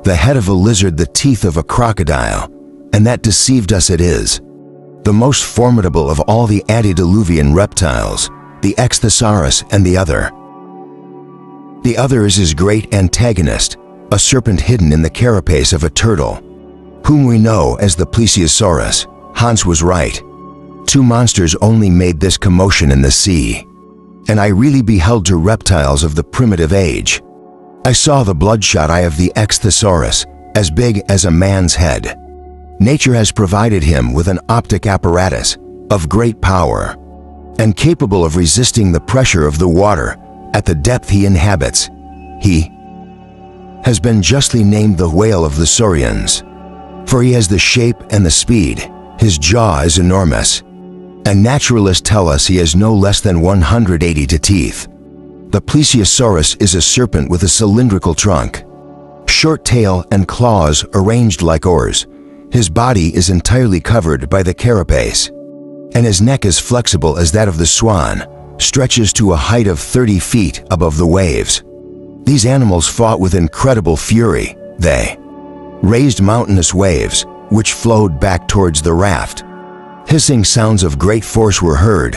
the head of a lizard, the teeth of a crocodile, and that deceived us. It is the most formidable of all the antediluvian reptiles, the ichthyosaurus, and the other is his great antagonist, a serpent hidden in the carapace of a turtle, whom we know as the plesiosaurus. Hans was right. Two monsters only made this commotion in the sea, and I really beheld two reptiles of the primitive age. I saw the bloodshot eye of the ichthyosaurus, as big as a man's head. Nature has provided him with an optic apparatus of great power and capable of resisting the pressure of the water at the depth he inhabits. He has been justly named the whale of the saurians, for he has the shape and the speed. His jaw is enormous, and naturalists tell us he has no less than 180 teeth. The plesiosaurus is a serpent with a cylindrical trunk, short tail, and claws arranged like oars. His body is entirely covered by the carapace, and his neck is flexible as that of the swan, stretches to a height of 30 feet above the waves. These animals fought with incredible fury. They raised mountainous waves, which flowed back towards the raft. Hissing sounds of great force were heard.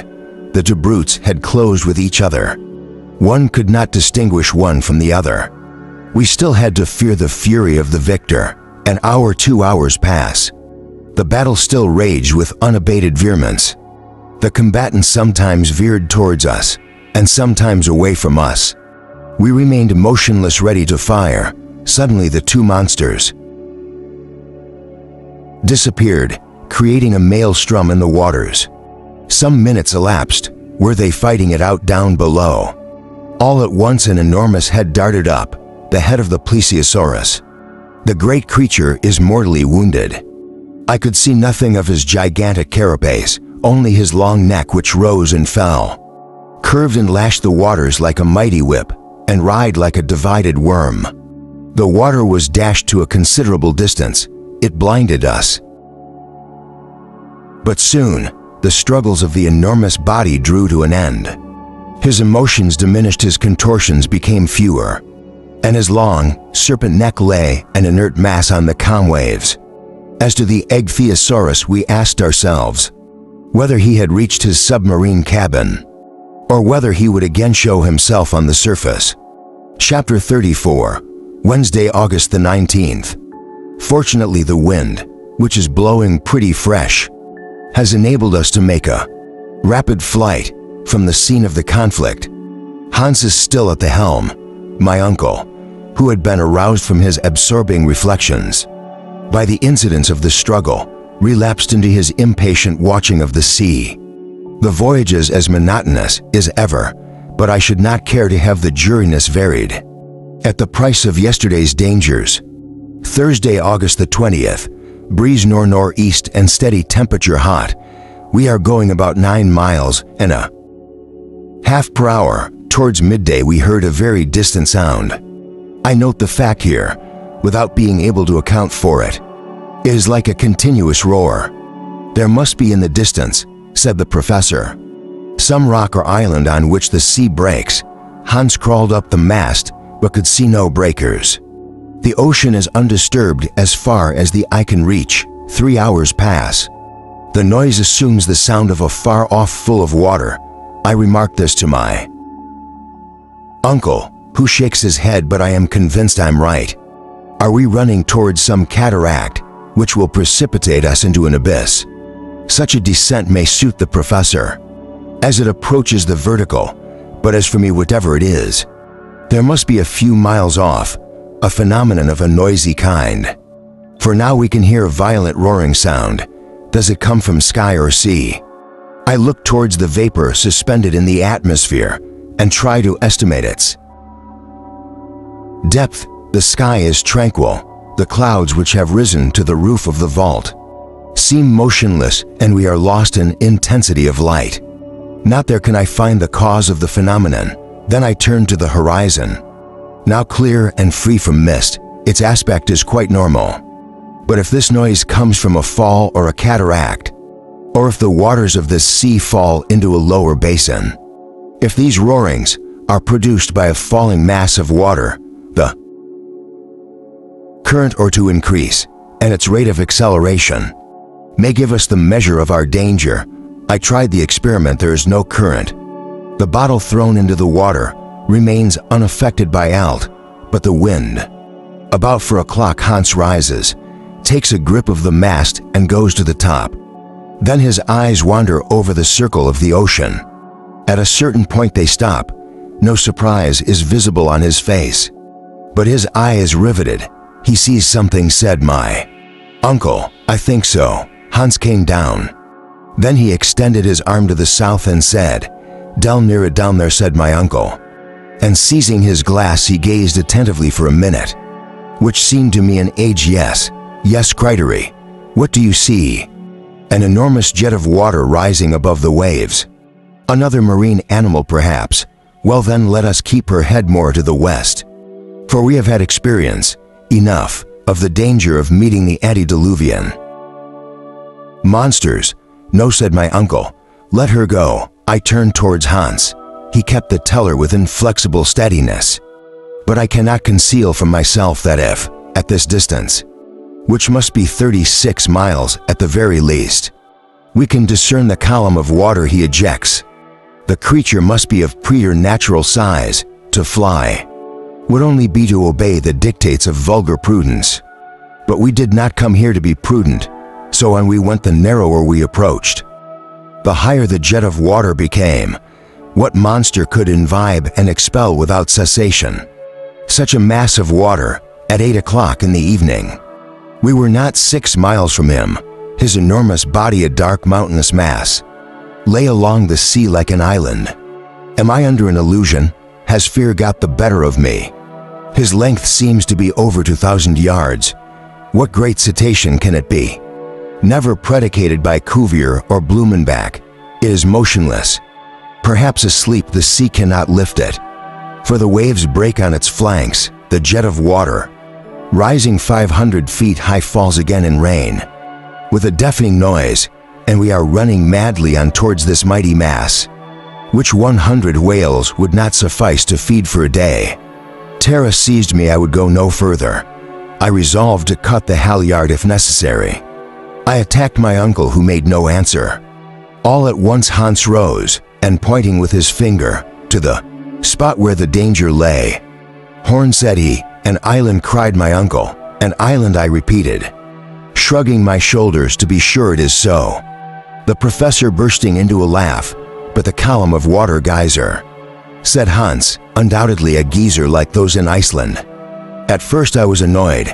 The two brutes had closed with each other. One could not distinguish one from the other. We still had to fear the fury of the victor. An hour, 2 hours pass. The battle still raged with unabated vehemence. The combatants sometimes veered towards us, and sometimes away from us. We remained motionless, ready to fire. Suddenly the two monsters disappeared, creating a maelstrom in the waters. Some minutes elapsed. Were they fighting it out down below? All at once an enormous head darted up, the head of the plesiosaurus. The great creature is mortally wounded. I could see nothing of his gigantic carapace, only his long neck, which rose and fell, curved and lashed the waters like a mighty whip, and writhed like a divided worm. The water was dashed to a considerable distance. It blinded us. But soon, the struggles of the enormous body drew to an end. His emotions diminished, his contortions became fewer, and his long, serpent neck lay an inert mass on the calm waves. As to the ichthyosaurus, we asked ourselves whether he had reached his submarine cabin, or whether he would again show himself on the surface. Chapter 34, Wednesday, August the 19th. Fortunately, the wind, which is blowing pretty fresh, has enabled us to make a rapid flight from the scene of the conflict. Hans is still at the helm. My uncle, who had been aroused from his absorbing reflections by the incidents of the struggle, relapsed into his impatient watching of the sea. The voyage is as monotonous as ever, but I should not care to have the dreariness varied at the price of yesterday's dangers. Thursday, August the 20th. Breeze northeast and steady temperature hot. We are going about 9 miles and a half per hour. Towards midday, we heard a very distant sound. I note the fact here, without being able to account for it. It is like a continuous roar. There must be in the distance, said the professor, some rock or island on which the sea breaks. Hans crawled up the mast, but could see no breakers. The ocean is undisturbed as far as the eye can reach. 3 hours pass. The noise assumes the sound of a far-off full of water. I remarked this to my uncle, who shakes his head, but I am convinced I'm right. Are we running towards some cataract, which will precipitate us into an abyss? Such a descent may suit the professor, as it approaches the vertical, but as for me, whatever it is, there must be a few miles off, a phenomenon of a noisy kind. For now we can hear a violent roaring sound. Does it come from sky or sea? I look towards the vapor suspended in the atmosphere and try to estimate its depth. The sky is tranquil. The clouds, which have risen to the roof of the vault, seem motionless, and we are lost in intensity of light. Not there can I find the cause of the phenomenon. Then I turn to the horizon. Now clear and free from mist, its aspect is quite normal. But if this noise comes from a fall or a cataract, or if the waters of this sea fall into a lower basin, if these roarings are produced by a falling mass of water, the current or to increase, and its rate of acceleration may give us the measure of our danger. I tried the experiment. There is no current. The bottle thrown into the water remains unaffected by alt, but the wind. About 4 o'clock, Hans rises, takes a grip of the mast, and goes to the top. Then his eyes wander over the circle of the ocean. At a certain point they stop. No surprise is visible on his face, but his eye is riveted. He sees something, said my uncle. I think so. Hans came down. Then he extended his arm to the south and said, "Down near it, down there," said my uncle. And seizing his glass, he gazed attentively for a minute, which seemed to me an age. Yes, criteria. What do you see? An enormous jet of water rising above the waves. Another marine animal, perhaps. Well then, let us keep her head more to the west, for we have had experience enough of the danger of meeting the antediluvian monsters. No, said my uncle. Let her go. I turned towards Hans. He kept the teller with inflexible steadiness. But I cannot conceal from myself that if, at this distance, which must be 36 miles at the very least, we can discern the column of water he ejects, the creature must be of preternatural size. To fly would only be to obey the dictates of vulgar prudence. But we did not come here to be prudent, so on we went. The narrower we approached, the higher the jet of water became. What monster could imbibe and expel without cessation such a mass of water at 8 o'clock in the evening? We were not 6 miles from him. His enormous body, a dark mountainous mass, lay along the sea like an island. Am I under an illusion? Has fear got the better of me? His length seems to be over 2,000 yards. What great cetacean can it be? Never predicated by Cuvier or Blumenbach, it is motionless. Perhaps asleep, the sea cannot lift it, for the waves break on its flanks. The jet of water, rising 500 feet high, falls again in rain, with a deafening noise, and we are running madly on towards this mighty mass, which 100 whales would not suffice to feed for a day. Terror seized me. I would go no further. I resolved to cut the halyard if necessary. I attacked my uncle, who made no answer. All at once Hans rose, and pointing with his finger to the spot where the danger lay, "Horn," said he. "An island," cried my uncle. "An island," I repeated, shrugging my shoulders. "To be sure it is so." The professor bursting into a laugh. "But the column of water geyser," said Hans, "undoubtedly a geyser like those in Iceland." At first I was annoyed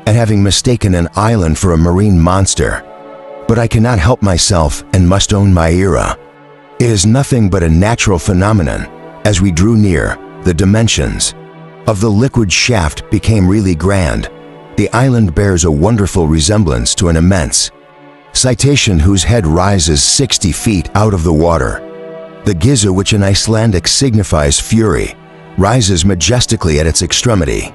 at having mistaken an island for a marine monster, but I cannot help myself and must own my era. It is nothing but a natural phenomenon. As we drew near, the dimensions of the liquid shaft became really grand. The island bears a wonderful resemblance to an immense citation whose head rises 60 feet out of the water. The giza, which in Icelandic signifies fury, rises majestically at its extremity.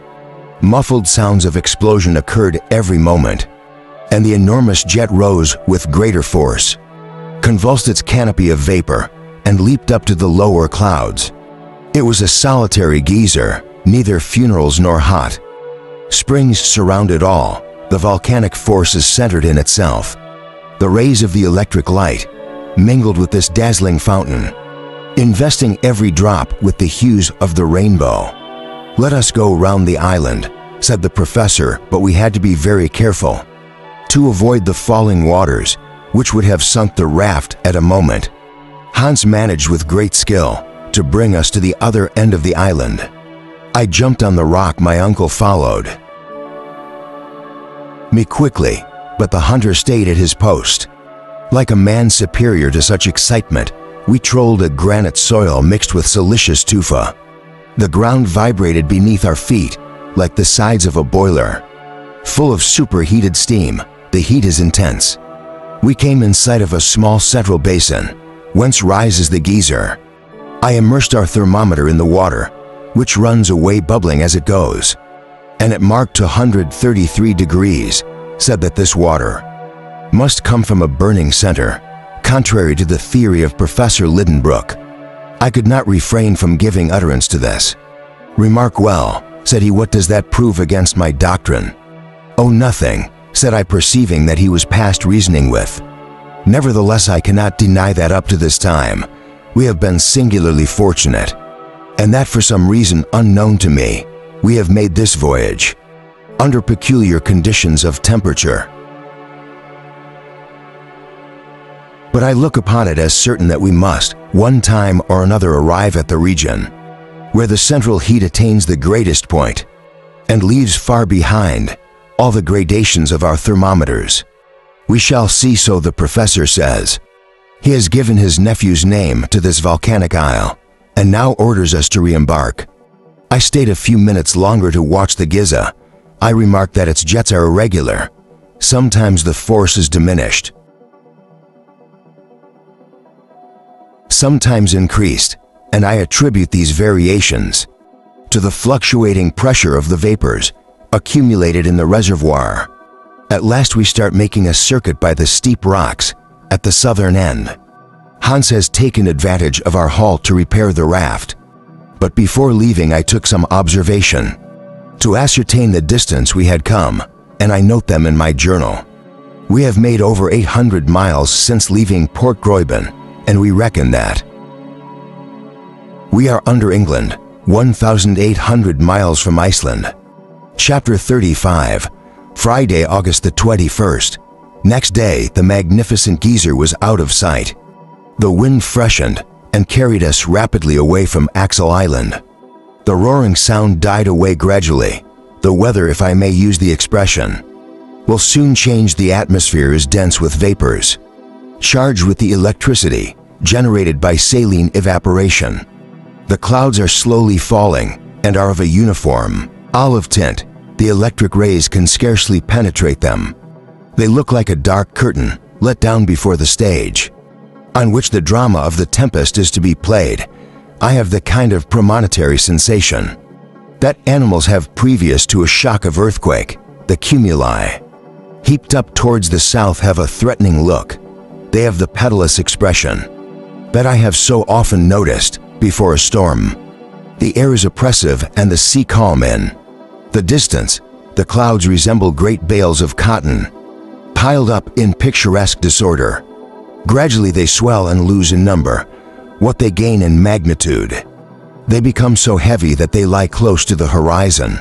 Muffled sounds of explosion occurred every moment, and the enormous jet rose with greater force, convulsed its canopy of vapor, and leaped up to the lower clouds. It was a solitary geyser, neither funerals nor hot. Springs surrounded all, the volcanic force is centered in itself. The rays of the electric light mingled with this dazzling fountain, investing every drop with the hues of the rainbow. "Let us go round the island," said the professor, but we had to be very careful to avoid the falling waters, which would have sunk the raft at a moment. Hans managed with great skill to bring us to the other end of the island. I jumped on the rock, my uncle followed me quickly, but the hunter stayed at his post. Like a man superior to such excitement, we trolled a granite soil mixed with silicious tufa. The ground vibrated beneath our feet like the sides of a boiler. Full of superheated steam, the heat is intense. We came in sight of a small central basin, whence rises the geyser. I immersed our thermometer in the water, which runs away bubbling as it goes, and it marked 133 degrees, said that this water must come from a burning center, contrary to the theory of Professor Lidenbrook. I could not refrain from giving utterance to this. "Remark well," said he, "what does that prove against my doctrine?" "Oh, nothing," said I, perceiving that he was past reasoning with. "Nevertheless, I cannot deny that up to this time we have been singularly fortunate, and that for some reason unknown to me, we have made this voyage under peculiar conditions of temperature. But I look upon it as certain that we must, one time or another, arrive at the region where the central heat attains the greatest point and leaves far behind all the gradations of our thermometers. We shall see, so the professor says. He has given his nephew's name to this volcanic isle and now orders us to re-embark. I stayed a few minutes longer to watch the Giza. I remarked that its jets are irregular. Sometimes the force is diminished, sometimes increased, and I attribute these variations to the fluctuating pressure of the vapors accumulated in the reservoir. At last we start making a circuit by the steep rocks at the southern end. Hans has taken advantage of our halt to repair the raft, but before leaving I took some observation to ascertain the distance we had come, and I note them in my journal. We have made over 800 miles since leaving Port Gräuben, and we reckon that we are under England, 1,800 miles from Iceland. Chapter 35. Friday, August the 21st. Next day, the magnificent geyser was out of sight. The wind freshened and carried us rapidly away from Axel Island. The roaring sound died away gradually. The weather, if I may use the expression, will soon change. The atmosphere is dense with vapors, charged with the electricity generated by saline evaporation. The clouds are slowly falling and are of a uniform olive tint. The electric rays can scarcely penetrate them. They look like a dark curtain let down before the stage, on which the drama of the tempest is to be played. I have the kind of premonitory sensation that animals have previous to a shock of earthquake. The cumuli, heaped up towards the south, have a threatening look. They have the petilous expression that I have so often noticed before a storm. The air is oppressive and the sea calm. In the distance, the clouds resemble great bales of cotton, piled up in picturesque disorder. Gradually they swell and lose in number what they gain in magnitude. They become so heavy that they lie close to the horizon,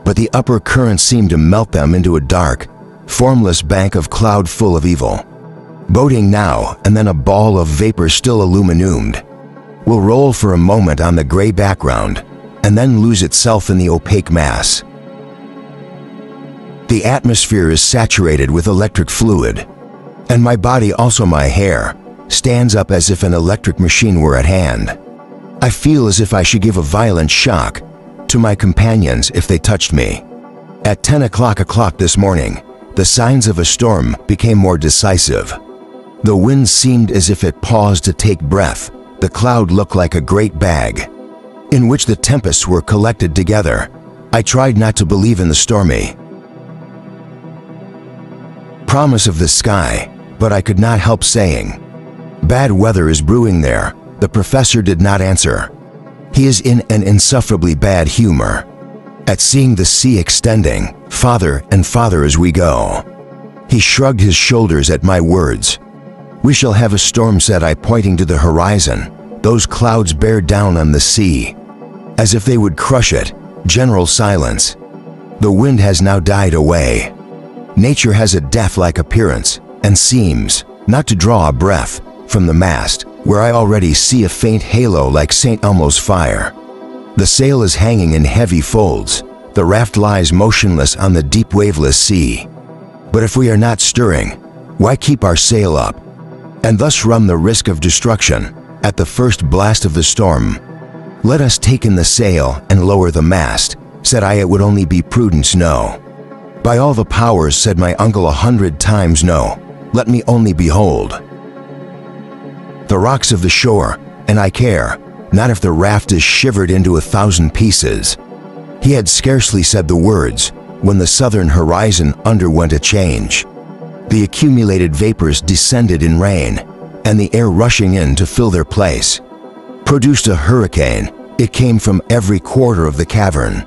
but the upper currents seem to melt them into a dark, formless bank of cloud full of evil. Boating now and then, a ball of vapor still illumined will roll for a moment on the gray background and then lose itself in the opaque mass. The atmosphere is saturated with electric fluid, and my body, also my hair, stands up as if an electric machine were at hand. I feel as if I should give a violent shock to my companions if they touched me. At 10 o'clock this morning, The signs of a storm became more decisive. The wind seemed as if it paused to take breath. The cloud looked like a great bag, in which the tempests were collected together. I tried not to believe in the stormy promise of the sky, but I could not help saying, "Bad weather is brewing there." The professor did not answer. He is in an insufferably bad humor at seeing the sea extending farther and farther as we go. He shrugged his shoulders at my words. "We shall have a storm," said I, pointing to the horizon. Those clouds bear down on the sea, as if they would crush it. General silence. The wind has now died away. Nature has a death-like appearance, and seems not to draw a breath from the mast, where I already see a faint halo like St. Elmo's fire. The sail is hanging in heavy folds. The raft lies motionless on the deep waveless sea. But if we are not stirring, why keep our sail up, and thus run the risk of destruction at the first blast of the storm? "Let us take in the sail and lower the mast," said I. "It would only be prudence, no." "By all the powers," said my uncle 100 times, "no. Let me only behold the rocks of the shore, and I care not if the raft is shivered into 1,000 pieces." He had scarcely said the words when the southern horizon underwent a change. The accumulated vapors descended in rain, and the air rushing in to fill their place produced a hurricane. It came from every quarter of the cavern.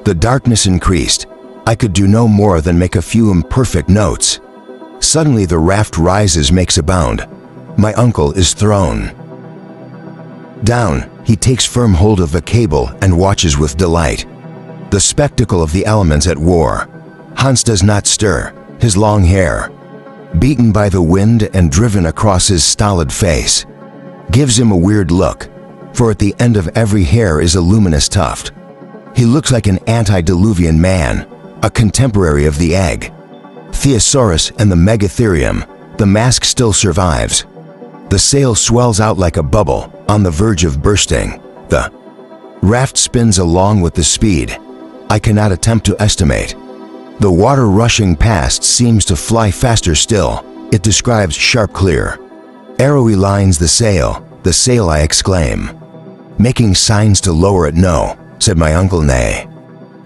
The darkness increased. I could do no more than make a few imperfect notes. Suddenly the raft rises, makes a bound. My uncle is thrown down. He takes firm hold of a cable and watches with delight the spectacle of the elements at war. Hans does not stir, his long hair, beaten by the wind and driven across his stolid face, gives him a weird look, for at the end of every hair is a luminous tuft. He looks like an antediluvian man, a contemporary of the egg, Theosaurus and the Megatherium. The mask still survives. The sail swells out like a bubble, on the verge of bursting. The raft spins along with the speed I cannot attempt to estimate. The water rushing past seems to fly faster still. It describes sharp, clear, arrowy lines. The sail, I exclaim, making signs to lower it. "No," said my uncle. "Nay,"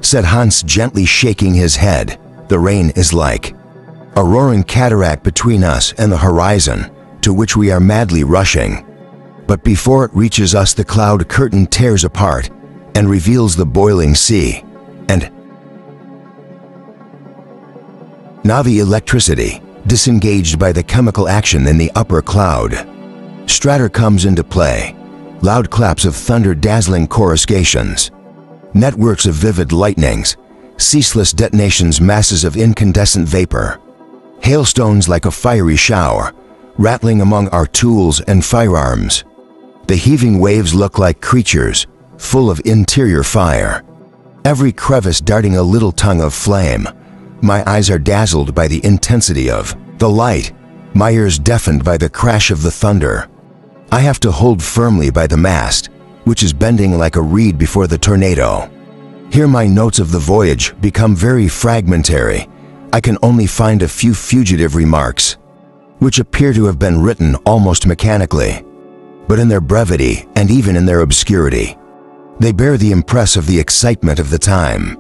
said Hans, gently shaking his head. "The rain is like a roaring cataract between us and the horizon, to which we are madly rushing. But before it reaches us, the cloud curtain tears apart and reveals the boiling sea. And now the electricity, disengaged by the chemical action in the upper cloud strata, comes into play. Loud claps of thunder, dazzling coruscations, networks of vivid lightnings, ceaseless detonations, masses of incandescent vapor, hailstones like a fiery shower, rattling among our tools and firearms. The heaving waves look like creatures full of interior fire, every crevice darting a little tongue of flame. My eyes are dazzled by the intensity of the light, my ears deafened by the crash of the thunder. I have to hold firmly by the mast, which is bending like a reed before the tornado. Here my notes of the voyage become very fragmentary. I can only find a few fugitive remarks, which appear to have been written almost mechanically. But in their brevity, and even in their obscurity, they bear the impress of the excitement of the time,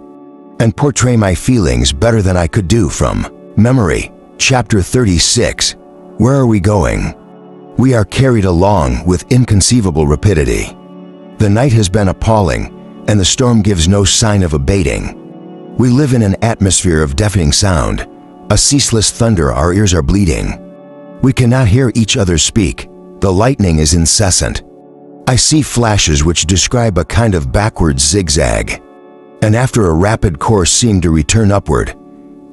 and portray my feelings better than I could do from memory. Chapter 36. Where are we going? We are carried along with inconceivable rapidity. The night has been appalling, and the storm gives no sign of abating. We live in an atmosphere of deafening sound, a ceaseless thunder. Our ears are bleeding. We cannot hear each other speak. The lightning is incessant. I see flashes which describe a kind of backward zigzag, and after a rapid course seem to return upward,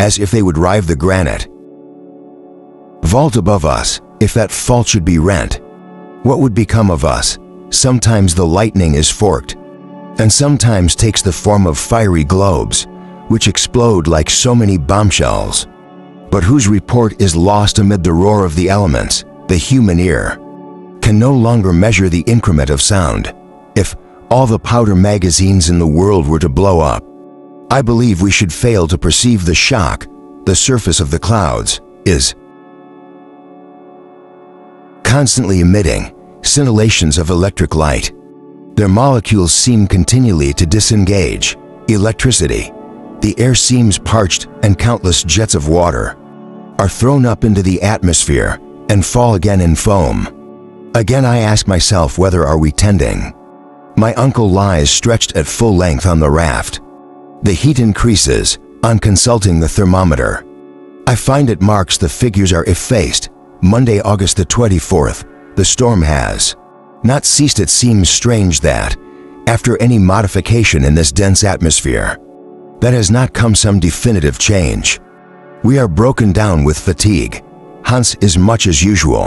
as if they would rive the granite vault above us. If that fault should be rent, what would become of us? Sometimes the lightning is forked, and sometimes takes the form of fiery globes, which explode like so many bombshells, but whose report is lost amid the roar of the elements. The human ear can no longer measure the increment of sound. If all the powder magazines in the world were to blow up, I believe we should fail to perceive the shock the surface of the clouds, is constantly emitting scintillations of electric light. Their molecules seem continually to disengage electricity. The air seems parched and countless jets of water are thrown up into the atmosphere and fall again in foam. Again I ask myself, whether are we tending? My uncle lies stretched at full length on the raft. The heat increases on consulting the thermometer. I find it marks the figures are effaced. Monday, August the 24th, the storm has not ceased. It seems strange that, after any modification in this dense atmosphere, that has not come some definitive change. We are broken down with fatigue. Hans is much as usual.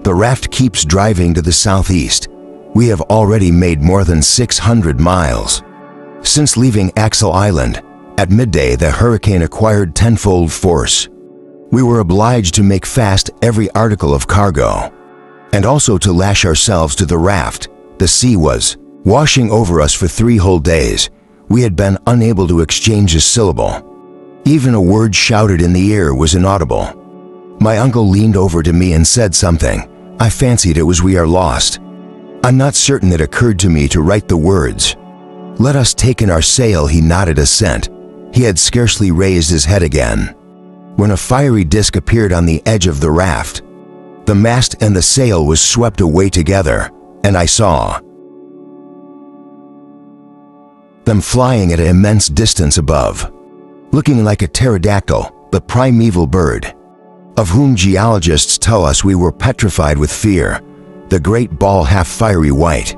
The raft keeps driving to the southeast. We have already made more than 600 miles. Since leaving Axel Island, at midday the hurricane acquired tenfold force. We were obliged to make fast every article of cargo, and also to lash ourselves to the raft. The sea was washing over us for 3 whole days. We had been unable to exchange a syllable. Even a word shouted in the ear was inaudible. My uncle leaned over to me and said something. I fancied it was "We are lost." I'm not certain it occurred to me to write the words. "Let us take in our sail." He nodded assent. He had scarcely raised his head again when a fiery disk appeared on the edge of the raft. The mast and the sail was swept away together, and I saw them flying at an immense distance above, looking like a pterodactyl, the primeval bird, of whom geologists tell us we were petrified with fear. The great ball, half fiery white,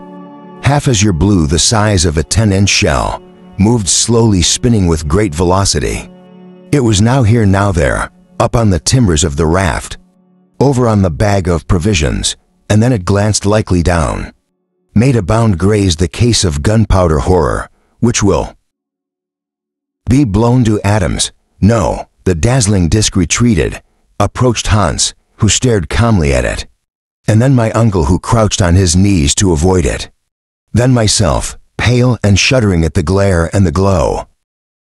half azure blue, the size of a 10-inch shell, moved slowly, spinning with great velocity. It was now here, now there, up on the timbers of the raft, over on the bag of provisions, and then it glanced lightly down, made a bound, grazed the case of gunpowder horror, which will be blown to atoms. No, the dazzling disk retreated, approached Hans, who stared calmly at it, and then my uncle, who crouched on his knees to avoid it. Then myself, pale and shuddering at the glare and the glow.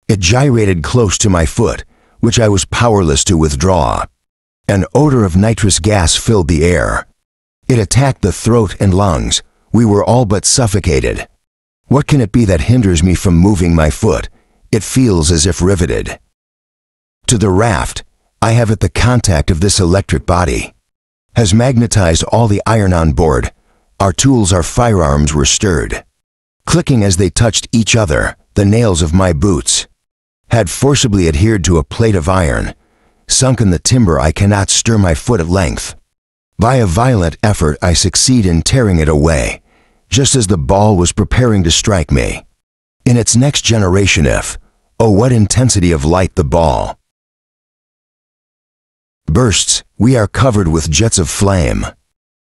It gyrated close to my foot, which I was powerless to withdraw. An odor of nitrous gas filled the air. It attacked the throat and lungs. We were all but suffocated. What can it be that hinders me from moving my foot? It feels as if riveted to the raft. I have at the contact of this electric body has magnetized all the iron on board. Our tools, our firearms were stirred, clicking as they touched each other. The nails of my boots had forcibly adhered to a plate of iron, sunk in the timber. I cannot stir my foot at length. By a violent effort I succeed in tearing it away, just as the ball was preparing to strike me. In its next generation, oh what intensity of light the ball bursts, we are covered with jets of flame.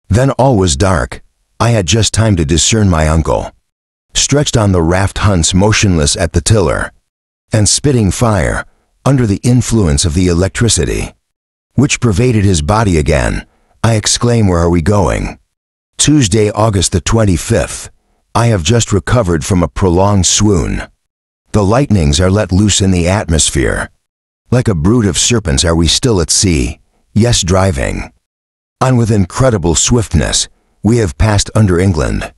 Then all was dark. I had just time to discern my uncle, stretched on the raft, Hans motionless at the tiller, and spitting fire, under the influence of the electricity, which pervaded his body again. I exclaim, "Where are we going?" Tuesday, August the 25th. I have just recovered from a prolonged swoon. The lightnings are let loose in the atmosphere. Like a brood of serpents are we still at sea, yes, driving on with incredible swiftness. We have passed under England,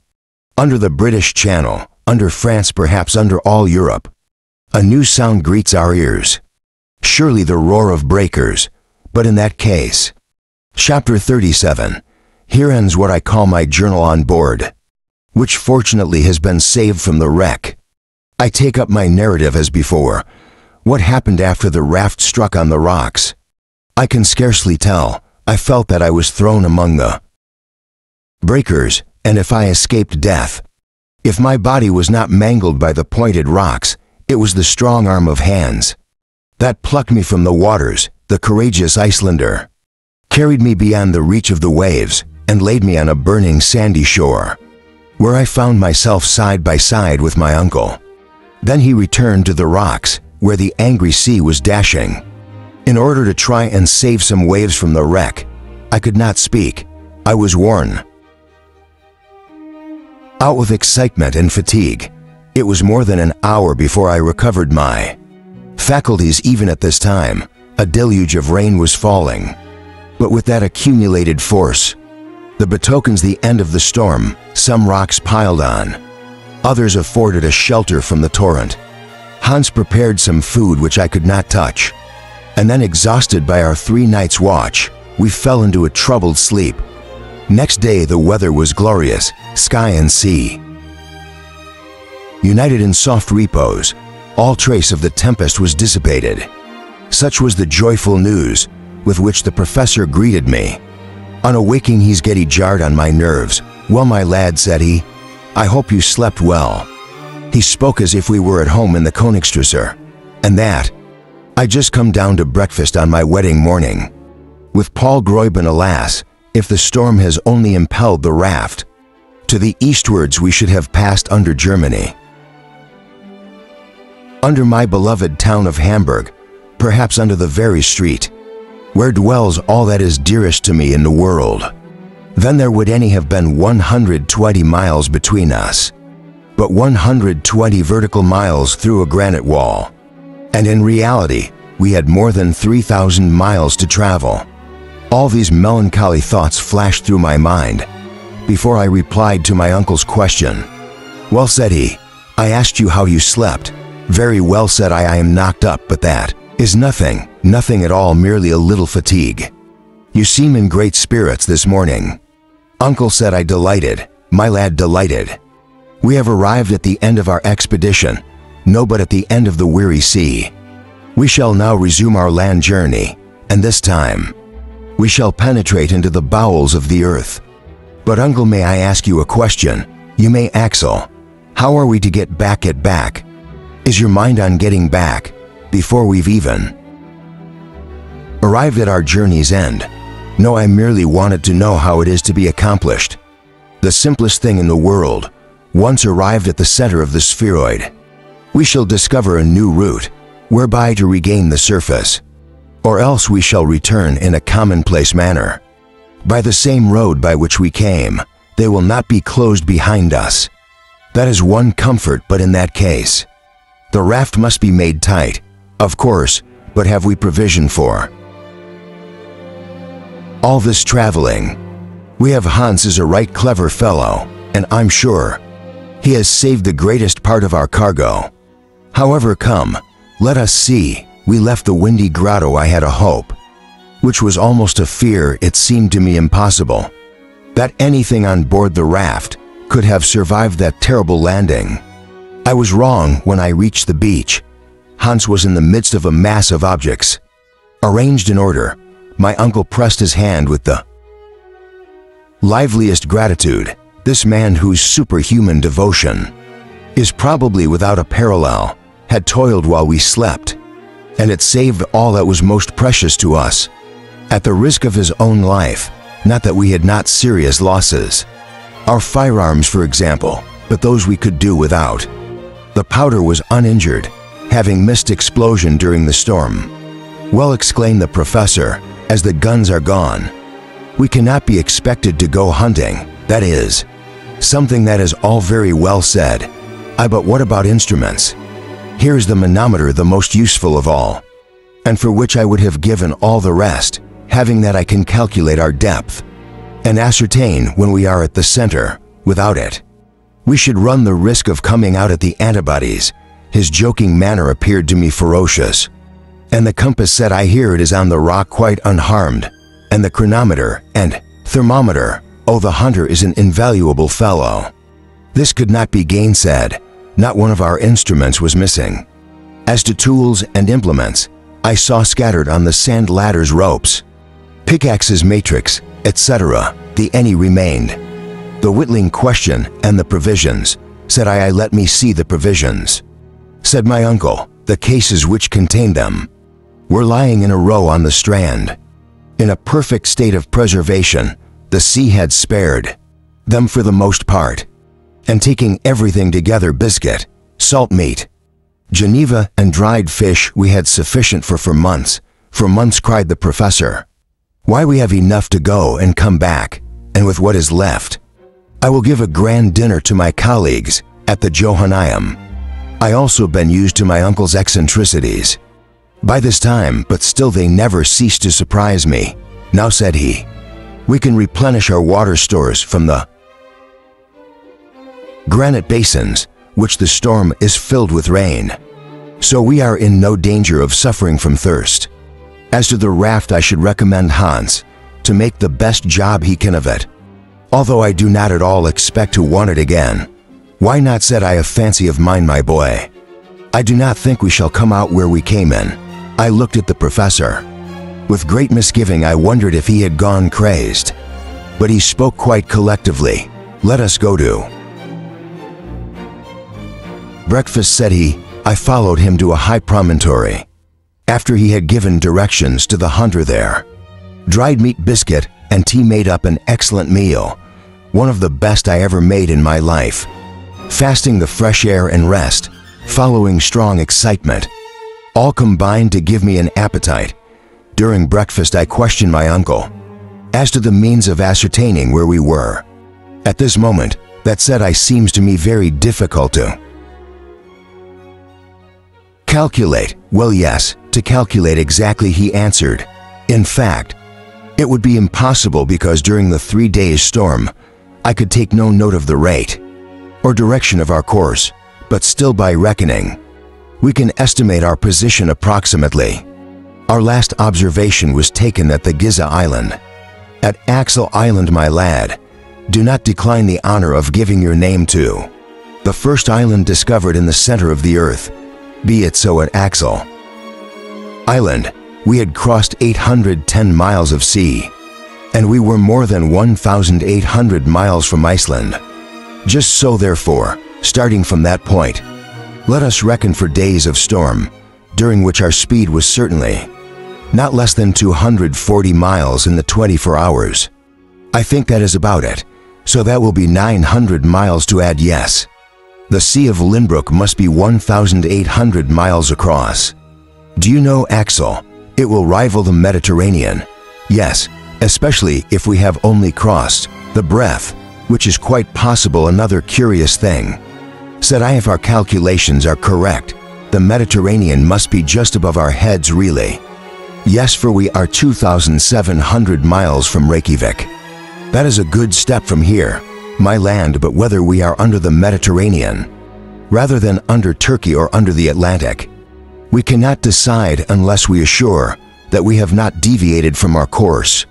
under the British Channel, under France, perhaps under all Europe. A new sound greets our ears. Surely the roar of breakers, but in that case. Chapter 37. Here ends what I call my journal on board, which fortunately has been saved from the wreck. I take up my narrative as before. What happened after the raft struck on the rocks? I can scarcely tell. I felt that I was thrown among the breakers, and if I escaped death, if my body was not mangled by the pointed rocks, it was the strong arm of Hans that plucked me from the waters. The courageous Icelander carried me beyond the reach of the waves and laid me on a burning sandy shore, where I found myself side by side with my uncle. Then he returned to the rocks, where the angry sea was dashing, in order to try and save some waves from the wreck. I could not speak. I was worn out with excitement and fatigue. It was more than an hour before I recovered my faculties. Even at this time, A deluge of rain was falling, but with that accumulated force, the betokens the end of the storm. Some rocks piled on, others afforded a shelter from the torrent. Hans prepared some food which I could not touch, and then, exhausted by our 3 nights' watch, we fell into a troubled sleep. Next day the weather was glorious, sky and sea united in soft repose. All trace of the tempest was dissipated. Such was the joyful news with which the professor greeted me. On awaking, he's getty jarred on my nerves. "Well, my lad," said he, "I hope you slept well." He spoke as if we were at home in the Königstrasse, and that I just come down to breakfast on my wedding morning. With Paul Gräuben, alas, if the storm has only impelled the raft to the eastwards, we should have passed under Germany, under my beloved town of Hamburg, perhaps under the very street where dwells all that is dearest to me in the world. Then there would any have been 120 miles between us, but 120 vertical miles through a granite wall, and in reality we had more than 3,000 miles to travel. All these melancholy thoughts flashed through my mind before I replied to my uncle's question. "Well," said he, "I asked you how you slept." "Very well," said I am knocked up, but that is nothing, nothing at all, merely a little fatigue. You seem in great spirits this morning." "Uncle," said I, "delighted, my lad, delighted. We have arrived at the end of our expedition. No, but at the end of the weary sea. We shall now resume our land journey, and this time we shall penetrate into the bowels of the earth." "But uncle, may I ask you a question?" "You may, Axel. How are we to get back? Is your mind on getting back before we've even arrived at our journey's end?" "No, I merely wanted to know how it is to be accomplished. The simplest thing in the world. Once arrived at the center of the spheroid, we shall discover a new route whereby to regain the surface, or else we shall return in a commonplace manner by the same road by which we came. They will not be closed behind us. That is one comfort, but in that case the raft must be made tight, of course, but have we provision for all this traveling? We have. Hans is a right clever fellow, and I'm sure he has saved the greatest part of our cargo. However, come, let us see. We left the windy grotto. I had a hope, which was almost a fear. It seemed to me impossible that anything on board the raft could have survived that terrible landing. I was wrong. When I reached the beach, Hans was in the midst of a mass of objects, arranged in order. My uncle pressed his hand with the liveliest gratitude. This man, whose superhuman devotion is probably without a parallel, had toiled while we slept, and it saved all that was most precious to us, at the risk of his own life. Not that we had not serious losses. Our firearms, for example, but those we could do without. The powder was uninjured, having missed explosion during the storm. "Well," exclaimed the professor, "as the guns are gone, we cannot be expected to go hunting. That is something that is all very well said. But what about instruments? Here is the manometer, the most useful of all, and for which I would have given all the rest. Having that, I can calculate our depth and ascertain when we are at the center. Without it, we should run the risk of coming out at the antibodies." His joking manner appeared to me ferocious. "And the compass," said I, "here it is on the rock quite unharmed. And the chronometer and thermometer. Oh, the hunter is an invaluable fellow." This could not be gainsaid. Not one of our instruments was missing. As to tools and implements, I saw scattered on the sand ladders ropes, pickaxes, matrix, etc. The any remained. "The whittling question and the provisions," said I. "Let me see the provisions," said my uncle. The cases which contained them were lying in a row on the strand, in a perfect state of preservation. The sea had spared them for the most part, and taking everything together, biscuit, salt meat, Geneva, and dried fish, we had sufficient for months. "For months," cried the professor. "Why, we have enough to go and come back, and with what is left, I will give a grand dinner to my colleagues at the Johanneum." I also been used to my uncle's eccentricities. By this time, but still they never ceased to surprise me. Now, said he, we can replenish our water stores from the granite basins, which the storm is filled with rain. So we are in no danger of suffering from thirst. As to the raft, I should recommend Hans to make the best job he can of it. Although I do not at all expect to want it again. Why not, said I, a fancy of mine, my boy. I do not think we shall come out where we came in. I looked at the professor. With great misgiving, I wondered if he had gone crazed. But he spoke quite collectively. Let us go to breakfast, said he. I followed him to a high promontory. After he had given directions to the hunter there, dried meat, biscuit, and tea made up an excellent meal, one of the best I ever made in my life. Fasting, the fresh air and rest, following strong excitement, all combined to give me an appetite. During breakfast, I questioned my uncle as to the means of ascertaining where we were. At this moment, that, said I, seems to me very difficult to calculate. Well, yes, to calculate exactly, he answered. In fact, it would be impossible, because during the 3 days' storm, I could take no note of the rate or direction of our course, but still, by reckoning, we can estimate our position approximately. Our last observation was taken at the Giza Island. At Axel Island, my lad, do not decline the honor of giving your name to the first island discovered in the center of the earth. Be it so at Axel Island. We had crossed 810 miles of sea, and we were more than 1,800 miles from Iceland. Just so, therefore, starting from that point, let us reckon for days of storm, during which our speed was certainly not less than 240 miles in the 24 hours. I think that is about it, so that will be 900 miles to add. Yes, the Sea of Lynbrook must be 1,800 miles across. Do you know, Axel, it will rival the Mediterranean. Yes, especially if we have only crossed the breadth, which is quite possible. Another curious thing, said I, if our calculations are correct, the Mediterranean must be just above our heads, really. Yes, for we are 2,700 miles from Reykjavik. That is a good step from here, my land, but whether we are under the Mediterranean, rather than under Turkey, or under the Atlantic, we cannot decide unless we are sure that we have not deviated from our course.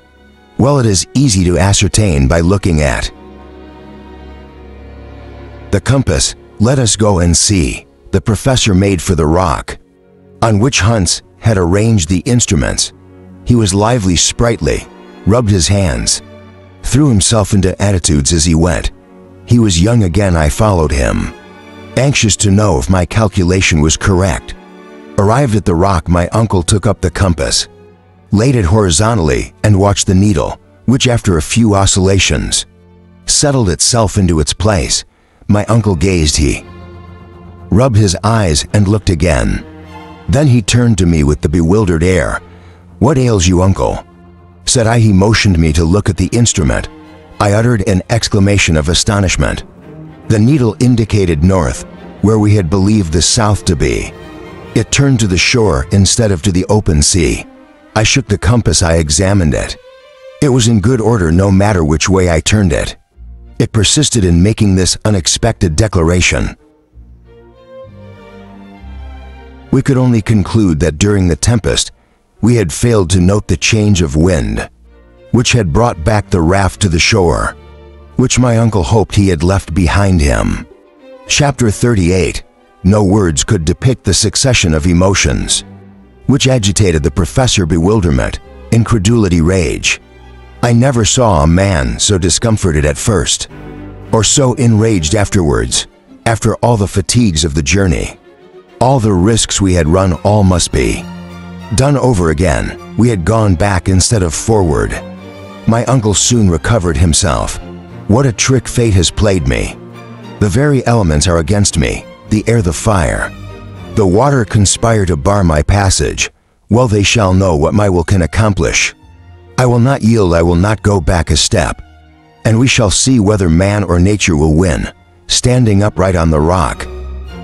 Well, it is easy to ascertain by looking at the compass. Let us go and see. The professor made for the rock on which Hans had arranged the instruments. He was lively, sprightly, rubbed his hands, threw himself into attitudes as he went. He was young again. I followed him, anxious to know if my calculation was correct. Arrived at the rock, my uncle took up the compass, laid it horizontally, and watched the needle, which after a few oscillations settled itself into its place. My uncle gazed, he rubbed his eyes and looked again. Then he turned to me with the bewildered air. What ails you, uncle? Said I. He motioned me to look at the instrument. I uttered an exclamation of astonishment. The needle indicated north, where we had believed the south to be. It turned to the shore instead of to the open sea. I shook the compass. I examined it. It was in good order no matter which way I turned it. It persisted in making this unexpected declaration. We could only conclude that during the tempest we had failed to note the change of wind, which had brought back the raft to the shore, which my uncle hoped he had left behind him. Chapter 38. No words could depict the succession of emotions which agitated the professor: bewilderment, incredulity, rage. I never saw a man so discomforted at first, or so enraged afterwards. After all the fatigues of the journey, all the risks we had run, all must be done over again. We had gone back instead of forward. My uncle soon recovered himself. What a trick fate has played me! The very elements are against me. The air, the fire, the water conspire to bar my passage. Well, they shall know what my will can accomplish. I will not yield. I will not go back a step. And we shall see whether man or nature will win. Standing upright on the rock,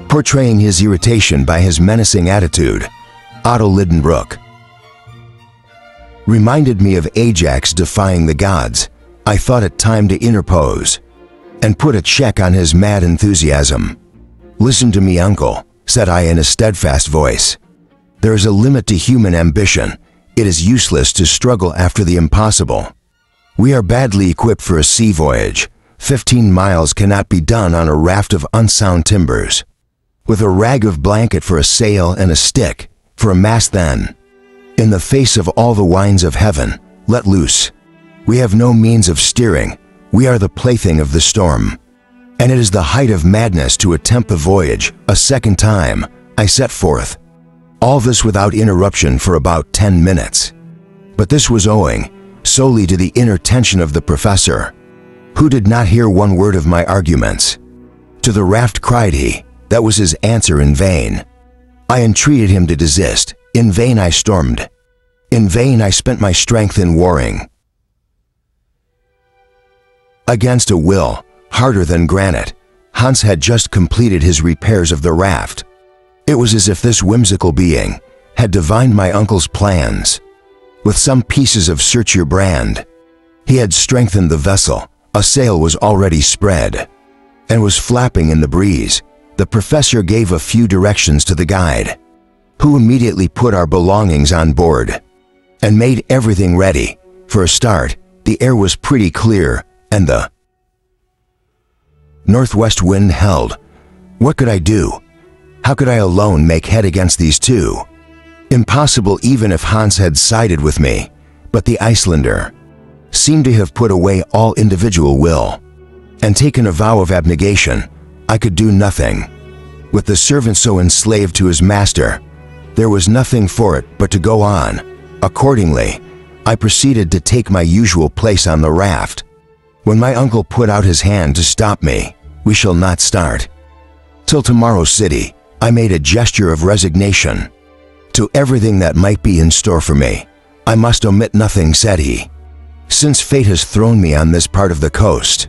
portraying his irritation by his menacing attitude, Otto Lidenbrock. Reminded me of Ajax defying the gods. I thought it time to interpose and put a check on his mad enthusiasm. "Listen to me, uncle," said I in a steadfast voice. "There is a limit to human ambition. It is useless to struggle after the impossible. We are badly equipped for a sea voyage. 15 miles cannot be done on a raft of unsound timbers. With a rag of blanket for a sail and a stick for a mast then. In the face of all the winds of heaven, let loose. We have no means of steering. We are the plaything of the storm. And it is the height of madness to attempt the voyage a second time." I set forth. All this without interruption for about 10 minutes. But this was owing solely to the inner tension of the professor, who did not hear one word of my arguments. "To the raft," cried he. That was his answer in vain. I entreated him to desist. In vain I stormed. In vain I spent my strength in warring. Against a will, harder than granite, Hans had just completed his repairs of the raft. It was as if this whimsical being had divined my uncle's plans. With some pieces of Searcher brand, he had strengthened the vessel. A sail was already spread and was flapping in the breeze. The professor gave a few directions to the guide, who immediately put our belongings on board and made everything ready. For a start, the air was pretty clear and the northwest wind held. What could I do? How could I alone make head against these two? Impossible even if Hans had sided with me, but the Icelander seemed to have put away all individual will and taken a vow of abnegation. I could do nothing. With the servant so enslaved to his master, there was nothing for it but to go on. Accordingly, I proceeded to take my usual place on the raft. When my uncle put out his hand to stop me, "We shall not start till tomorrow city," I made a gesture of resignation to everything that might be in store for me. "I must omit nothing," said he. "Since fate has thrown me on this part of the coast,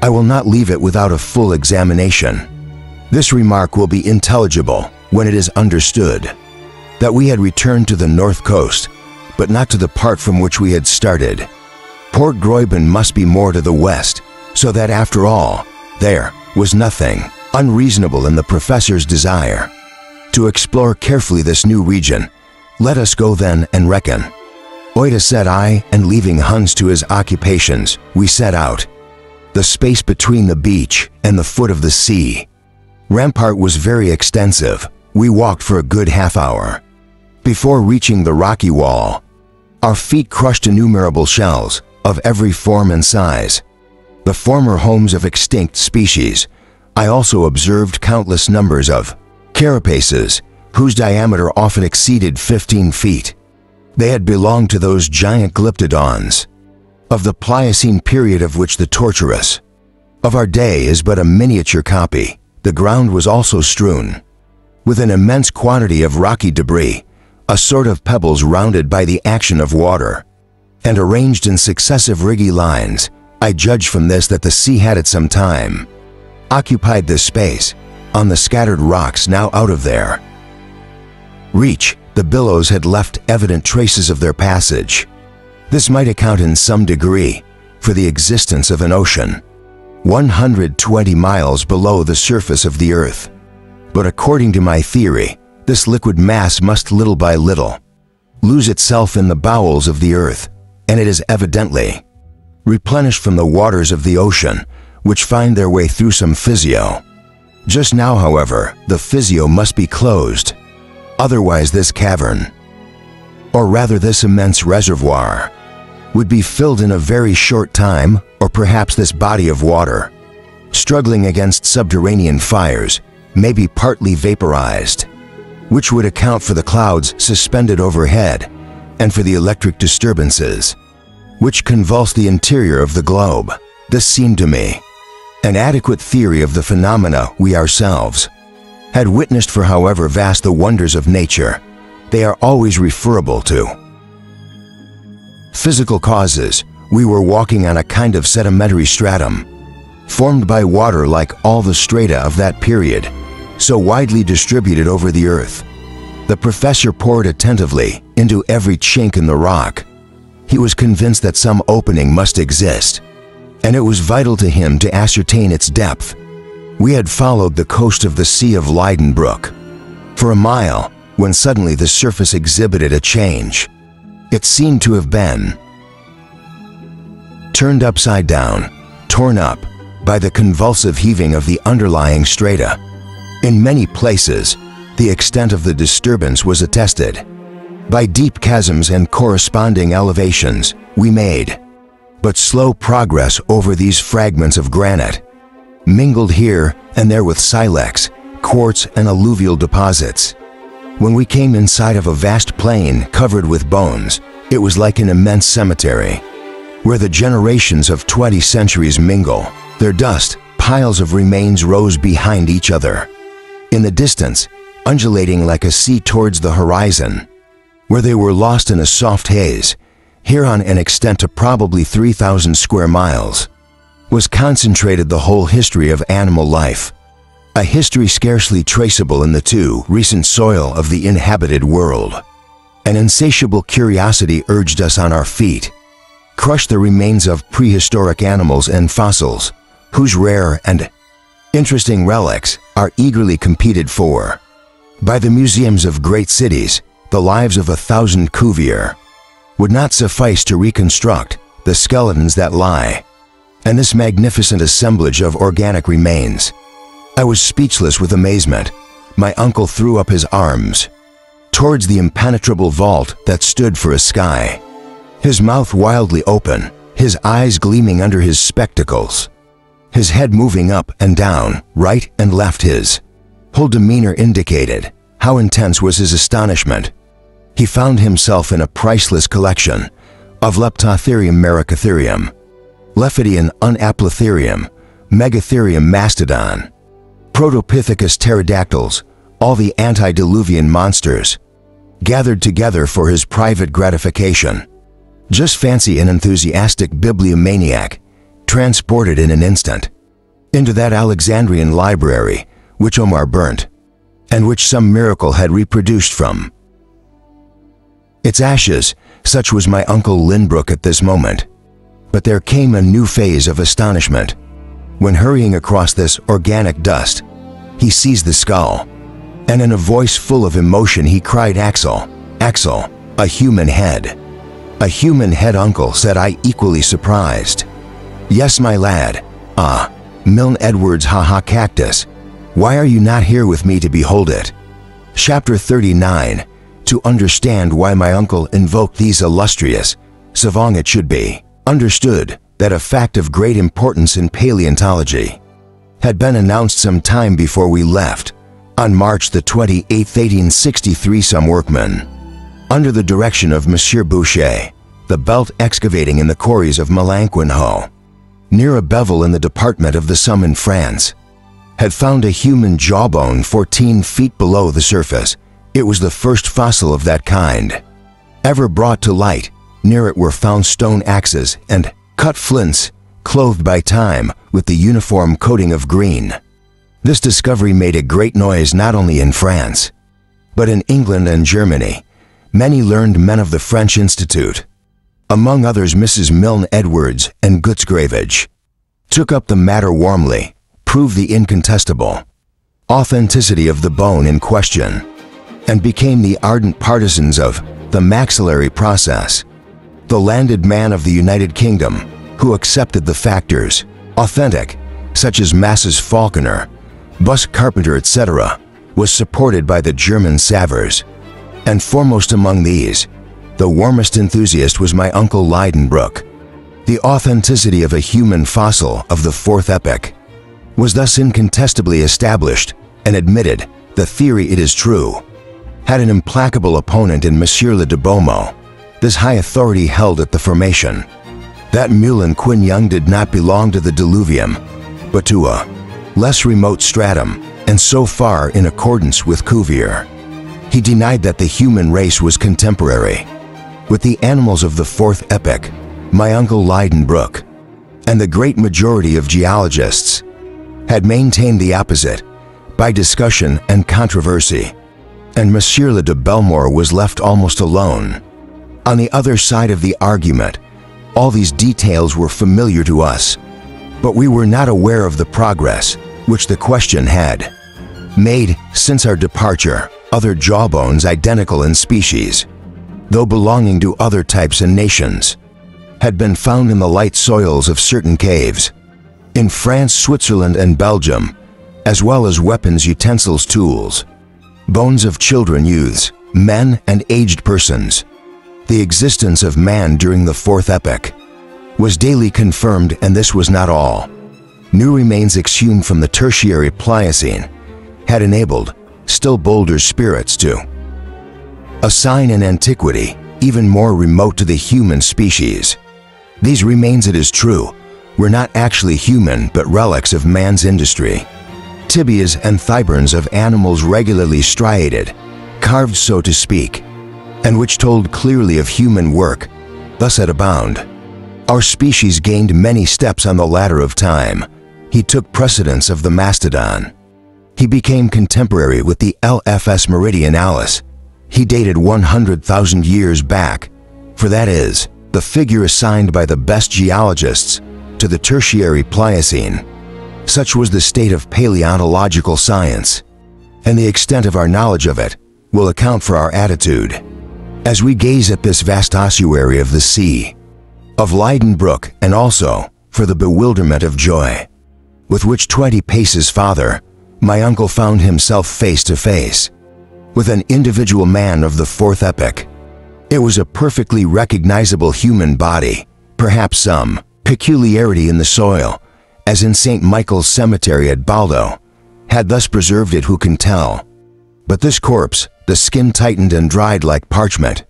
I will not leave it without a full examination. This remark will be intelligible when it is understood that we had returned to the north coast, but not to the part from which we had started. Port Gräuben must be more to the west, so that after all, there was nothing unreasonable in the professor's desire to explore carefully this new region. Let us go then and reckon." "Oida," said I, and leaving Hans to his occupations, we set out. The space between the beach and the foot of the sea rampart was very extensive. We walked for a good half hour before reaching the rocky wall. Our feet crushed innumerable shells of every form and size, the former homes of extinct species. I also observed countless numbers of carapaces, whose diameter often exceeded 15 feet. They had belonged to those giant glyptodons of the Pliocene period, of which the tortuous of our day is but a miniature copy. The ground was also strewn with an immense quantity of rocky debris, a sort of pebbles rounded by the action of water, and arranged in successive riggy lines. I judged from this that the sea had at some time occupied this space. On the scattered rocks now out of their reach, the billows had left evident traces of their passage. This might account in some degree for the existence of an ocean 120 miles below the surface of the earth. But according to my theory, this liquid mass must little by little lose itself in the bowels of the earth, and it is evidently replenished from the waters of the ocean, which find their way through some fissure. Just now, however, the fissure must be closed. Otherwise this cavern, or rather this immense reservoir, would be filled in a very short time, or perhaps this body of water, struggling against subterranean fires, may be partly vaporized, which would account for the clouds suspended overhead and for the electric disturbances which convulse the interior of the globe. This seemed to me an adequate theory of the phenomena we ourselves had witnessed, for however vast the wonders of nature, they are always referable to physical causes. We were walking on a kind of sedimentary stratum, formed by water like all the strata of that period, so widely distributed over the earth. The professor poured attentively into every chink in the rock. He was convinced that some opening must exist, and it was vital to him to ascertain its depth. We had followed the coast of the Sea of Leidenbrook for a mile when suddenly the surface exhibited a change. It seemed to have been turned upside down, torn up by the convulsive heaving of the underlying strata. In many places, the extent of the disturbance was attested by deep chasms and corresponding elevations we made but slow progress over these fragments of granite, mingled here and there with silex, quartz, and alluvial deposits. When we came inside of a vast plain covered with bones, it was like an immense cemetery, where the generations of 20 centuries mingle. Their dust, piles of remains rose behind each other. In the distance, undulating like a sea towards the horizon, where they were lost in a soft haze, here on an extent of probably 3,000 square miles, was concentrated the whole history of animal life, a history scarcely traceable in the too recent soil of the inhabited world. An insatiable curiosity urged us on our feet. Crush the remains of prehistoric animals and fossils, whose rare and interesting relics are eagerly competed for by the museums of great cities. The lives of 1,000 Cuvier would not suffice to reconstruct the skeletons that lie in this magnificent assemblage of organic remains. I was speechless with amazement. My uncle threw up his arms towards the impenetrable vault that stood for a sky, his mouth wildly open, his eyes gleaming under his spectacles, his head moving up and down, right and left. His whole demeanor indicated how intense was his astonishment. He found himself in a priceless collection of Leptotherium maricotherium, Lephidian unaplatherium, Megatherium mastodon, Protopithecus pterodactyls, all the antediluvian monsters, gathered together for his private gratification. Just fancy an enthusiastic bibliomaniac transported in an instant into that Alexandrian library which Omar burnt, and which some miracle had reproduced from its ashes. Such was my uncle Lynbrook at this moment. But there came a new phase of astonishment when, hurrying across this organic dust, he seized the skull, and in a voice full of emotion he cried, "Axel, Axel, a human head." "A human head, uncle," said I, equally surprised. "Yes, my lad. Ah, Milne Edwards, haha, cactus. Why are you not here with me to behold it?" Chapter 39. To understand why my uncle invoked these illustrious savants, it should be understood that a fact of great importance in paleontology had been announced some time before we left. On March the 28th, 1863, some workmen, under the direction of Monsieur Boucher, the belt excavating in the quarries of Melanquinho, near a bevel in the department of the Somme in France, had found a human jawbone 14 feet below the surface. It was the first fossil of that kind ever brought to light. Near it were found stone axes and cut flints, clothed by time with the uniform coating of green. This discovery made a great noise not only in France, but in England and Germany. Many learned men of the French Institute, among others Mrs. Milne Edwards and Gutzgravage, took up the matter warmly, proved the incontestable authenticity of the bone in question, and became the ardent partisans of the maxillary process. The landed man of the United Kingdom, who accepted the factors authentic, such as Masses Falconer, Bus Carpenter, etc., was supported by the German Savers, and foremost among these, the warmest enthusiast, was my uncle Leidenbrook. The authenticity of a human fossil of the fourth epoch was thus incontestably established and admitted. The theory, it is true, had an implacable opponent in Monsieur Le de Beaumont. This high authority held at the formation that Mulin Quin-Young did not belong to the diluvium, but to a less remote stratum, and so far in accordance with Cuvier, he denied that the human race was contemporary with the animals of the fourth epoch. My uncle Leidenbrook and the great majority of geologists had maintained the opposite by discussion and controversy, and Monsieur Le de Belmore was left almost alone. On the other side of the argument, all these details were familiar to us, but we were not aware of the progress which the question had made since our departure. Other jawbones identical in species, though belonging to other types and nations, had been found in the light soils of certain caves in France, Switzerland, and Belgium, as well as weapons, utensils, tools, bones of children, youths, men, and aged persons. The existence of man during the fourth epoch was daily confirmed, and this was not all. New remains exhumed from the tertiary Pliocene had enabled still bolder spirits to assign an antiquity even more remote to the human species. These remains, it is true, were not actually human but relics of man's industry. Tibias and thighbones of animals regularly striated, carved so to speak, and which told clearly of human work, thus at a bound. Our species gained many steps on the ladder of time. He took precedence of the mastodon. He became contemporary with the LFS Meridionalis. He dated 100,000 years back, for that is, the figure assigned by the best geologists to the tertiary Pliocene. Such was the state of paleontological science, and the extent of our knowledge of it will account for our attitude as we gaze at this vast ossuary of the sea, of Leidenbrook, and also for the bewilderment of joy with which 20 paces farther my uncle found himself face to face with an individual man of the fourth epoch. It was a perfectly recognizable human body, perhaps some peculiarity in the soil, as in St. Michael's Cemetery at Baldo, had thus preserved it, who can tell. But this corpse, the skin tightened and dried like parchment,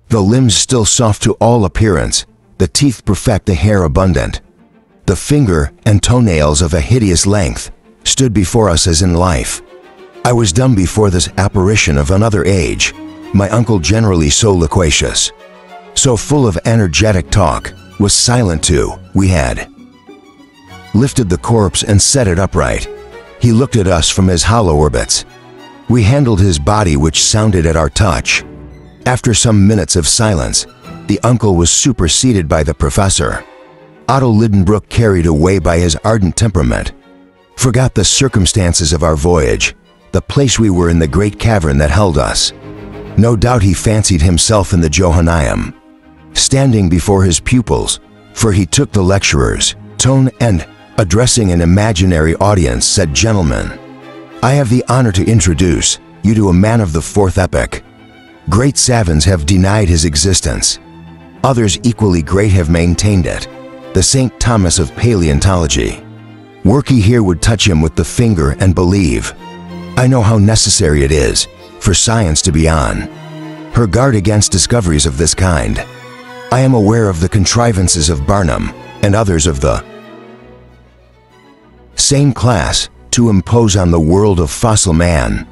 the limbs still soft to all appearance, the teeth perfect, the hair abundant, the finger and toenails of a hideous length, stood before us as in life. I was dumb before this apparition of another age. My uncle, generally so loquacious, so full of energetic talk, was silent too. We had lifted the corpse and set it upright. He looked at us from his hollow orbits. We handled his body, which sounded at our touch. After some minutes of silence, the uncle was superseded by the professor. Otto Lidenbrook, carried away by his ardent temperament, forgot the circumstances of our voyage, the place we were in, the great cavern that held us. No doubt he fancied himself in the Johanneum, standing before his pupils, for he took the lecturer's tone and, addressing an imaginary audience, said, "Gentlemen, I have the honor to introduce you to a man of the fourth epoch. Great savants have denied his existence. Others equally great have maintained it. The St. Thomas of paleontology. Worky here would touch him with the finger and believe. I know how necessary it is for science to be on her guard against discoveries of this kind. I am aware of the contrivances of Barnum and others of the same class to impose on the world of fossil man.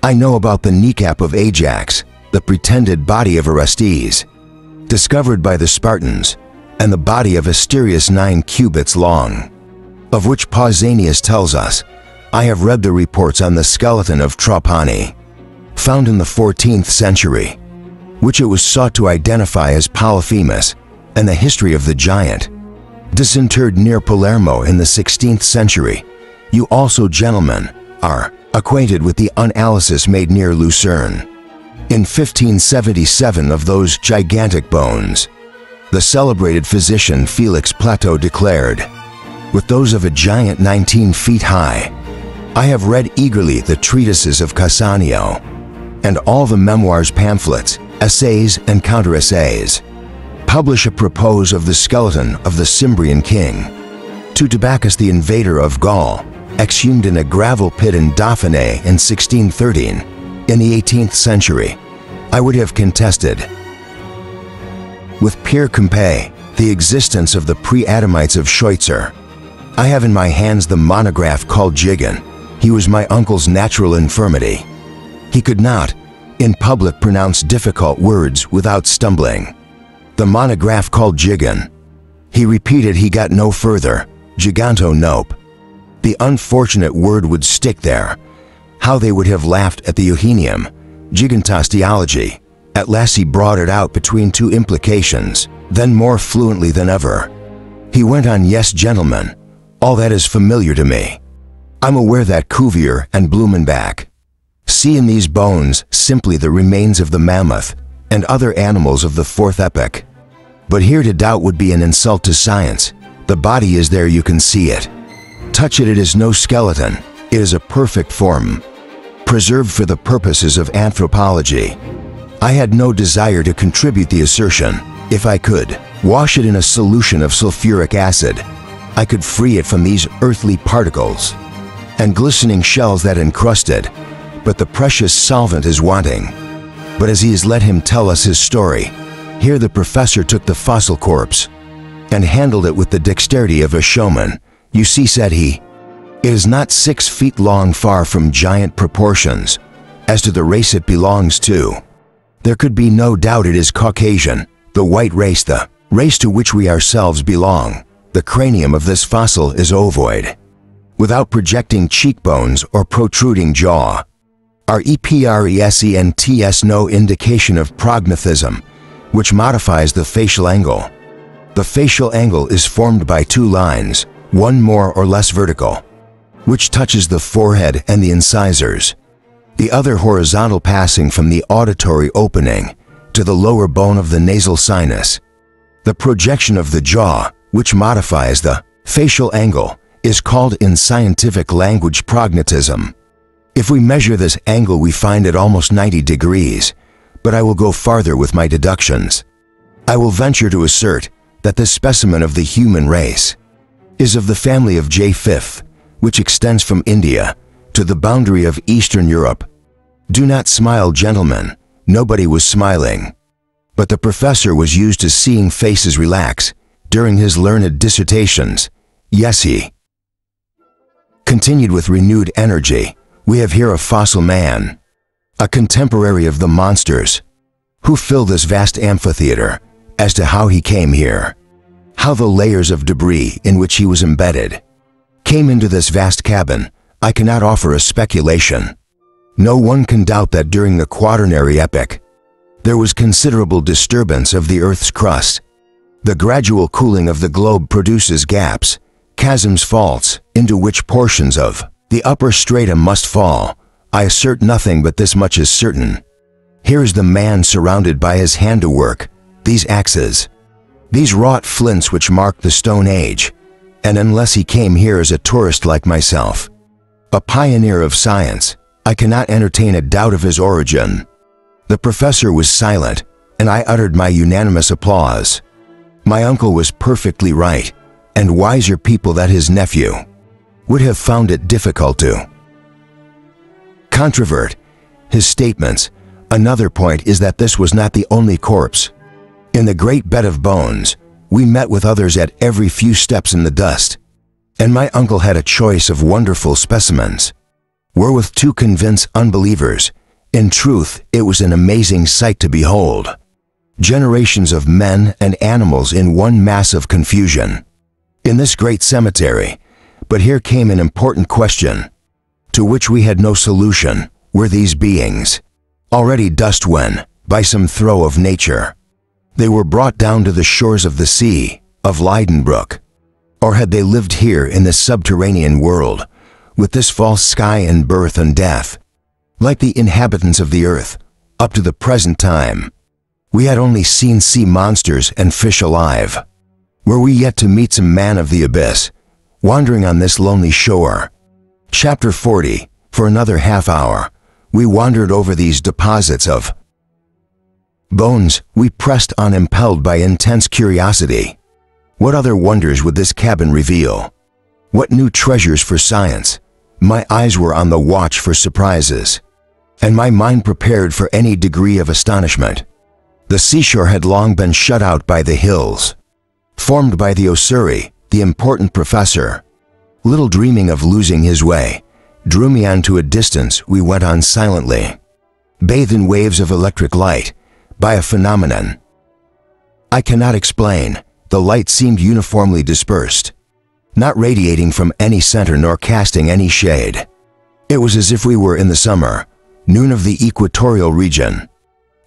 I know about the kneecap of Ajax, the pretended body of Orestes, discovered by the Spartans, and the body of Asterius 9 cubits long, of which Pausanias tells us. I have read the reports on the skeleton of Trapani, found in the 14th century, which it was sought to identify as Polyphemus, and the history of the giant, disinterred near Palermo in the 16th century. You also, gentlemen, are acquainted with the analysis made near Lucerne in 1577 of those gigantic bones. The celebrated physician Felix Plateau declared, with those of a giant 19 feet high. I have read eagerly the treatises of Casanio, and all the memoirs, pamphlets, essays, and counter-essays, publish a propos of the skeleton of the Cimbrian king, to Tobacchus the invader of Gaul, exhumed in a gravel pit in Dauphiné in 1613. In the 18th century, I would have contested with Pierre Compay the existence of the pre-Adamites of Schweitzer. I have in my hands the monograph called Jigen. He was my uncle's natural infirmity. He could not, in public, pronounce difficult words without stumbling. The monograph called Jigen. He repeated, he got no further. Giganto nope. The unfortunate word would stick there. How they would have laughed at the Euhenium. gigantosteology. At last he brought it out between two implications, then more fluently than ever. He went on, "Yes, gentlemen, all that is familiar to me. I'm aware that Cuvier and Blumenbach see in these bones simply the remains of the mammoth and other animals of the fourth epoch. But here to doubt would be an insult to science. The body is there, you can see it. Touch it, it is no skeleton, it is a perfect form, preserved for the purposes of anthropology." I had no desire to contribute the assertion. If I could wash it in a solution of sulfuric acid, I could free it from these earthly particles and glistening shells that encrust it, but the precious solvent is wanting. But as he has let him tell us his story, here the professor took the fossil corpse and handled it with the dexterity of a showman. "You see," said he, "it is not 6 feet long, far from giant proportions. As to the race it belongs to, there could be no doubt it is Caucasian, the white race, the race to which we ourselves belong. The cranium of this fossil is ovoid, without projecting cheekbones or protruding jaw. Presents no indication of prognathism, which modifies the facial angle. The facial angle is formed by 2 lines, one more or less vertical, which touches the forehead and the incisors, the other horizontal, passing from the auditory opening to the lower bone of the nasal sinus. The projection of the jaw, which modifies the facial angle, is called in scientific language prognatism. If we measure this angle, we find it almost 90 degrees, but I will go farther with my deductions. I will venture to assert that this specimen of the human race is of the family of J5, which extends from India to the boundary of Eastern Europe. Do not smile, gentlemen. Nobody was smiling, but the professor was used to seeing faces relax during his learned dissertations. Yes, he continued with renewed energy. We have here a fossil man, a contemporary of the monsters who fill this vast amphitheater. As to how he came here, how the layers of debris in which he was embedded came into this vast cabin, I cannot offer a speculation. No one can doubt that during the Quaternary epoch, there was considerable disturbance of the Earth's crust. The gradual cooling of the globe produces gaps, chasms, faults, into which portions of the upper stratum must fall. I assert nothing, but this much is certain. Here is the man surrounded by his handiwork, these axes, these wrought flints which mark the Stone Age, and unless he came here as a tourist like myself, a pioneer of science, I cannot entertain a doubt of his origin." The professor was silent, and I uttered my unanimous applause. My uncle was perfectly right, and wiser people than his nephew would have found it difficult to controvert his statements. Another point is that this was not the only corpse. In the great bed of bones, we met with others at every few steps in the dust, and my uncle had a choice of wonderful specimens, wherewith to convince unbelievers. In truth, it was an amazing sight to behold. Generations of men and animals in one mass of confusion in this great cemetery. But here came an important question, to which we had no solution. Were these beings already dust when, by some throw of nature, they were brought down to the shores of the Sea of Leidenbrook? Or had they lived here in this subterranean world, with this false sky and birth and death, like the inhabitants of the earth, up to the present time? We had only seen sea monsters and fish alive. Were we yet to meet some man of the abyss, wandering on this lonely shore? Chapter 40. For another half hour, we wandered over these deposits of bones. We pressed on, impelled by intense curiosity. What other wonders would this cabin reveal? What new treasures for science? My eyes were on the watch for surprises, and my mind prepared for any degree of astonishment. The seashore had long been shut out by the hills, formed by the Osuri. The important professor, little dreaming of losing his way, drew me on to a distance. We went on silently, bathed in waves of electric light, by a phenomenon I cannot explain. The light seemed uniformly dispersed, not radiating from any center nor casting any shade. It was as if we were in the summer, noon of the equatorial region.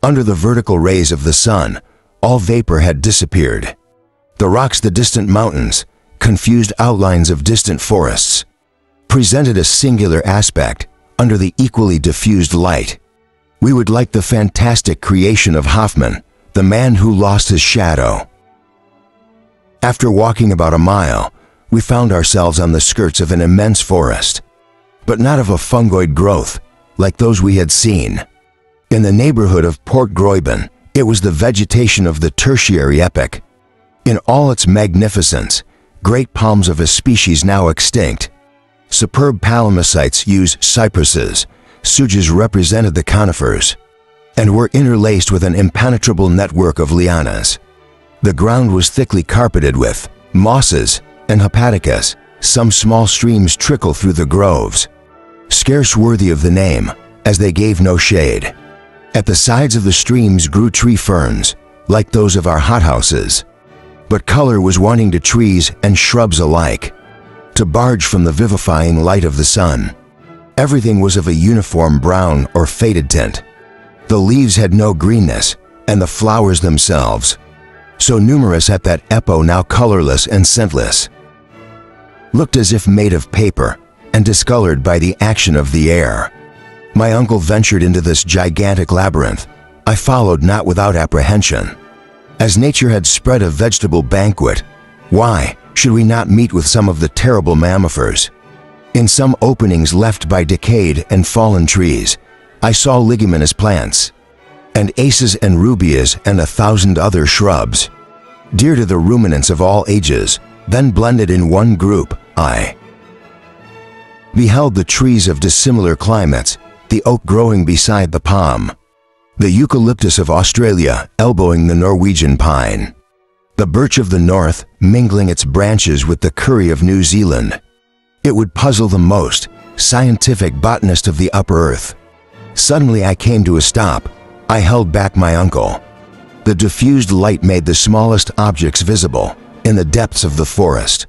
Under the vertical rays of the sun, all vapor had disappeared. The rocks, the distant mountains, confused outlines of distant forests, presented a singular aspect under the equally diffused light. We would like the fantastic creation of Hoffman, the man who lost his shadow. After walking about a mile, we found ourselves on the skirts of an immense forest, but not of a fungoid growth like those we had seen. In the neighborhood of Port Gräuben, it was the vegetation of the tertiary epoch. In all its magnificence, great palms of a species now extinct. Superb palmicites used cypresses, suges represented the conifers, and were interlaced with an impenetrable network of lianas. The ground was thickly carpeted with mosses and hepaticas. Some small streams trickle through the groves, scarce worthy of the name, as they gave no shade. At the sides of the streams grew tree ferns, like those of our hothouses. But color was wanting to trees and shrubs alike, to barge from the vivifying light of the sun. Everything was of a uniform brown or faded tint. The leaves had no greenness, and the flowers themselves, so numerous at that epoch now colorless and scentless, looked as if made of paper and discolored by the action of the air. My uncle ventured into this gigantic labyrinth. I followed not without apprehension. As nature had spread a vegetable banquet, why should we not meet with some of the terrible mammifers? In some openings left by decayed and fallen trees, I saw leguminous plants, and aces and rubias and 1,000 other shrubs, dear to the ruminants of all ages, then blended in one group. I beheld the trees of dissimilar climates, the oak growing beside the palm, the eucalyptus of Australia elbowing the Norwegian pine, the birch of the north mingling its branches with the curry of New Zealand. It would puzzle the most scientific botanist of the upper earth. Suddenly I came to a stop. I held back my uncle. The diffused light made the smallest objects visible in the depths of the forest.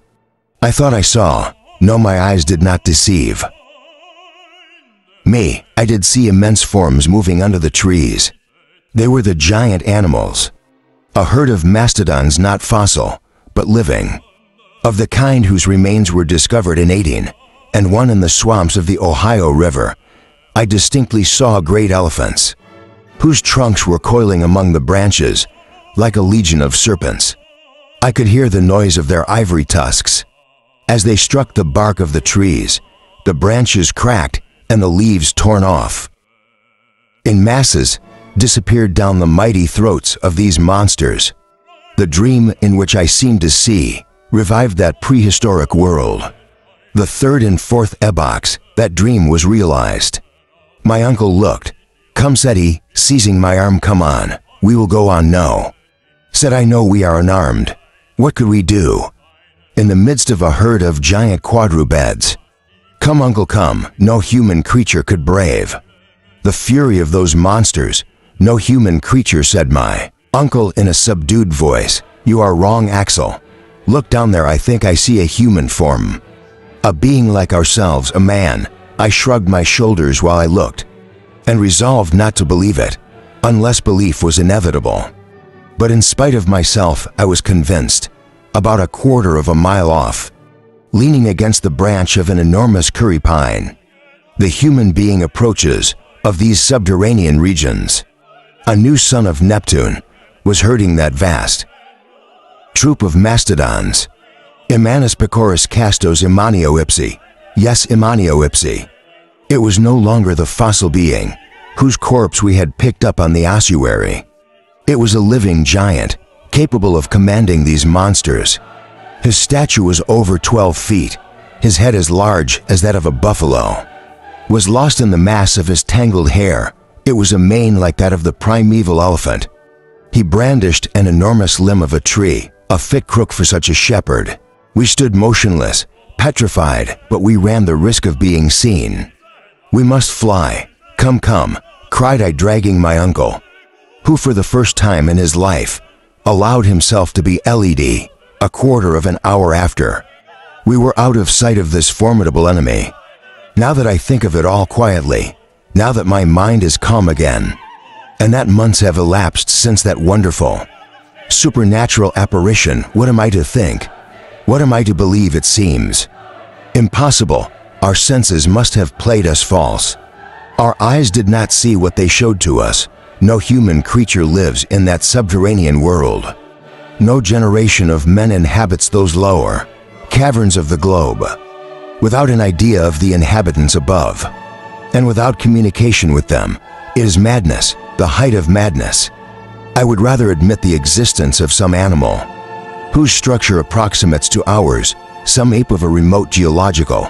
I thought I saw. No, my eyes did not deceive me. I did see immense forms moving under the trees. They were the giant animals, a herd of mastodons, not fossil, but living, of the kind whose remains were discovered in 18, and one in the swamps of the Ohio River. I distinctly saw great elephants, whose trunks were coiling among the branches like a legion of serpents. I could hear the noise of their ivory tusks. As they struck the bark of the trees, the branches cracked and the leaves torn off, in masses, disappeared down the mighty throats of these monsters. The dream in which I seemed to see revived that prehistoric world. The third and fourth epochs, that dream was realized. My uncle looked. "Come," said he, seizing my arm. "Come on, we will go on." "No," said I, "no, we are unarmed. What could we do in the midst of a herd of giant quadrupeds? Come, uncle, come. No human creature could brave the fury of those monsters. No human creature," said my uncle in a subdued voice. "You are wrong, Axel. Look down there. I think I see a human form, a being like ourselves, a man." I shrugged my shoulders while I looked, and resolved not to believe it, unless belief was inevitable. But in spite of myself, I was convinced. About a quarter of a mile off, leaning against the branch of an enormous curry pine, the human being approaches of these subterranean regions. A new son of Neptune was herding that vast troop of mastodons. Immanus pecoris castos imanio ipsi. Yes, imanio ipsi. It was no longer the fossil being whose corpse we had picked up on the ossuary. It was a living giant, capable of commanding these monsters. His stature was over 12 feet. His head, as large as that of a buffalo, was lost in the mass of his tangled hair. It was a mane like that of the primeval elephant. He brandished an enormous limb of a tree, a fit crook for such a shepherd. We stood motionless, petrified, but we ran the risk of being seen. "We must fly. Come, come," cried I, dragging my uncle, who for the first time in his life allowed himself to be led. A quarter of an hour after, we were out of sight of this formidable enemy. Now that I think of it all quietly, now that my mind is calm again, and that months have elapsed since that wonderful, supernatural apparition, what am I to think? What am I to believe? It seems impossible. Our senses must have played us false. Our eyes did not see what they showed to us. No human creature lives in that subterranean world. No generation of men inhabits those lower caverns of the globe. Without an idea of the inhabitants above, and without communication with them, it is madness, the height of madness. I would rather admit the existence of some animal whose structure approximates to ours, some ape of a remote geological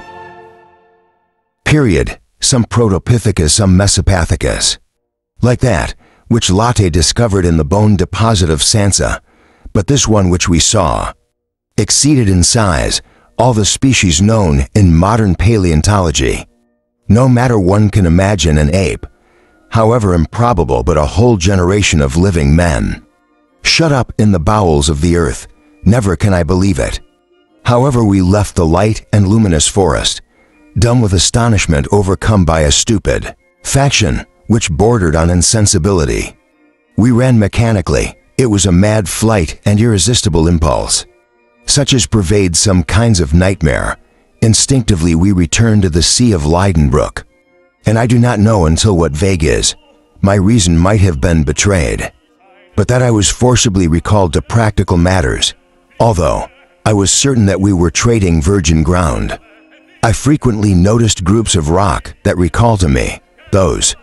period, some Protopithecus, some Mesopithecus, like that which Latte discovered in the bone deposit of Sansa, but this one which we saw exceeded in size all the species known in modern paleontology. No matter, one can imagine an ape, however improbable, but a whole generation of living men, shut up in the bowels of the earth. Never can I believe it. However, we left the light and luminous forest, dumb with astonishment, overcome by a stupid faction which bordered on insensibility. We ran mechanically. It was a mad flight and irresistible impulse, such as pervades some kinds of nightmare. Instinctively we returned to the Sea of Leidenbrook, and I do not know until what vague is, my reason might have been betrayed, but that I was forcibly recalled to practical matters, although I was certain that we were trading virgin ground. I frequently noticed groups of rock that recall to me those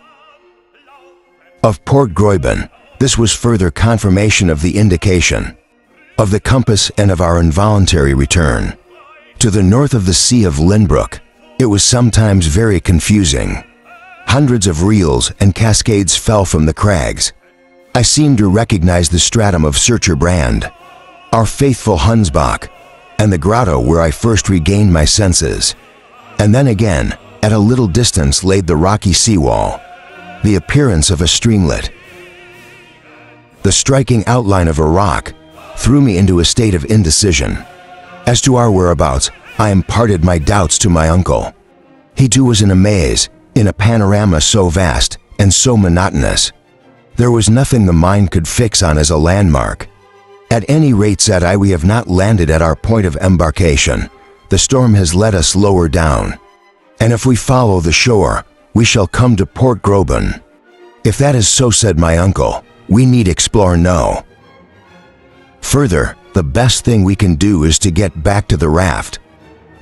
of Port Gräuben. This was further confirmation of the indication of the compass and of our involuntary return. To the north of the Sea of Lynbrook, it was sometimes very confusing. Hundreds of reels and cascades fell from the crags. I seemed to recognize the stratum of Searcher Brand, our faithful Hunsbach, and the grotto where I first regained my senses. And then again, at a little distance, laid the rocky seawall, the appearance of a streamlet. The striking outline of a rock threw me into a state of indecision. As to our whereabouts, I imparted my doubts to my uncle. He too was in a maze, in a panorama so vast and so monotonous. There was nothing the mind could fix on as a landmark. At any rate, said I, we have not landed at our point of embarkation. The storm has led us lower down, and if we follow the shore, we shall come to Port Gräuben. If that is so, said my uncle, we need explore no further. The best thing we can do is to get back to the raft.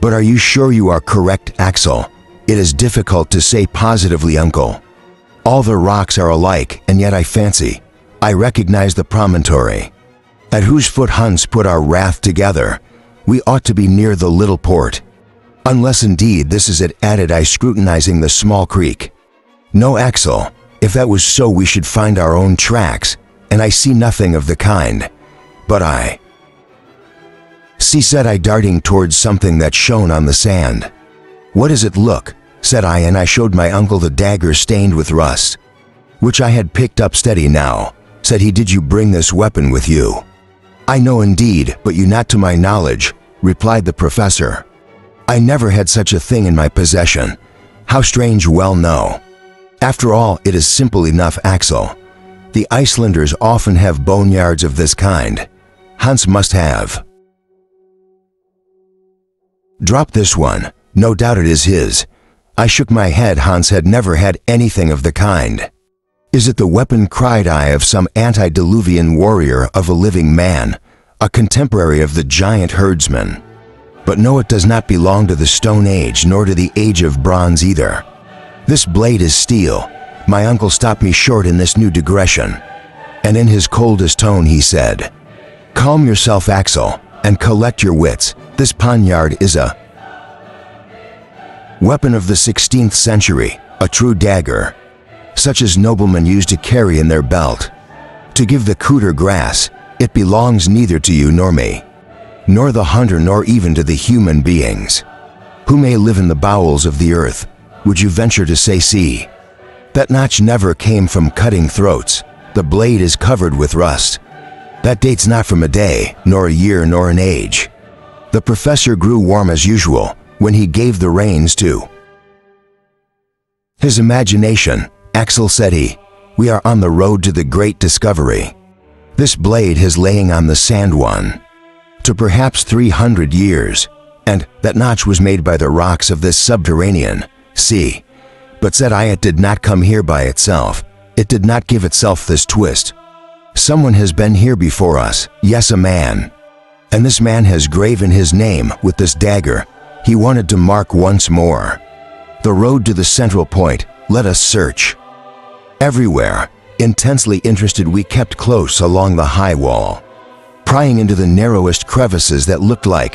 But are you sure you are correct, Axel? It is difficult to say positively, uncle. All the rocks are alike, and yet I fancy I recognize the promontory at whose foot Hans put our raft together. We ought to be near the little port. Unless indeed this is it, added I, scrutinizing the small creek. No, Axel, if that was so we should find our own tracks, and I see nothing of the kind. But I see, said I, darting towards something that shone on the sand. What is it? Look, said I, and I showed my uncle the dagger stained with rust, which I had picked up. Steady now, said he, did you bring this weapon with you? I know indeed, but you not to my knowledge, replied the professor. I never had such a thing in my possession. How strange. Well, no. After all, it is simple enough, Axel. The Icelanders often have boneyards of this kind. Hans must have dropped this one. No doubt it is his. I shook my head. Hans had never had anything of the kind. Is it the weapon, cried I, of some antediluvian warrior, of a living man, a contemporary of the giant herdsman? But no, it does not belong to the Stone Age, nor to the Age of Bronze either. This blade is steel. My uncle stopped me short in this new digression, and in his coldest tone he said, calm yourself, Axel, and collect your wits. This poniard is a weapon of the 16th century, a true dagger, such as noblemen used to carry in their belt. To give the coup de grace, it belongs neither to you nor me, nor the hunter, nor even to the human beings who may live in the bowels of the earth. Would you venture to say, see? That notch never came from cutting throats. The blade is covered with rust. That dates not from a day, nor a year, nor an age. The professor grew warm as usual when he gave the reins to His imagination, Axel said he. We are on the road to the great discovery. This blade is laying on the sand one. To perhaps 300 years, and that notch was made by the rocks of this subterranean sea. But said I, it did not come here by itself. It did not give itself this twist. Someone has been here before us, yes, a man. And this man has graven his name with this dagger. He wanted to mark once more. The road to the central point, let us search. Everywhere, intensely interested, we kept close along the high wall, prying into the narrowest crevices that looked like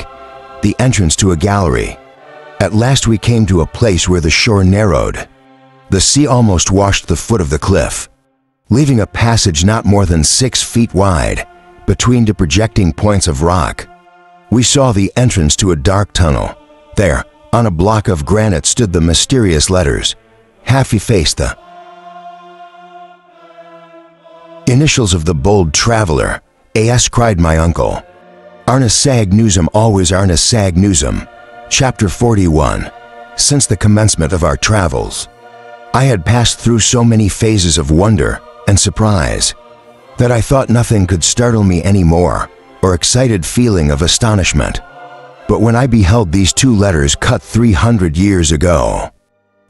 the entrance to a gallery. At last we came to a place where the shore narrowed. The sea almost washed the foot of the cliff, leaving a passage not more than 6 feet wide between two projecting points of rock. We saw the entrance to a dark tunnel. There, on a block of granite, stood the mysterious letters, half effaced, the initials of the bold traveler. "A.S." cried my uncle. "Arne sag nusum, always Arne sag nusum." Chapter 41. Since the commencement of our travels, I had passed through so many phases of wonder and surprise that I thought nothing could startle me any more, or excited feeling of astonishment. But when I beheld these 2 letters cut 300 years ago,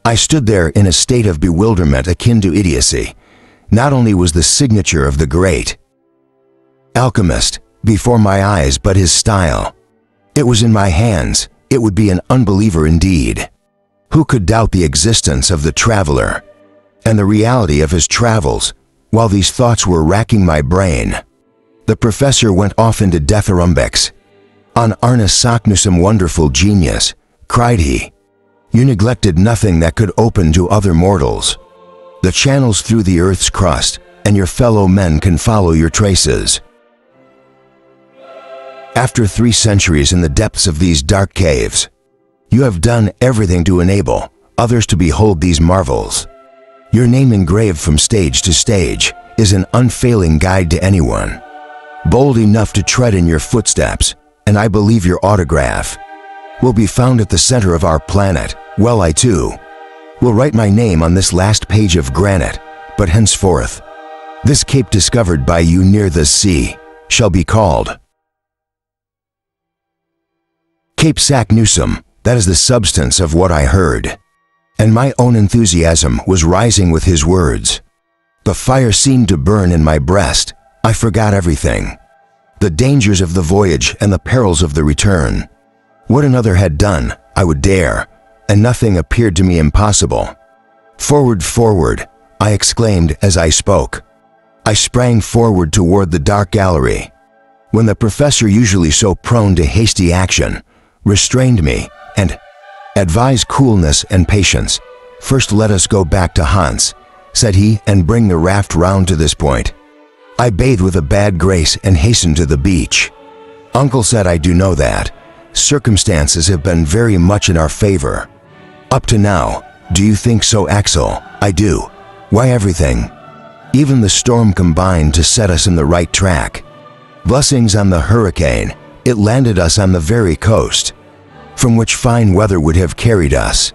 I stood there in a state of bewilderment akin to idiocy. Not only was the signature of the great alchemist before my eyes, but his style. It was in my hands. It would be an unbeliever indeed. Who could doubt the existence of the traveler and the reality of his travels? While these thoughts were racking my brain, the professor went off into dithyrambics. "On Arne Saknusum, wonderful genius," cried he. "You neglected nothing that could open to other mortals the channels through the earth's crust, and your fellow men can follow your traces. After 3 centuries in the depths of these dark caves, you have done everything to enable others to behold these marvels. Your name engraved from stage to stage is an unfailing guide to anyone bold enough to tread in your footsteps, and I believe your autograph will be found at the center of our planet. Well, I too will write my name on this last page of granite, but henceforth, this cape discovered by you near the sea shall be called Cape Saknussemm. That is the substance of what I heard, and my own enthusiasm was rising with his words. The fire seemed to burn in my breast. I forgot everything, the dangers of the voyage and the perils of the return. What another had done, I would dare, and nothing appeared to me impossible. "Forward, forward," I exclaimed as I spoke. I sprang forward toward the dark gallery, when the professor, usually so prone to hasty action, restrained me and advised coolness and patience. "First let us go back to Hans," said he, "and bring the raft round to this point." I bathed with a bad grace and hastened to the beach. Uncle said, "I do know that. Circumstances have been very much in our favor up to now. Do you think so, Axel?" "I do. Why, everything. Even the storm combined to set us in the right track. Blessings on the hurricane. It landed us on the very coast from which fine weather would have carried us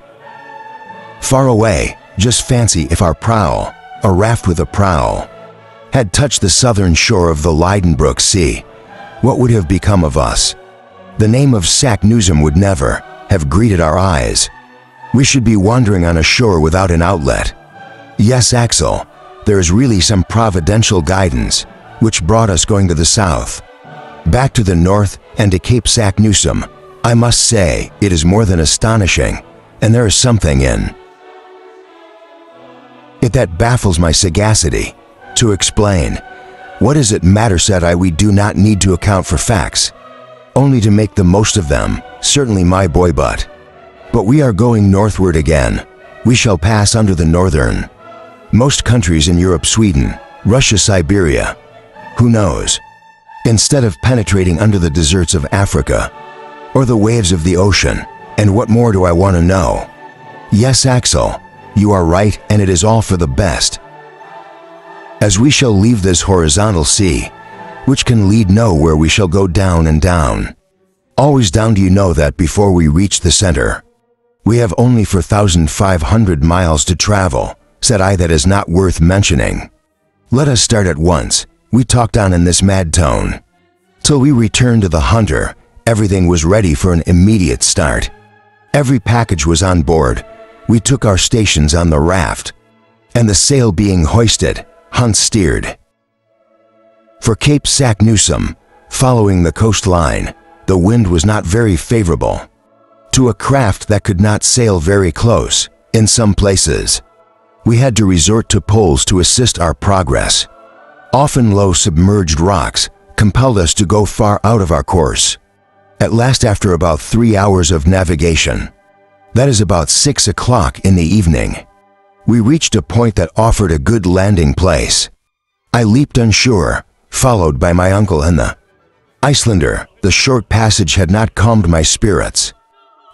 far away. Just fancy if our prow, a raft with a prow, had touched the southern shore of the Leidenbrook Sea. What would have become of us? The name of Saknussemm would never have greeted our eyes. We should be wandering on a shore without an outlet. Yes, Axel, there is really some providential guidance which brought us going to the south, back to the north, and to Cape Saknussemm. I must say, it is more than astonishing, and there is something in it that baffles my sagacity to explain. What does it matter, said I. We do not need to account for facts, only to make the most of them. Certainly, my boy, but we are going northward again. We shall pass under the northern most countries in Europe, Sweden, Russia, Siberia. Who knows? Instead of penetrating under the deserts of Africa or the waves of the ocean. And what more do I want to know? Yes, Axel, you are right, and it is all for the best, as we shall leave this horizontal sea, which can lead nowhere. We shall go down and down, always down. Do you know that before we reach the center, "We have only 4,500 miles to travel," said I. "That is not worth mentioning. Let us start at once," we talked on in this mad tone. Till we returned to the Hunter, everything was ready for an immediate start. Every package was on board. We took our stations on the raft, and the sail being hoisted, Hunt steered for Cape Saknussemm. Following the coastline, the wind was not very favorable to a craft that could not sail very close. In some places, we had to resort to poles to assist our progress. Often low submerged rocks compelled us to go far out of our course. At last, after about 3 hours of navigation, that is about 6 o'clock in the evening, we reached a point that offered a good landing place. I leaped on shore, followed by my uncle and the Icelander. The short passage had not calmed my spirits.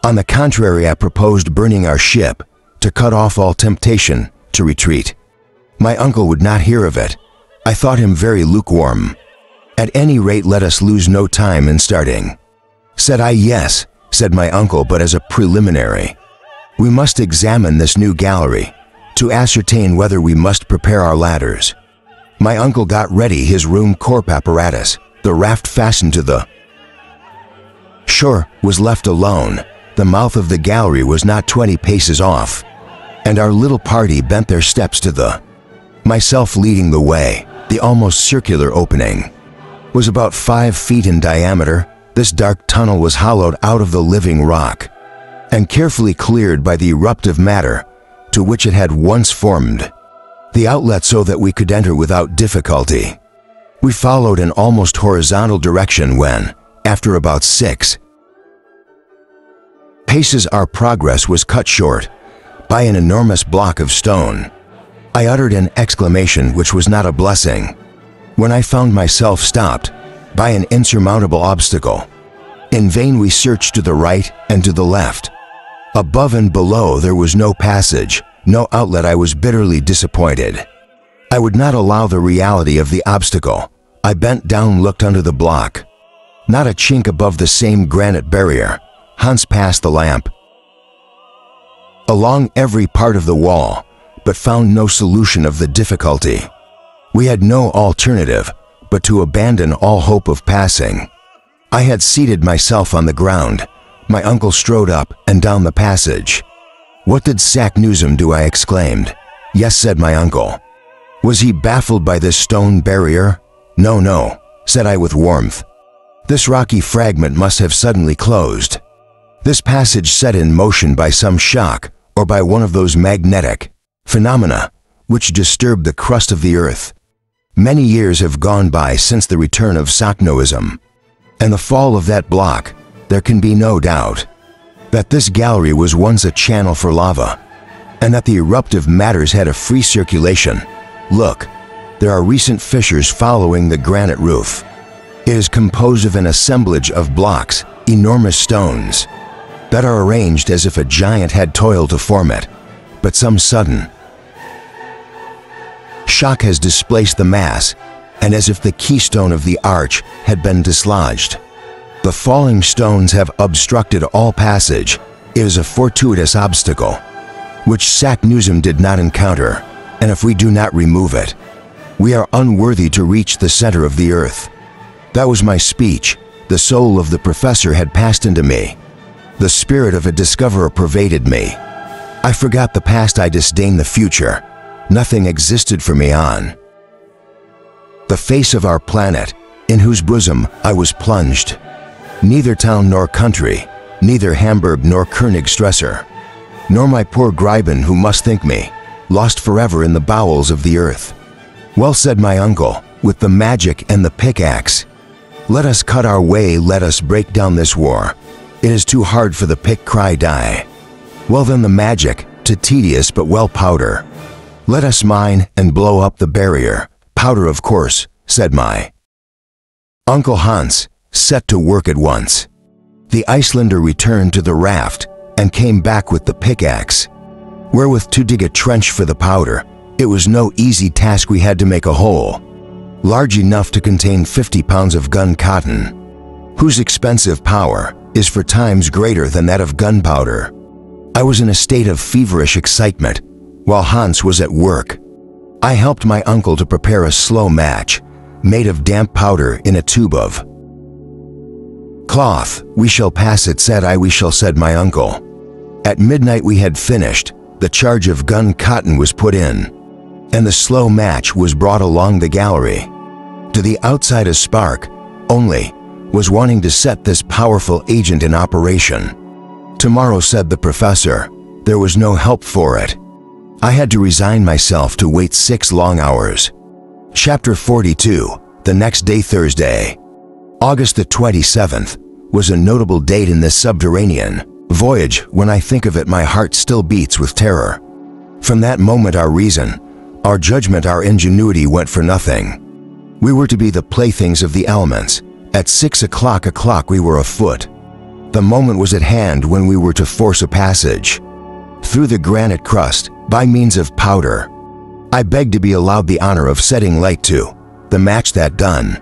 On the contrary, I proposed burning our ship to cut off all temptation to retreat. My uncle would not hear of it. I thought him very lukewarm. "At any rate, let us lose no time in starting," said I. "Yes," said my uncle, "but as a preliminary, we must examine this new gallery to ascertain whether we must prepare our ladders." My uncle got ready his room corp apparatus. The raft fastened to the shore was left alone. The mouth of the gallery was not 20 paces off, and our little party bent their steps to the myself leading the way. The almost circular opening was about 5 feet in diameter. This dark tunnel was hollowed out of the living rock and carefully cleared by the eruptive matter to which it had once formed the outlet, so that we could enter without difficulty. We followed an almost horizontal direction when, after about 6 paces, our progress was cut short by an enormous block of stone. I uttered an exclamation which was not a blessing when I found myself stopped by an insurmountable obstacle. In vain we searched to the right and to the left. Above and below there was no passage, no outlet. I was bitterly disappointed. I would not allow the reality of the obstacle. I bent down, looked under the block. Not a chink above the same granite barrier. Hans passed the lamp along every part of the wall, but found no solution of the difficulty. We had no alternative but to abandon all hope of passing. I had seated myself on the ground. My uncle strode up and down the passage. "What did Saknussemm do?" I exclaimed. "Yes," said my uncle. "Was he baffled by this stone barrier?" No, said I with warmth. "This rocky fragment must have suddenly closed. This passage set in motion by some shock or by one of those magnetic phenomena which disturb the crust of the earth. Many years have gone by since the return of Saknussemm and the fall of that block. There can be no doubt that this gallery was once a channel for lava, and that the eruptive matters had a free circulation. Look, there are recent fissures following the granite roof. It is composed of an assemblage of blocks, enormous stones, that are arranged as if a giant had toiled to form it, but some sudden shock has displaced the mass, and as if the keystone of the arch had been dislodged. The falling stones have obstructed all passage. It is a fortuitous obstacle, which Saknussemm did not encounter, and if we do not remove it, we are unworthy to reach the center of the earth." That was my speech. The soul of the professor had passed into me. The spirit of a discoverer pervaded me. I forgot the past, I disdained the future. Nothing existed for me on the face of our planet, in whose bosom I was plunged. Neither town nor country, neither Hamburg nor Königstrasse, nor my poor Greiben, who must think me lost forever in the bowels of the earth. "Well," said my uncle, "with the magic and the pickaxe, let us cut our way, let us break down this war. It is too hard for the pick, cry die. Well then, the magic, too tedious but well, powder. Let us mine and blow up the barrier. Powder, of course," said my Uncle Hans, set to work at once. The Icelander returned to the raft and came back with the pickaxe, wherewith to dig a trench for the powder. It was no easy task. We had to make a hole large enough to contain 50 pounds of gun cotton, whose expensive power is 4 times greater than that of gunpowder. I was in a state of feverish excitement, while Hans was at work. I helped my uncle to prepare a slow match, made of damp powder in a tube of cloth. "We shall pass it," said I. "We shall," said my uncle. At midnight we had finished, the charge of gun cotton was put in, and the slow match was brought along the gallery. To the outside a spark, only, was wanting to set this powerful agent in operation. "Tomorrow," said the professor. There was no help for it. I had to resign myself to wait 6 long hours. Chapter 42, the next day, Thursday. August the 27th, was a notable date in this subterranean voyage. When I think of it, my heart still beats with terror. From that moment our reason, our judgment, our ingenuity went for nothing. We were to be the playthings of the elements. At 6 o'clock we were afoot. The moment was at hand when we were to force a passage through the granite crust by means of powder. I begged to be allowed the honor of setting light to the match. That done,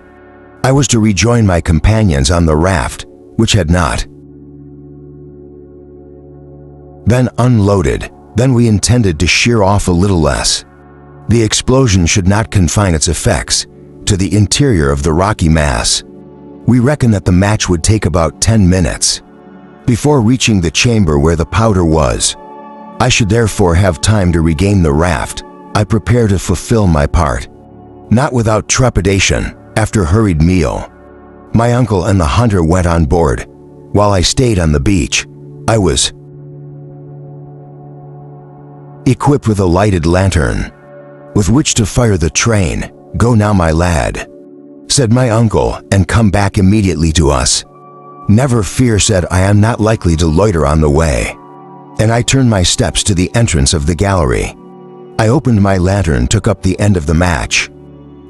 I was to rejoin my companions on the raft, which had not been unloaded. Then we intended to sheer off a little less. The explosion should not confine its effects to the interior of the rocky mass. We reckoned that the match would take about 10 minutes before reaching the chamber where the powder was. I should therefore have time to regain the raft. I prepared to fulfill my part, not without trepidation. After hurried meal, my uncle and the hunter went on board. While I stayed on the beach, I was equipped with a lighted lantern with which to fire the train. "Go now, my lad," said my uncle, "and come back immediately to us." "Never fear," said I. "am not likely to loiter on the way." And I turned my steps to the entrance of the gallery. I opened my lantern, took up the end of the match.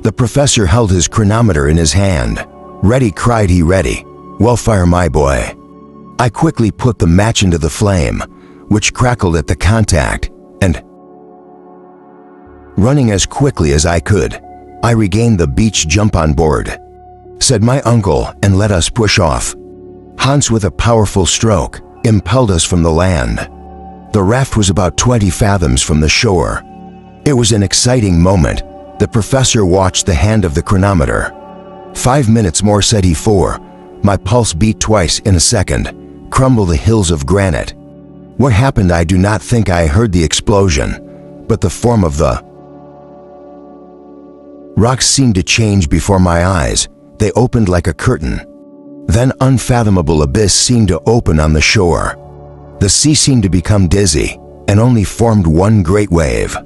The professor held his chronometer in his hand. "Ready," cried he. "Ready." "Well, fire, my boy." I quickly put the match into the flame, which crackled at the contact, and running as quickly as I could, I regained the beach. "Jump on board," said my uncle, "and let us push off." Hans, with a powerful stroke, impelled us from the land. The raft was about 20 fathoms from the shore. It was an exciting moment. The professor watched the hand of the chronometer. 5 minutes more, said he. 4. My pulse beat twice in a second. Crumble the hills of granite. What happened? I do not think I heard the explosion, but the form of the rocks seemed to change before my eyes. They opened like a curtain. Then unfathomable abyss seemed to open on the shore. The sea seemed to become dizzy and only formed one great wave,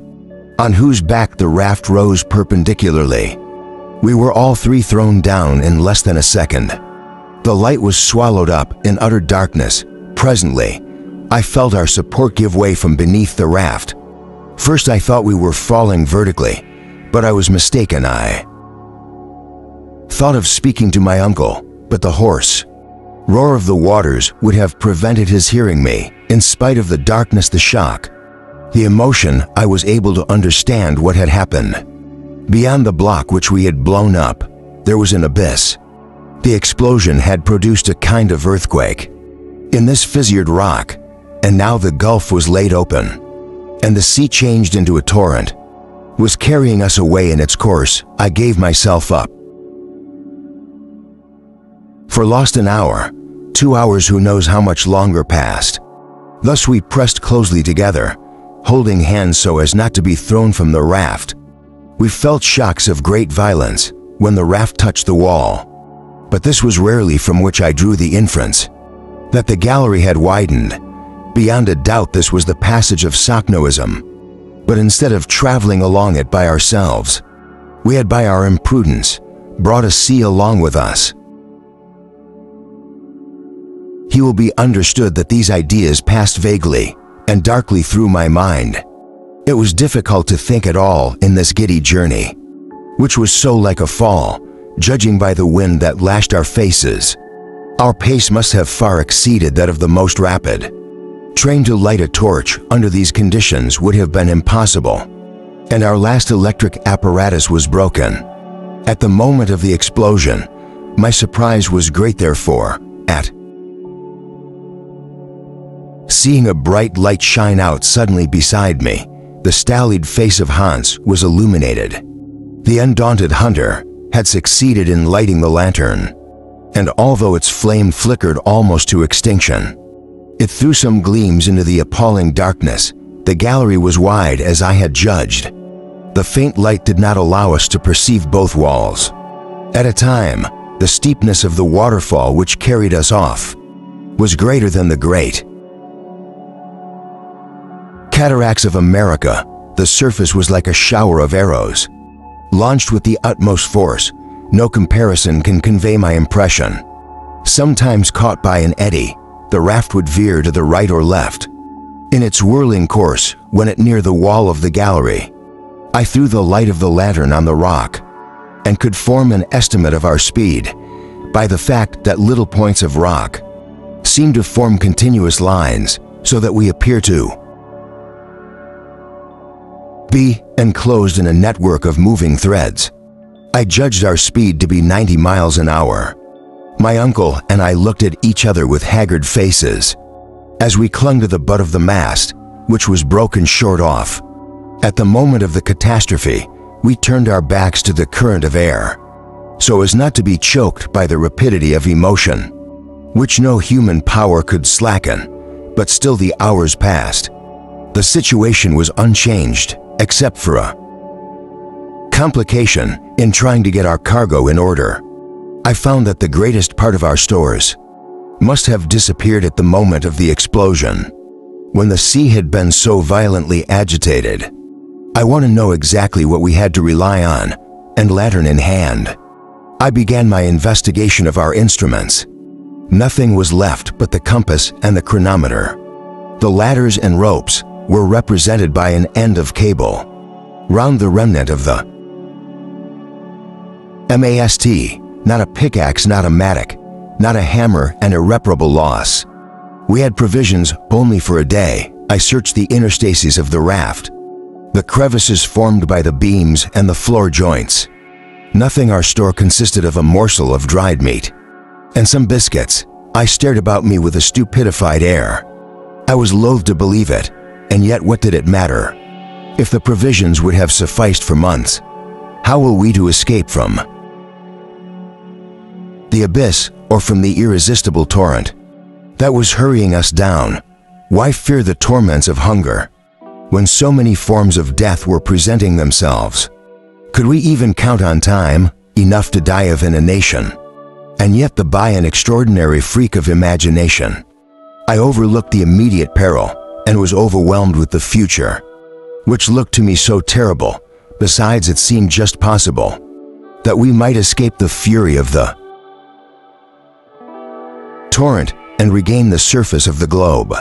on whose back the raft rose perpendicularly. We were all three thrown down in less than a second. The light was swallowed up in utter darkness. Presently, I felt our support give way from beneath the raft. First I thought we were falling vertically, but I was mistaken. I thought of speaking to my uncle, but the hoarse roar of the waters would have prevented his hearing me. In spite of the darkness, the shock, the emotion, I was able to understand what had happened. Beyond the block which we had blown up, there was an abyss. The explosion had produced a kind of earthquake in this fissured rock, and now the gulf was laid open, and the sea, changed into a torrent, was carrying us away in its course. I gave myself up for lost. An hour, 2 hours, who knows how much longer passed. Thus we pressed closely together, holding hands so as not to be thrown from the raft. We felt shocks of great violence when the raft touched the wall, but this was rarely, from which I drew the inference that the gallery had widened. Beyond a doubt this was the passage of Socnoism, but instead of traveling along it by ourselves, we had by our imprudence brought a sea along with us. He will be understood that these ideas passed vaguely and darkly through my mind. It was difficult to think at all in this giddy journey, which was so like a fall, judging by the wind that lashed our faces. Our pace must have far exceeded that of the most rapid. Trained to light a torch under these conditions would have been impossible, and our last electric apparatus was broken. At the moment of the explosion, my surprise was great. Therefore, at Seeing a bright light shine out suddenly beside me, the stolid face of Hans was illuminated. The undaunted hunter had succeeded in lighting the lantern, and although its flame flickered almost to extinction, it threw some gleams into the appalling darkness. The gallery was wide as I had judged. The faint light did not allow us to perceive both walls. At a time, the steepness of the waterfall which carried us off was greater than the great cataracts of America. The surface was like a shower of arrows, launched with the utmost force. No comparison can convey my impression. Sometimes caught by an eddy, the raft would veer to the right or left. In its whirling course, when it neared the wall of the gallery, I threw the light of the lantern on the rock and could form an estimate of our speed by the fact that little points of rock seemed to form continuous lines so that we appear to be enclosed in a network of moving threads. I judged our speed to be 90 miles an hour. My uncle and I looked at each other with haggard faces as we clung to the butt of the mast, which was broken short off. At the moment of the catastrophe, we turned our backs to the current of air, so as not to be choked by the rapidity of emotion, which no human power could slacken, but still the hours passed. The situation was unchanged, except for a complication in trying to get our cargo in order. I found that the greatest part of our stores must have disappeared at the moment of the explosion, when the sea had been so violently agitated. I want to know exactly what we had to rely on, and lantern in hand, I began my investigation of our instruments. Nothing was left but the compass and the chronometer. The ladders and ropes were represented by an end of cable round the remnant of the mast, not a pickaxe, not a mattock, not a hammer, and irreparable loss. We had provisions only for a day. I searched the interstices of the raft, the crevices formed by the beams and the floor joints. Nothing. Our store consisted of a morsel of dried meat and some biscuits. I stared about me with a stupefied air. I was loath to believe it, and yet what did it matter? If the provisions would have sufficed for months, how were we to escape from the abyss or from the irresistible torrent that was hurrying us down? Why fear the torments of hunger when so many forms of death were presenting themselves? Could we even count on time enough to die of inanition? And yet, by an extraordinary freak of imagination, I overlooked the immediate peril and was overwhelmed with the future, which looked to me so terrible. Besides, it seemed just possible that we might escape the fury of the torrent and regain the surface of the globe.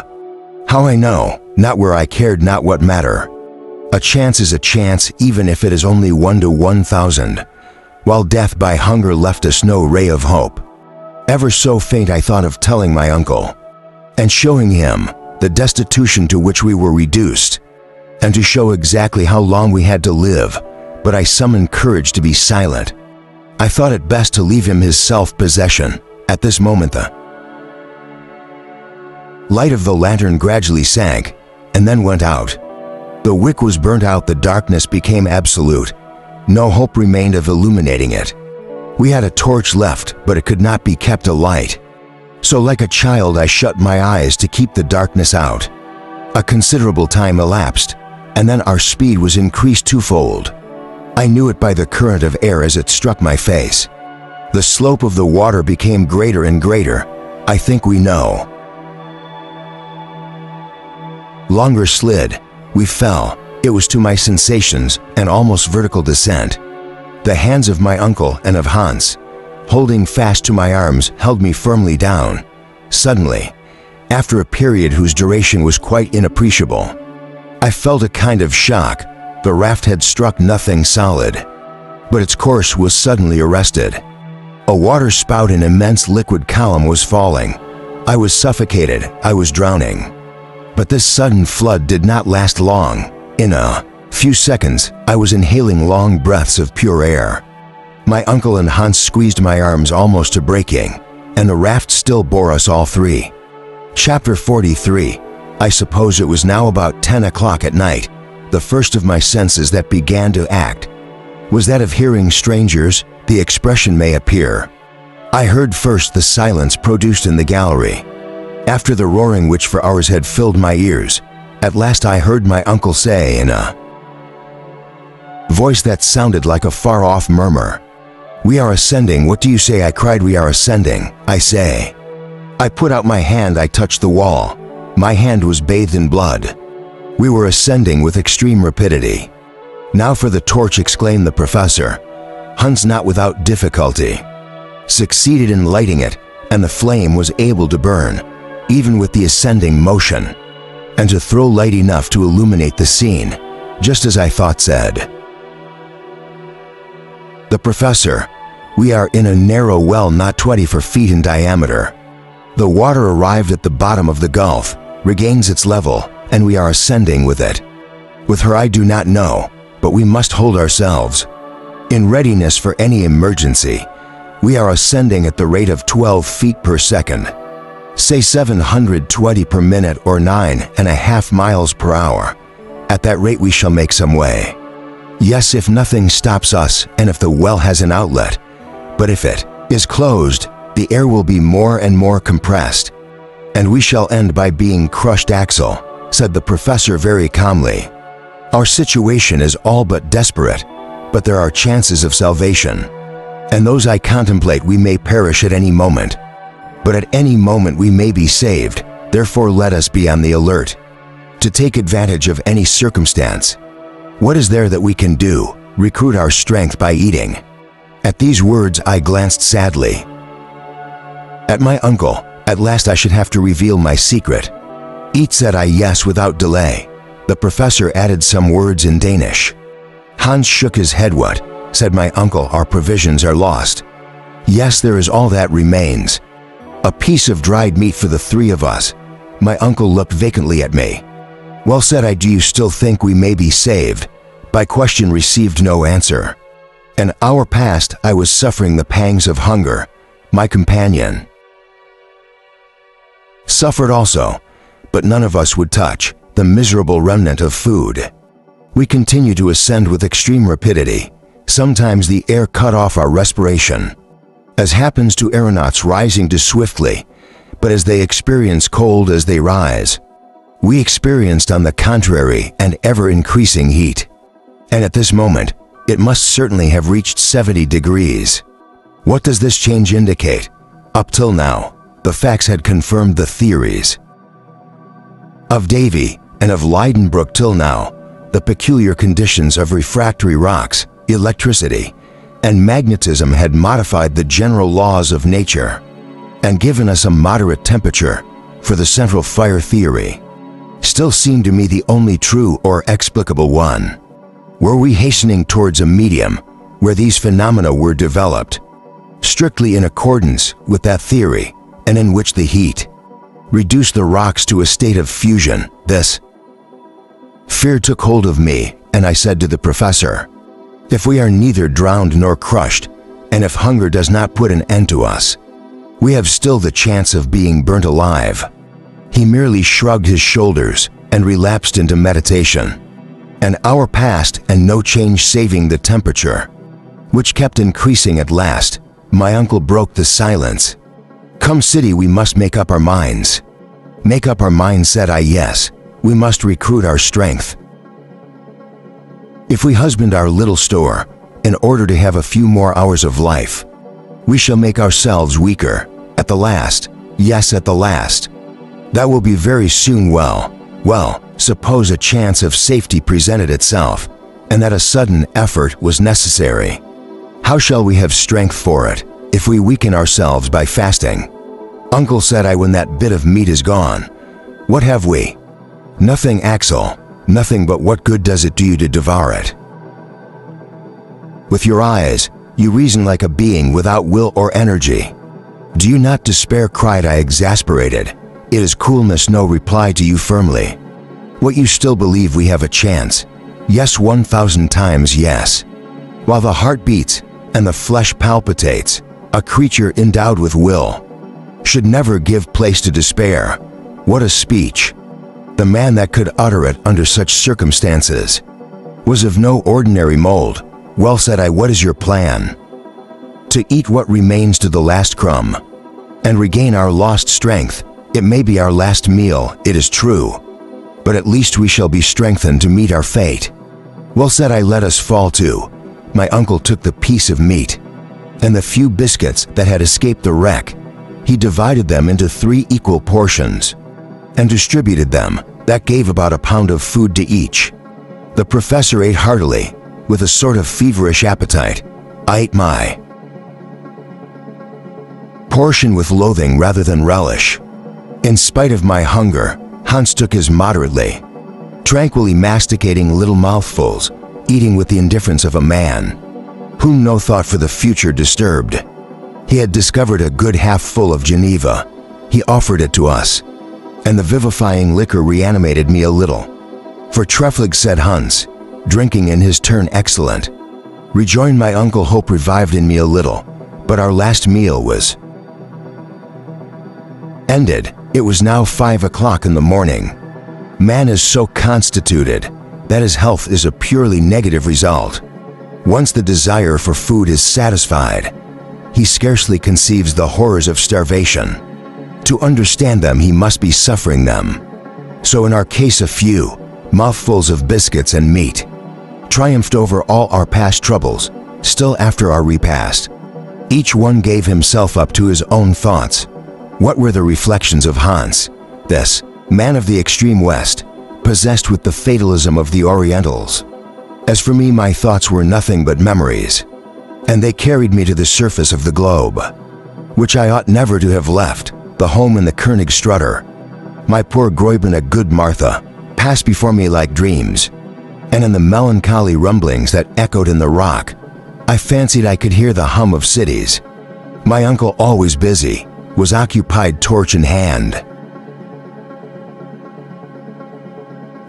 How I know? Not where I cared, not what matter. A chance is a chance, even if it is only 1 to 1,000, while death by hunger left us no ray of hope. Ever so faint, I thought of telling my uncle and showing him the destitution to which we were reduced, and to show exactly how long we had to live, but I summoned courage to be silent. I thought it best to leave him his self-possession. At this moment, the light of the lantern gradually sank and then went out. The wick was burnt out. The darkness became absolute. No hope remained of illuminating it. We had a torch left, but it could not be kept alight. So like a child, I shut my eyes to keep the darkness out. A considerable time elapsed, and then our speed was increased twofold. I knew it by the current of air as it struck my face. The slope of the water became greater and greater. I think we know. Longer slid. We fell. It was, to my sensations, an almost vertical descent. The hands of my uncle and of Hans, holding fast to my arms, held me firmly down. Suddenly, after a period whose duration was quite inappreciable, I felt a kind of shock. The raft had struck nothing solid, but its course was suddenly arrested. A water spout, an immense liquid column, was falling. I was suffocated. I was drowning. But this sudden flood did not last long. In a few seconds, I was inhaling long breaths of pure air. My uncle and Hans squeezed my arms almost to breaking, and the raft still bore us all three. Chapter 43. I suppose it was now about 10 o'clock at night. The first of my senses that began to act was that of hearing strangers. The expression may appear. I heard first the silence produced in the gallery. After the roaring which for hours had filled my ears, at last I heard my uncle say in a voice that sounded like a far-off murmur, "We are ascending. What do you say?" I cried. "We are ascending, I say." I put out my hand. I touched the wall. My hand was bathed in blood. We were ascending with extreme rapidity. "Now for the torch," exclaimed the professor. Hans, not without difficulty, succeeded in lighting it, and the flame was able to burn, even with the ascending motion, and to throw light enough to illuminate the scene, just as I thought said. The professor, "We are in a narrow well not 24 feet in diameter. The water arrived at the bottom of the gulf, regains its level, and we are ascending with it. With her I do not know, but we must hold ourselves in readiness for any emergency. We are ascending at the rate of 12 feet per second, say 720 per minute or 9.5 miles per hour. At that rate we shall make some way. Yes, if nothing stops us and if the well has an outlet. But if it is closed, the air will be more and more compressed, and we shall end by being crushed." Axel, said the professor very calmly, "our situation is all but desperate, but there are chances of salvation, and those I contemplate. We may perish at any moment, but at any moment we may be saved. Therefore let us be on the alert to take advantage of any circumstance. What is there that we can do? Recruit our strength by eating." At these words I glanced sadly at my uncle. At last I should have to reveal my secret. "Eat," said I. "Yes," without delay. The professor added some words in Danish. Hans shook his head. "What?" said my uncle. "Our provisions are lost." "Yes, there is all that remains. A piece of dried meat for the three of us." My uncle looked vacantly at me. "Well," said I, "do you still think we may be saved?" My question received no answer. An hour passed. I was suffering the pangs of hunger. My companion suffered also, but none of us would touch the miserable remnant of food. We continued to ascend with extreme rapidity. Sometimes the air cut off our respiration, as happens to aeronauts rising too swiftly, but as they experience cold as they rise, we experienced, on the contrary, an ever-increasing heat. And at this moment, it must certainly have reached 70 degrees. What does this change indicate? Up till now, the facts had confirmed the theories of Davy and of Leidenbrook. Till now, the peculiar conditions of refractory rocks, electricity, and magnetism had modified the general laws of nature and given us a moderate temperature, for the central fire theory still seemed to me the only true or explicable one. Were we hastening towards a medium where these phenomena were developed strictly in accordance with that theory, and in which the heat reduced the rocks to a state of fusion? This fear took hold of me, and I said to the professor, "If we are neither drowned nor crushed, and if hunger does not put an end to us, we have still the chance of being burnt alive." He merely shrugged his shoulders and relapsed into meditation. An hour passed and no change saving the temperature, which kept increasing. At last, my uncle broke the silence. "Come, City, we must make up our minds." "Make up our minds," said I. "Yes, we must recruit our strength. If we husband our little store, in order to have a few more hours of life, we shall make ourselves weaker. At the last, yes, at the last. That will be very soon. Well, suppose a chance of safety presented itself, and that a sudden effort was necessary. How shall we have strength for it, if we weaken ourselves by fasting?" "Uncle," said I, "when that bit of meat is gone, what have we?" "Nothing, Axel, nothing, but what good does it do you to devour it? With your eyes, you reason like a being without will or energy. Do you not despair?" cried I, exasperated. "It is coolness." "No," replied to you firmly. "What, you still believe we have a chance?" "Yes, 1,000 times yes. While the heart beats and the flesh palpitates, a creature endowed with will should never give place to despair." What a speech! The man that could utter it under such circumstances was of no ordinary mold. Well, said I, what is your plan? To eat what remains to the last crumb and regain our lost strength. It may be our last meal, it is true, but at least we shall be strengthened to meet our fate. Well, said I, let us fall to. My uncle took the piece of meat and the few biscuits that had escaped the wreck. He divided them into 3 equal portions and distributed them. That gave about a pound of food to each. The professor ate heartily, with a sort of feverish appetite. I ate my portion with loathing rather than relish. In spite of my hunger, Hans took his moderately, tranquilly masticating little mouthfuls, eating with the indifference of a man whom no thought for the future disturbed. He had discovered a good half full of Geneva. He offered it to us, and the vivifying liquor reanimated me a little. For Treflig, said Hans, drinking in his turn. Excellent, rejoined my uncle. Hope revived in me a little, but our last meal was ended. It was now 5 o'clock in the morning. Man is so constituted that his health is a purely negative result. Once the desire for food is satisfied, he scarcely conceives the horrors of starvation. To understand them, he must be suffering them. So in our case, a few mouthfuls of biscuits and meat triumphed over all our past troubles. Still, after our repast, each one gave himself up to his own thoughts. What were the reflections of Hans, this man of the extreme West, possessed with the fatalism of the Orientals? As for me, my thoughts were nothing but memories, and they carried me to the surface of the globe, which I ought never to have left, the home in the Königstrutter. My poor Gräuben, a good Martha, passed before me like dreams, and in the melancholy rumblings that echoed in the rock, I fancied I could hear the hum of cities. My uncle, always busy, was occupied, torch in hand,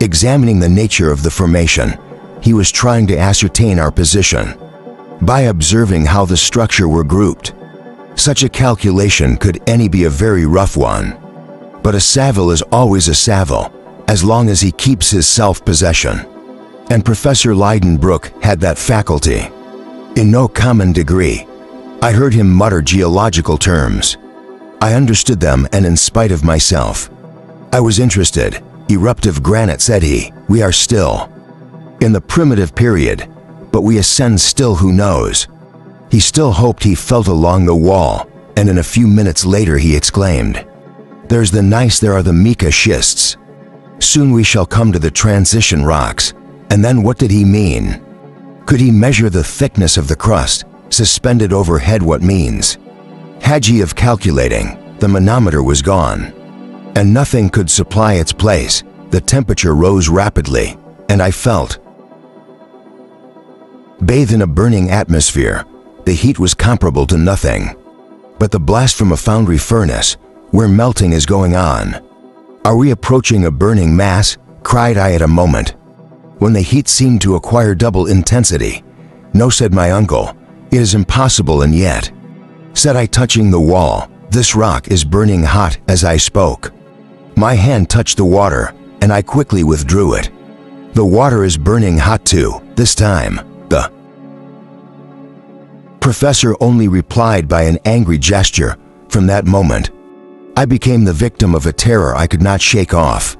examining the nature of the formation. He was trying to ascertain our position by observing how the structure were grouped. Such a calculation could any be a very rough one, but a Savile is always a Savile as long as he keeps his self-possession, and Professor Leidenbrock had that faculty. In no common degree, I heard him mutter geological terms. I understood them, and in spite of myself, I was interested. Eruptive granite, said he. We are still in the primitive period, but we ascend still, who knows? He still hoped he felt along the wall, and in a few minutes later he exclaimed, there's the gneiss, there are the mica schists. Soon we shall come to the transition rocks. And then what did he mean? Could he measure the thickness of the crust, suspended overhead? What means had he of calculating? The manometer was gone, and nothing could supply its place. The temperature rose rapidly, and I felt bathed in a burning atmosphere. The heat was comparable to nothing but the blast from a foundry furnace, where melting is going on. Are we approaching a burning mass? Cried I at a moment when the heat seemed to acquire double intensity. No, said my uncle, it is impossible. And yet, said I, touching the wall, this rock is burning hot. As I spoke, my hand touched the water, and I quickly withdrew it. The water is burning hot too. This time, the professor only replied by an angry gesture. From that moment, I became the victim of a terror I could not shake off.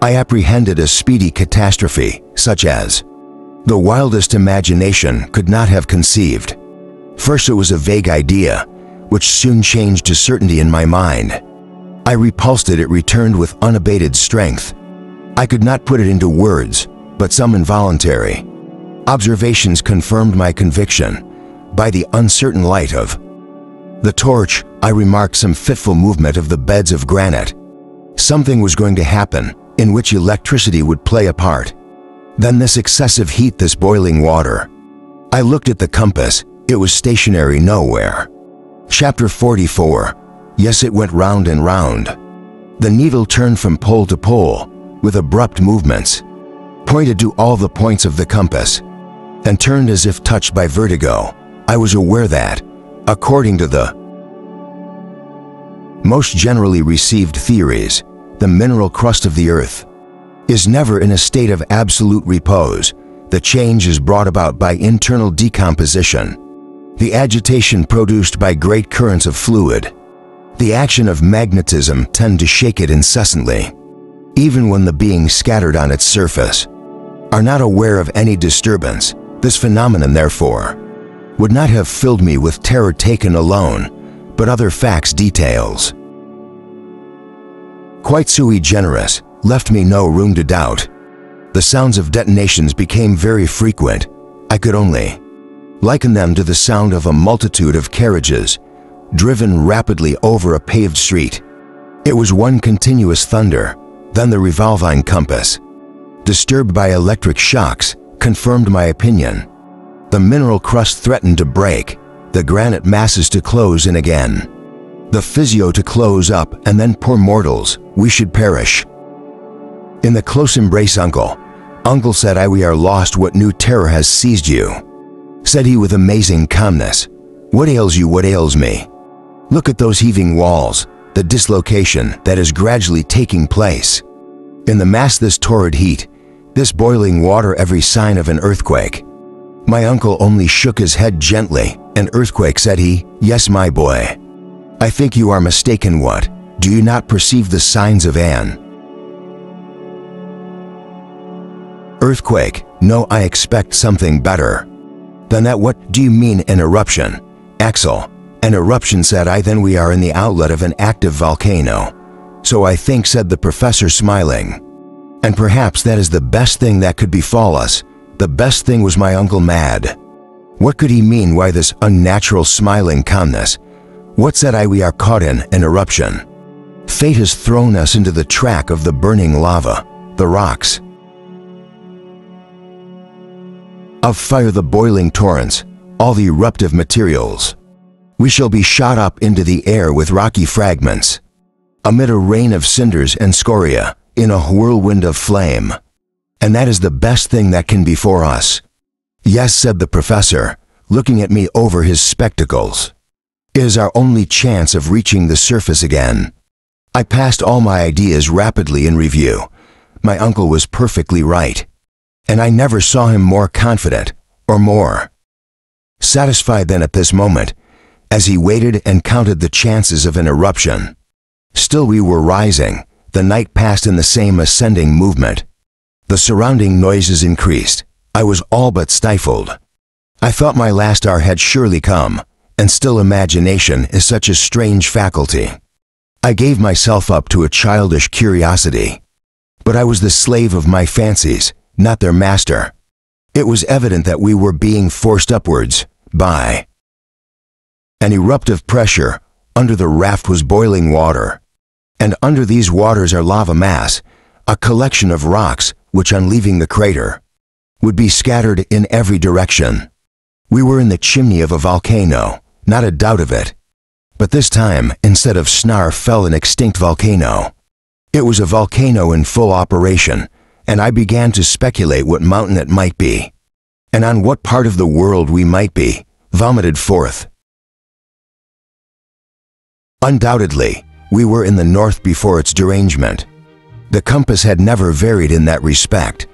I apprehended a speedy catastrophe, such as the wildest imagination could not have conceived. First, it was a vague idea, which soon changed to certainty in my mind. I repulsed it. It returned with unabated strength. I could not put it into words, but some involuntary observations confirmed my conviction. By the uncertain light of the torch, I remarked some fitful movement of the beds of granite. Something was going to happen in which electricity would play a part. Then this excessive heat, this boiling water. I looked at the compass. It was stationary nowhere. Chapter 44. Yes, it went round and round. The needle turned from pole to pole with abrupt movements, pointed to all the points of the compass, and turned as if touched by vertigo. I was aware that, according to the most generally received theories, the mineral crust of the earth is never in a state of absolute repose. The change is brought about by internal decomposition, the agitation produced by great currents of fluid. The action of magnetism tend to shake it incessantly. Even when the beings scattered on its surface are not aware of any disturbance, this phenomenon, therefore, would not have filled me with terror taken alone, but other facts details, quite sui generis, left me no room to doubt. The sounds of detonations became very frequent. I could only liken them to the sound of a multitude of carriages driven rapidly over a paved street. It was one continuous thunder. Then the revolving compass, disturbed by electric shocks, confirmed my opinion. The mineral crust threatened to break, the granite masses to close in again, the physio to close up, and then poor mortals, we should perish. In the close embrace, Uncle said, we are lost. What new terror has seized you? Said he with amazing calmness. What ails you? What ails me? Look at those heaving walls, the dislocation that is gradually taking place. In the mass, this torrid heat, this boiling water, every sign of an earthquake. My uncle only shook his head gently. An earthquake, said he. Yes, my boy. I think you are mistaken. What? Do you not perceive the signs of an earthquake? No, I expect something better than that. What do you mean, an eruption? Axel, an eruption, said I. Then we are in the outlet of an active volcano. So I think, said the professor, smiling. And perhaps that is the best thing that could befall us. The best thing. Was my uncle mad? What could he mean? Why this unnatural smiling calmness? What, said I? We are caught in an eruption. Fate has thrown us into the track of the burning lava, the rocks of fire, the boiling torrents, all the eruptive materials. We shall be shot up into the air with rocky fragments, amid a rain of cinders and scoria, in a whirlwind of flame. And that is the best thing that can befall us. Yes, said the professor, looking at me over his spectacles. It is our only chance of reaching the surface again. I passed all my ideas rapidly in review. My uncle was perfectly right, and I never saw him more confident or more satisfied than at this moment, as he waited and counted the chances of an eruption. Still we were rising. The night passed in the same ascending movement. The surrounding noises increased. I was all but stifled. I thought my last hour had surely come, and still imagination is such a strange faculty. I gave myself up to a childish curiosity, but I was the slave of my fancies, not their master. It was evident that we were being forced upwards by an eruptive pressure. Under the raft was boiling water, and under these waters are lava mass, a collection of rocks which, on leaving the crater, would be scattered in every direction. We were in the chimney of a volcano, not a doubt of it. But this time, instead of Snar, fell an extinct volcano. It was a volcano in full operation, and I began to speculate what mountain it might be, and on what part of the world we might be vomited forth. Undoubtedly, we were in the north before its derangement. The compass had never varied in that respect.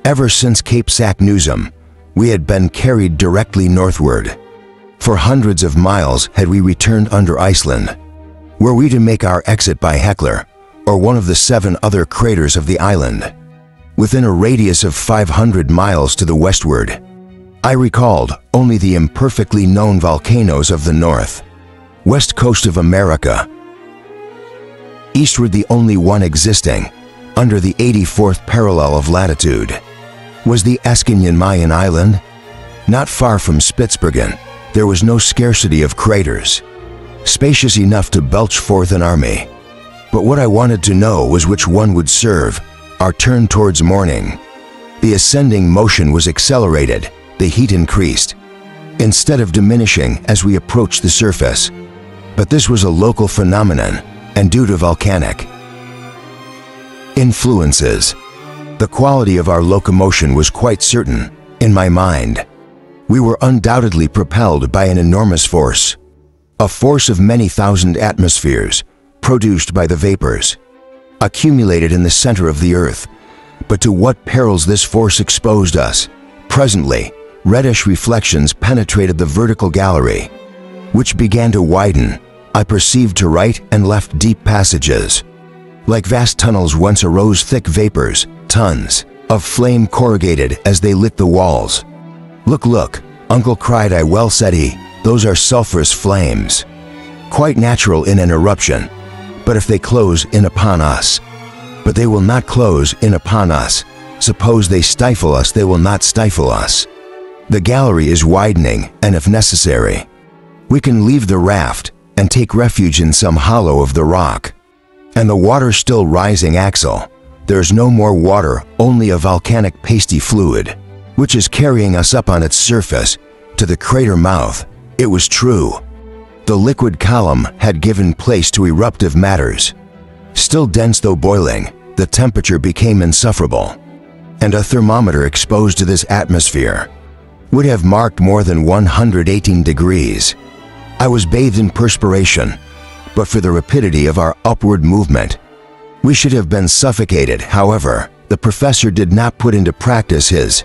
Ever since Cape Saknussemm, we had been carried directly northward. For hundreds of miles had we returned under Iceland. Were we to make our exit by Hekla, or one of the 7 other craters of the island, within a radius of 500 miles to the westward? I recalled only the imperfectly known volcanoes of the north, west coast of America. Eastward, the only one existing, under the 84th parallel of latitude, was the Eskimyan Mayan Island. Not far from Spitsbergen, there was no scarcity of craters, spacious enough to belch forth an army. But what I wanted to know was which one would serve our turn towards morning. The ascending motion was accelerated, the heat increased, instead of diminishing as we approached the surface. But this was a local phenomenon, and due to volcanic influences. The quality of our locomotion was quite certain, in my mind. We were undoubtedly propelled by an enormous force, a force of many thousand atmospheres, produced by the vapors accumulated in the center of the earth, But to what perils this force exposed us! Presently, reddish reflections penetrated the vertical gallery, which began to widen. I perceived to right and left deep passages. Like vast tunnels whence arose thick vapors, tons of flame corrugated as they lit the walls. "Look, look," Uncle cried. Well, said he, "those are sulphurous flames. Quite natural in an eruption. But if they close in upon us—" "But they will not close in upon us. Suppose they stifle us, they will not stifle us. The gallery is widening, and if necessary, we can leave the raft and take refuge in some hollow of the rock. And the water still rising, Axel. There's no more water, only a volcanic pasty fluid, which is carrying us up on its surface to the crater mouth." It was true. The liquid column had given place to eruptive matters. Still dense though boiling, the temperature became insufferable, and a thermometer exposed to this atmosphere would have marked more than 118 degrees. I was bathed in perspiration, but for the rapidity of our upward movement, we should have been suffocated. However, the professor did not put into practice his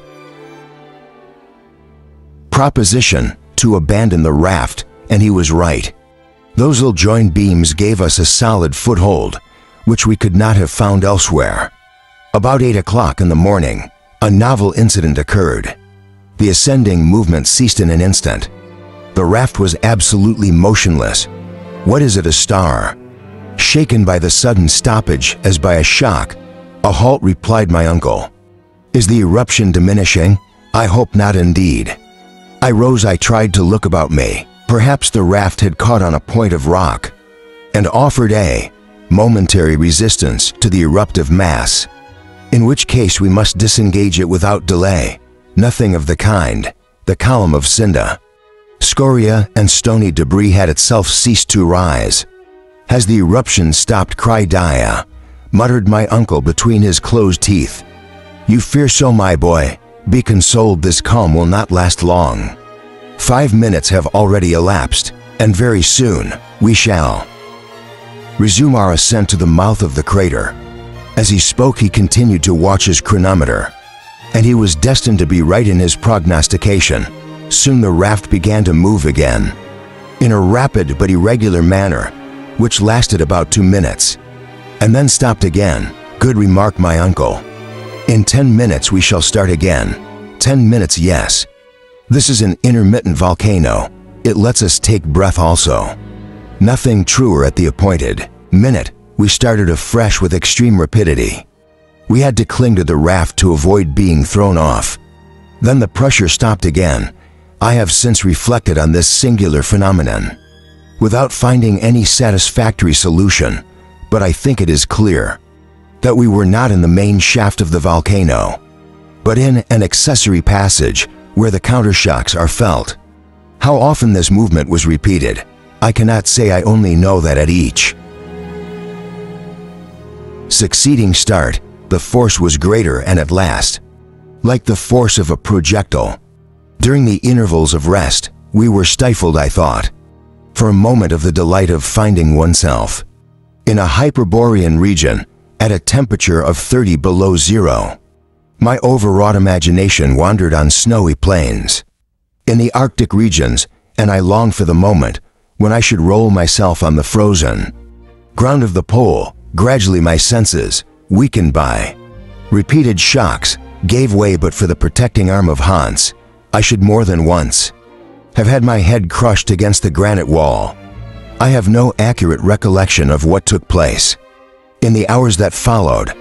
proposition to abandon the raft, and he was right. Those ill-joined beams gave us a solid foothold, which we could not have found elsewhere. About 8 o'clock in the morning, a novel incident occurred. The ascending movement ceased in an instant. The raft was absolutely motionless. What is it, a star? Shaken by the sudden stoppage as by a shock, "A halt," replied my uncle. "Is the eruption diminishing? I hope not indeed." I rose. I tried to look about me. Perhaps the raft had caught on a point of rock and offered a momentary resistance to the eruptive mass, in which case we must disengage it without delay. Nothing of the kind. The column of cinder, scoria, and stony debris had itself ceased to rise. "Has the eruption stopped?" cried Dia, muttered my uncle between his closed teeth. "You fear so, my boy. Be consoled, this calm will not last long. 5 minutes have already elapsed, and very soon we shall resume our ascent to the mouth of the crater." As he spoke, he continued to watch his chronometer, and he was destined to be right in his prognostication. Soon the raft began to move again, in a rapid but irregular manner, which lasted about 2 minutes, and then stopped again. "Good," remarked my uncle. "In 10 minutes we shall start again." 10 minutes, yes. This is an intermittent volcano. It lets us take breath also. Nothing truer. At the appointed minute, we started afresh with extreme rapidity. We had to cling to the raft to avoid being thrown off. Then the pressure stopped again. I have since reflected on this singular phenomenon without finding any satisfactory solution, but I think it is clear that we were not in the main shaft of the volcano, but in an accessory passage where the countershocks are felt. How often this movement was repeated, I cannot say. I only know that at each succeeding start, the force was greater, and at last, like the force of a projectile. During the intervals of rest, we were stifled, I thought, for a moment of the delight of finding oneself in a Hyperborean region at a temperature of 30 below zero. My overwrought imagination wandered on snowy plains in the Arctic regions, and I longed for the moment when I should roll myself on the frozen ground of the pole. Gradually my senses, weakened by repeated shocks, gave way, but for the protecting arm of Hans, I should more than once have had my head crushed against the granite wall. I have no accurate recollection of what took place. In the hours that followed,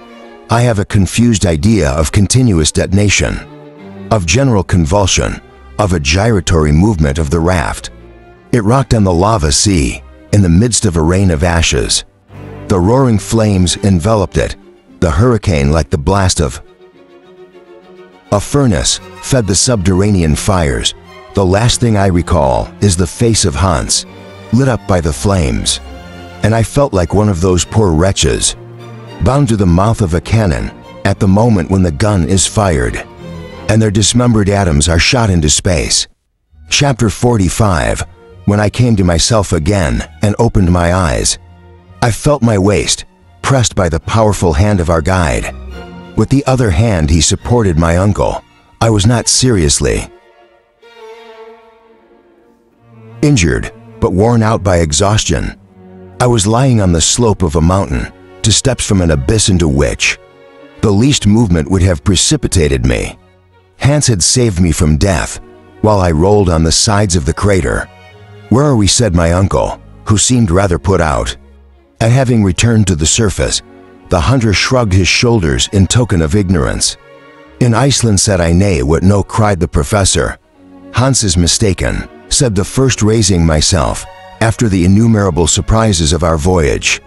I have a confused idea of continuous detonation, of general convulsion, of a gyratory movement of the raft. It rocked on the lava sea in the midst of a rain of ashes. The roaring flames enveloped it. The hurricane, like the blast of a furnace, fed the subterranean fires. The last thing I recall is the face of Hans, lit up by the flames, and I felt like one of those poor wretches, bound to the mouth of a cannon at the moment when the gun is fired, and their dismembered atoms are shot into space. Chapter 45. When I came to myself again and opened my eyes, I felt my waist pressed by the powerful hand of our guide. With the other hand, he supported my uncle. I was not seriously injured, but worn out by exhaustion. I was lying on the slope of a mountain, 2 steps from an abyss into which the least movement would have precipitated me. Hans had saved me from death, while I rolled on the sides of the crater. "Where are we?" said my uncle, who seemed rather put out. At having returned to the surface, the hunter shrugged his shoulders in token of ignorance. "In Iceland," said I. "Nay, what no," cried the professor. "Hans is mistaken," said the first, raising myself, after the innumerable surprises of our voyage.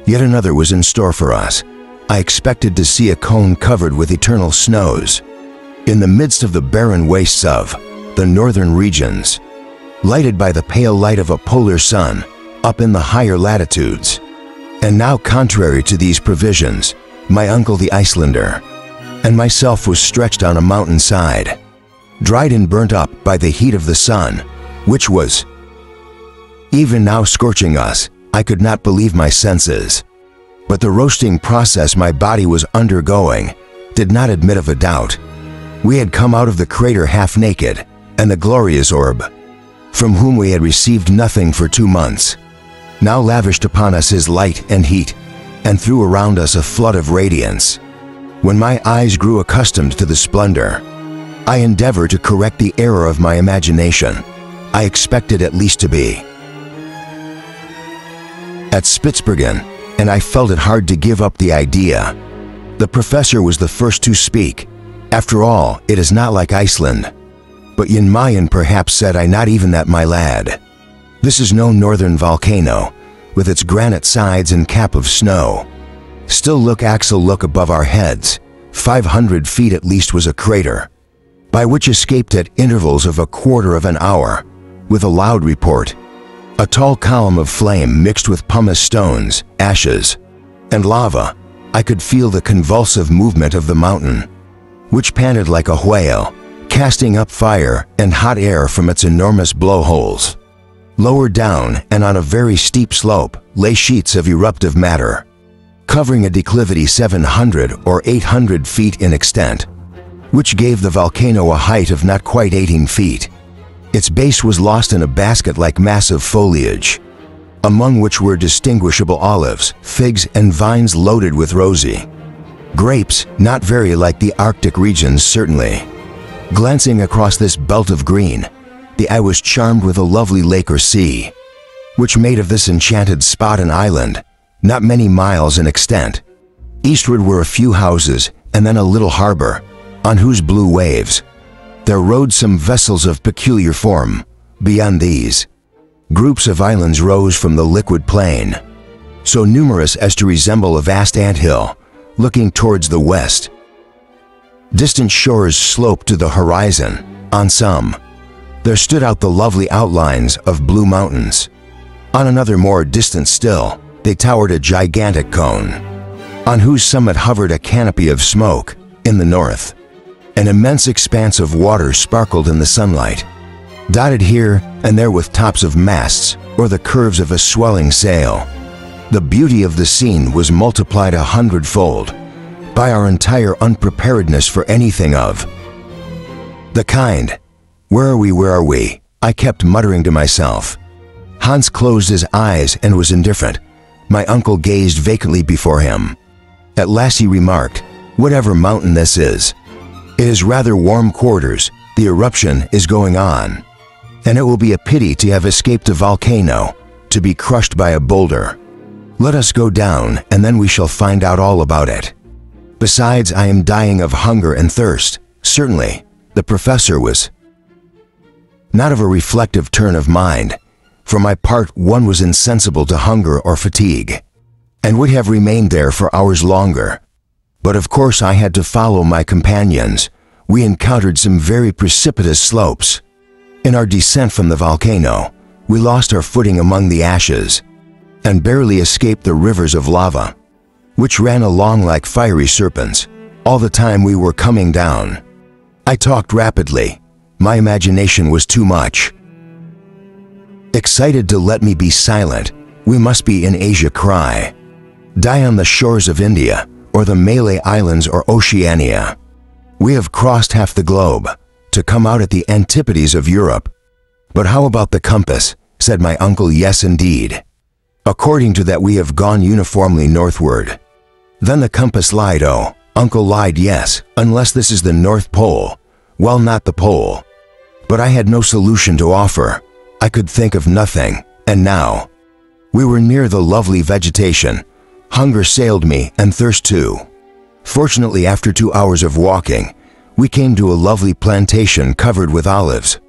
Yet another was in store for us. I expected to see a cone covered with eternal snows, in the midst of the barren wastes of the northern regions, lighted by the pale light of a polar sun up in the higher latitudes. And now, contrary to these provisions, my uncle the Icelander and myself was stretched on a mountainside, dried and burnt up by the heat of the sun, which was even now scorching us. I could not believe my senses. But the roasting process my body was undergoing did not admit of a doubt. We had come out of the crater half naked, and the glorious orb, from whom we had received nothing for 2 months, now lavished upon us his light and heat, and threw around us a flood of radiance. When my eyes grew accustomed to the splendor, I endeavored to correct the error of my imagination. I expected at least to be at Spitsbergen, and I felt it hard to give up the idea. The professor was the first to speak. "After all, it is not like Iceland." "But Jan Mayen," perhaps, said I. "Not even that, my lad. This is no northern volcano, with its granite sides and cap of snow. Still, look, Axel, look above our heads. 500 feet at least was a crater, by which escaped at intervals of a quarter of an hour, with a loud report, a tall column of flame mixed with pumice stones, ashes, and lava. I could feel the convulsive movement of the mountain, which panted like a whale, casting up fire and hot air from its enormous blowholes. Lower down, and on a very steep slope, lay sheets of eruptive matter, covering a declivity 700 or 800 feet in extent, which gave the volcano a height of not quite 18 feet. Its base was lost in a basket-like mass of foliage, among which were distinguishable olives, figs, and vines loaded with rosy grapes, not very like the Arctic regions, certainly. Glancing across this belt of green, the eye was charmed with a lovely lake or sea, which made of this enchanted spot an island, not many miles in extent. Eastward were a few houses, and then a little harbor, on whose blue waves there rode some vessels of peculiar form. Beyond these, groups of islands rose from the liquid plain, so numerous as to resemble a vast anthill, looking towards the west. Distant shores sloped to the horizon. On some, there stood out the lovely outlines of blue mountains. On another, more distant still, they towered a gigantic cone, on whose summit hovered a canopy of smoke. In the north, an immense expanse of water sparkled in the sunlight, dotted here and there with tops of masts or the curves of a swelling sail. The beauty of the scene was multiplied 100-fold by our entire unpreparedness for anything of the kind. "Where are we? Where are we?" I kept muttering to myself. Hans closed his eyes and was indifferent. My uncle gazed vacantly before him. At last he remarked, "Whatever mountain this is, it is rather warm quarters. The eruption is going on, and it will be a pity to have escaped a volcano, to be crushed by a boulder. Let us go down, and then we shall find out all about it. Besides, I am dying of hunger and thirst." Certainly, the professor was not of a reflective turn of mind. For my part, one was insensible to hunger or fatigue, and would have remained there for hours longer. But of course I had to follow my companions. We encountered some very precipitous slopes. In our descent from the volcano, we lost our footing among the ashes, and barely escaped the rivers of lava, which ran along like fiery serpents, all the time we were coming down. I talked rapidly. My imagination was too much excited to let me be silent. "We must be in Asia," cry. "Die on the shores of India, or the Malay Islands or Oceania. We have crossed half the globe to come out at the antipodes of Europe. But how about the compass? Said my uncle. Yes, indeed. According to that we have gone uniformly northward. Then the compass lied. Oh, uncle lied. Yes, unless this is the North Pole. Well, not the pole. But I had no solution to offer. I could think of nothing, and now we were near the lovely vegetation. Hunger assailed me, and thirst too. Fortunately, after 2 hours of walking, we came to a lovely plantation covered with olives,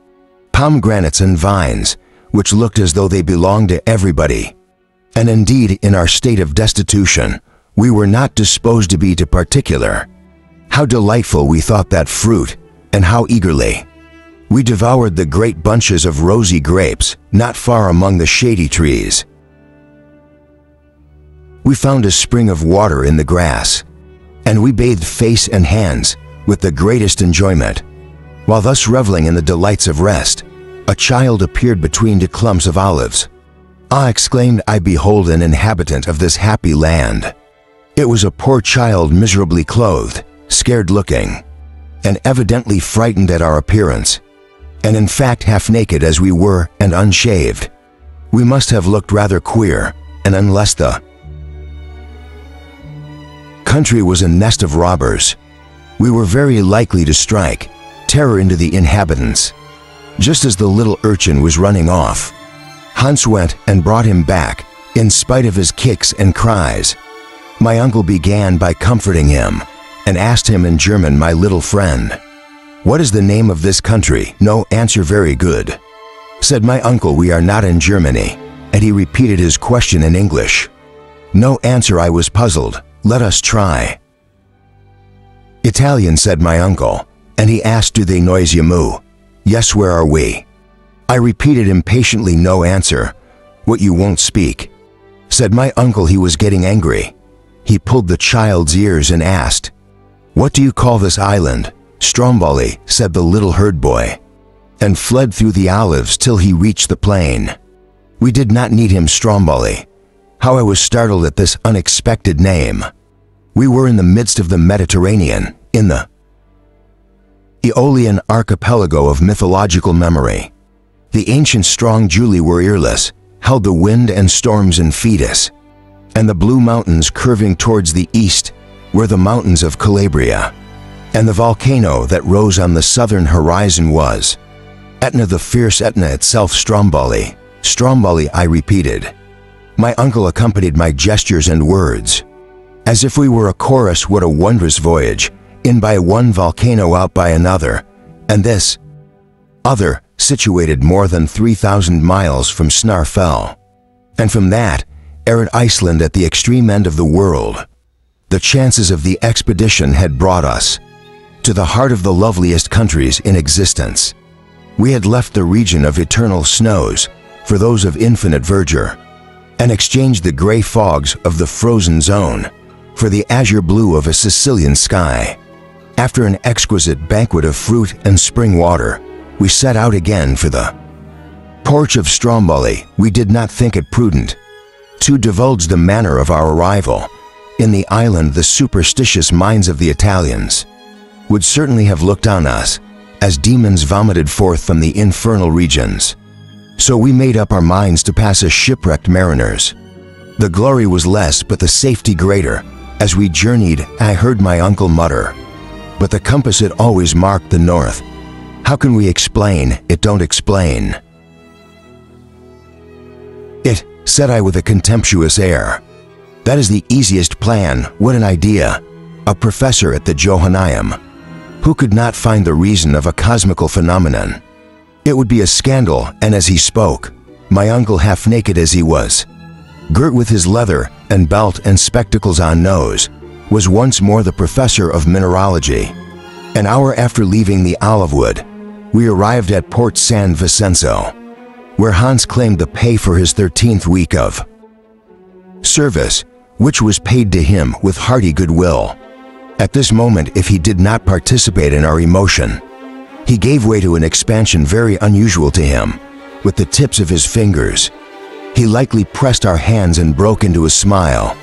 pomegranates and vines, which looked as though they belonged to everybody. And indeed, in our state of destitution, we were not disposed to be too particular. How delightful we thought that fruit, and how eagerly we devoured the great bunches of rosy grapes not far among the shady trees. We found a spring of water in the grass, and we bathed face and hands with the greatest enjoyment. While thus reveling in the delights of rest, a child appeared between two clumps of olives. Ah, exclaimed I, behold an inhabitant of this happy land. It was a poor child, miserably clothed, scared looking, and evidently frightened at our appearance, and in fact half naked as we were and unshaved. We must have looked rather queer, and unless the country was a nest of robbers, we were very likely to strike terror into the inhabitants. Just as the little urchin was running off, Hans went and brought him back, in spite of his kicks and cries. My uncle began by comforting him, and asked him in German, my little friend, what is the name of this country? No answer. Very good. Said my uncle, we are not in Germany, and he repeated his question in English. No answer. I was puzzled. Let us try. Italian, said my uncle, and he asked, do they know you? Yes, where are we? I repeated impatiently, no answer. What, you won't speak? Said my uncle. He was getting angry. He pulled the child's ears and asked, what do you call this island? Stromboli, said the little herd boy, and fled through the olives till he reached the plain. We did not need him. Stromboli. How I was startled at this unexpected name. We were in the midst of the Mediterranean, in the Aeolian archipelago of mythological memory. The ancient strong Juli were earless, held the wind and storms in Foetus, and the blue mountains curving towards the east were the mountains of Calabria, and the volcano that rose on the southern horizon was Etna, the fierce Etna itself. Stromboli, Stromboli, I repeated. My uncle accompanied my gestures and words, as if we were a chorus. What a wondrous voyage, in by one volcano, out by another, and this other situated more than 3,000 miles from Snarfell, and from that arid Iceland at the extreme end of the world. The chances of the expedition had brought us to the heart of the loveliest countries in existence. We had left the region of eternal snows for those of infinite verdure, and exchanged the gray fogs of the frozen zone for the azure blue of a Sicilian sky. After an exquisite banquet of fruit and spring water, we set out again for the porch of Stromboli. We did not think it prudent to divulge the manner of our arrival. In the island, the superstitious minds of the Italians would certainly have looked on us as demons vomited forth from the infernal regions. So we made up our minds to pass as shipwrecked mariners. The glory was less, but the safety greater. As we journeyed, I heard my uncle mutter, but the compass had always marked the north. How can we explain? It don't explain it, said I with a contemptuous air. That is the easiest plan. What an idea. A professor at the Johanneum, who could not find the reason of a cosmical phenomenon. It would be a scandal. And as he spoke, my uncle, half naked as he was, girt with his leather and belt and spectacles on nose, was once more the professor of mineralogy. An hour after leaving the olive wood, we arrived at Port San Vincenzo, where Hans claimed the pay for his 13th week of service, which was paid to him with hearty goodwill. At this moment, if he did not participate in our emotion, he gave way to an expansion very unusual to him. With the tips of his fingers, he lightly pressed our hands and broke into a smile.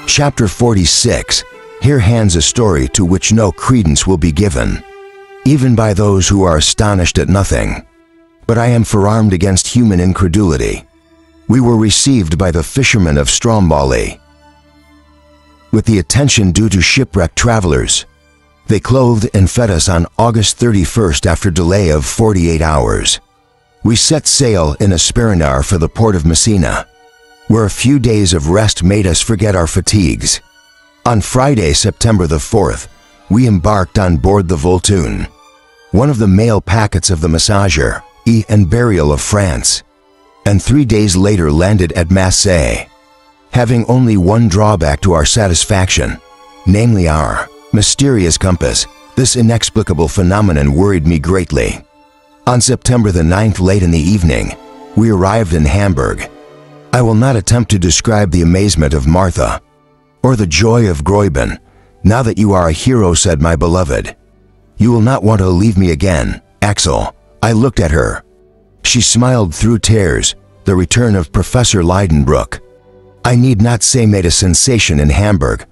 Chapter 46. Here hands a story to which no credence will be given, even by those who are astonished at nothing. But I am forearmed against human incredulity. We were received by the fishermen of Stromboli with the attention due to shipwrecked travelers. They clothed and fed us on August 31st after delay of 48 hours. We set sail in a Sperinar for the port of Messina, where a few days of rest made us forget our fatigues. On Friday, September the 4th, we embarked on board the Voltune, one of the mail packets of the Massager and Burial of France, and 3 days later landed at Marseille, having only one drawback to our satisfaction, namely our mysterious compass. This inexplicable phenomenon worried me greatly. On September the 9th, late in the evening, we arrived in Hamburg. I will not attempt to describe the amazement of Martha, or the joy of Gräuben. Now that you are a hero, said my beloved. You will not want to leave me again, Axel. I looked at her. She smiled through tears. The return of Professor Leidenbrock, I need not say, made a sensation in Hamburg,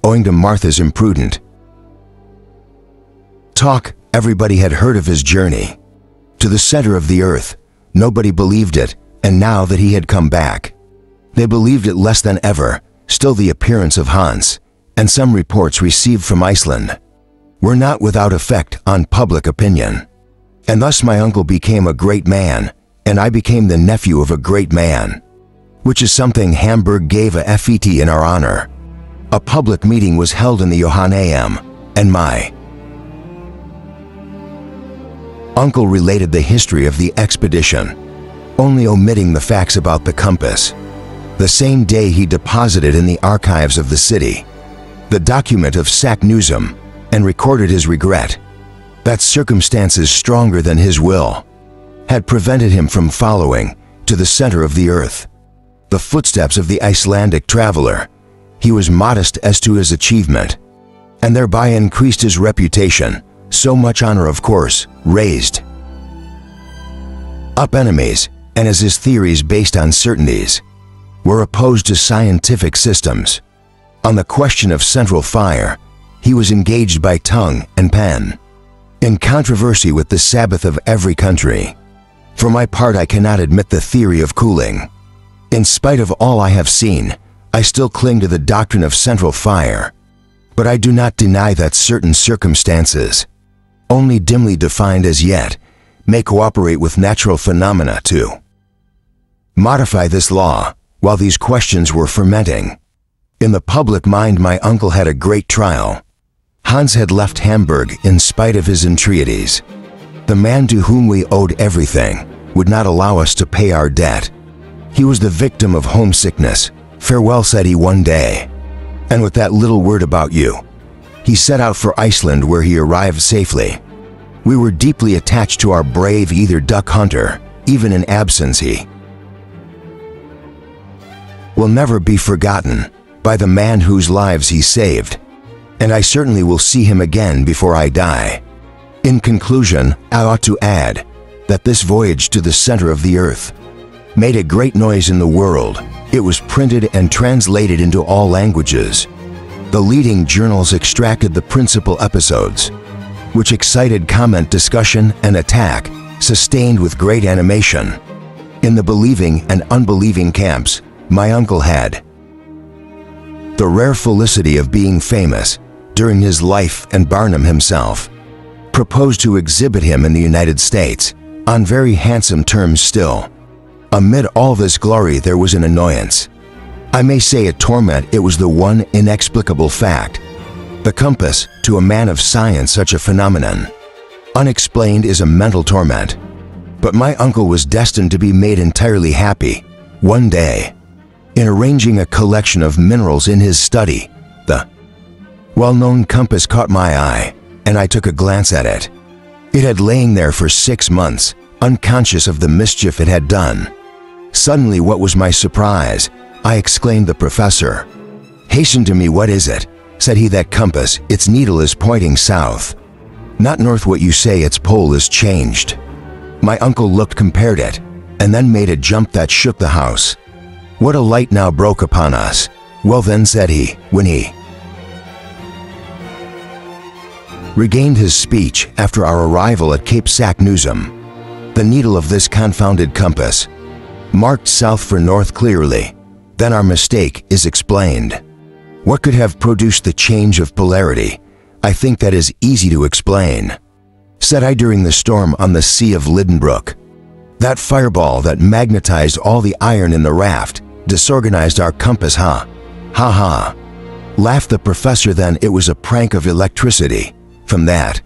owing to Martha's imprudent talk. Everybody had heard of his journey to the center of the earth. Nobody believed it, and now that he had come back, they believed it less than ever. Still, the appearance of Hans, and some reports received from Iceland, were not without effect on public opinion. And thus my uncle became a great man, and I became the nephew of a great man, which is something. Hamburg gave a fete in our honor. A public meeting was held in the Johanneum, and my uncle related the history of the expedition, only omitting the facts about the compass. The same day he deposited in the archives of the city the document of Saknussemm, and recorded his regret that circumstances stronger than his will had prevented him from following to the center of the earth the footsteps of the Icelandic traveler. He was modest as to his achievement, and thereby increased his reputation. So much honor, of course, raised up enemies, and as his theories based on certainties were opposed to scientific systems. On the question of central fire, he was engaged by tongue and pen in controversy with the Sabbath of every country. For my part, I cannot admit the theory of cooling. In spite of all I have seen, I still cling to the doctrine of central fire. But I do not deny that certain circumstances, only dimly defined as yet, may cooperate with natural phenomena to modify this law. While these questions were fermenting in the public mind, my uncle had a great trial. Hans had left Hamburg in spite of his entreaties. The man to whom we owed everything would not allow us to pay our debt. He was the victim of homesickness. Farewell, said he one day. And with that little word about you, he set out for Iceland, where he arrived safely. We were deeply attached to our brave duck hunter. Even in absence, he will never be forgotten by the man whose lives he saved, and I certainly will see him again before I die. In conclusion, I ought to add that this voyage to the center of the earth made a great noise in the world. It was printed and translated into all languages. The leading journals extracted the principal episodes, which excited comment, discussion, and attack, sustained with great animation. In the believing and unbelieving camps, my uncle had the rare felicity of being famous during his life, and Barnum himself proposed to exhibit him in the United States on very handsome terms. Still, amid all this glory, there was an annoyance. I may say a torment. It was the one inexplicable fact. The compass, to a man of science, such a phenomenon, unexplained, is a mental torment. But my uncle was destined to be made entirely happy one day. In arranging a collection of minerals in his study, the well-known compass caught my eye, and I took a glance at it. It had lain there for 6 months, unconscious of the mischief it had done. Suddenly, what was my surprise? I exclaimed. The professor hastened to me. What is it? Said he. That compass, its needle is pointing south, not north. What you say, its pole is changed. My uncle looked, compared it, and then made a jump that shook the house. What a light now broke upon us. Well then, said he, when he regained his speech after our arrival at Cape Saknussemm. The needle of this confounded compass marked south for north clearly. Then our mistake is explained. What could have produced the change of polarity? I think that is easy to explain. Said I during the storm on the Sea of Lidenbrook. That fireball that magnetized all the iron in the raft disorganized our compass, huh? Ha ha. Laughed the professor. Then it was a prank of electricity. From that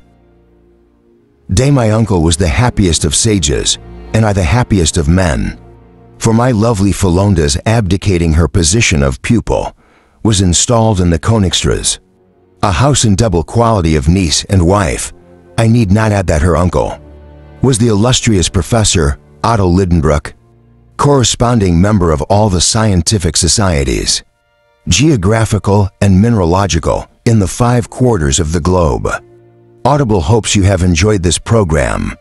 day my uncle was the happiest of sages, and I the happiest of men. For my lovely Philonda's abdicating her position of pupil was installed in the Königstrasse, a house in double quality of niece and wife. I need not add that her uncle was the illustrious Professor Otto Lidenbrook, corresponding member of all the scientific societies, geographical and mineralogical, in the 5 quarters of the globe. Audible hopes you have enjoyed this program.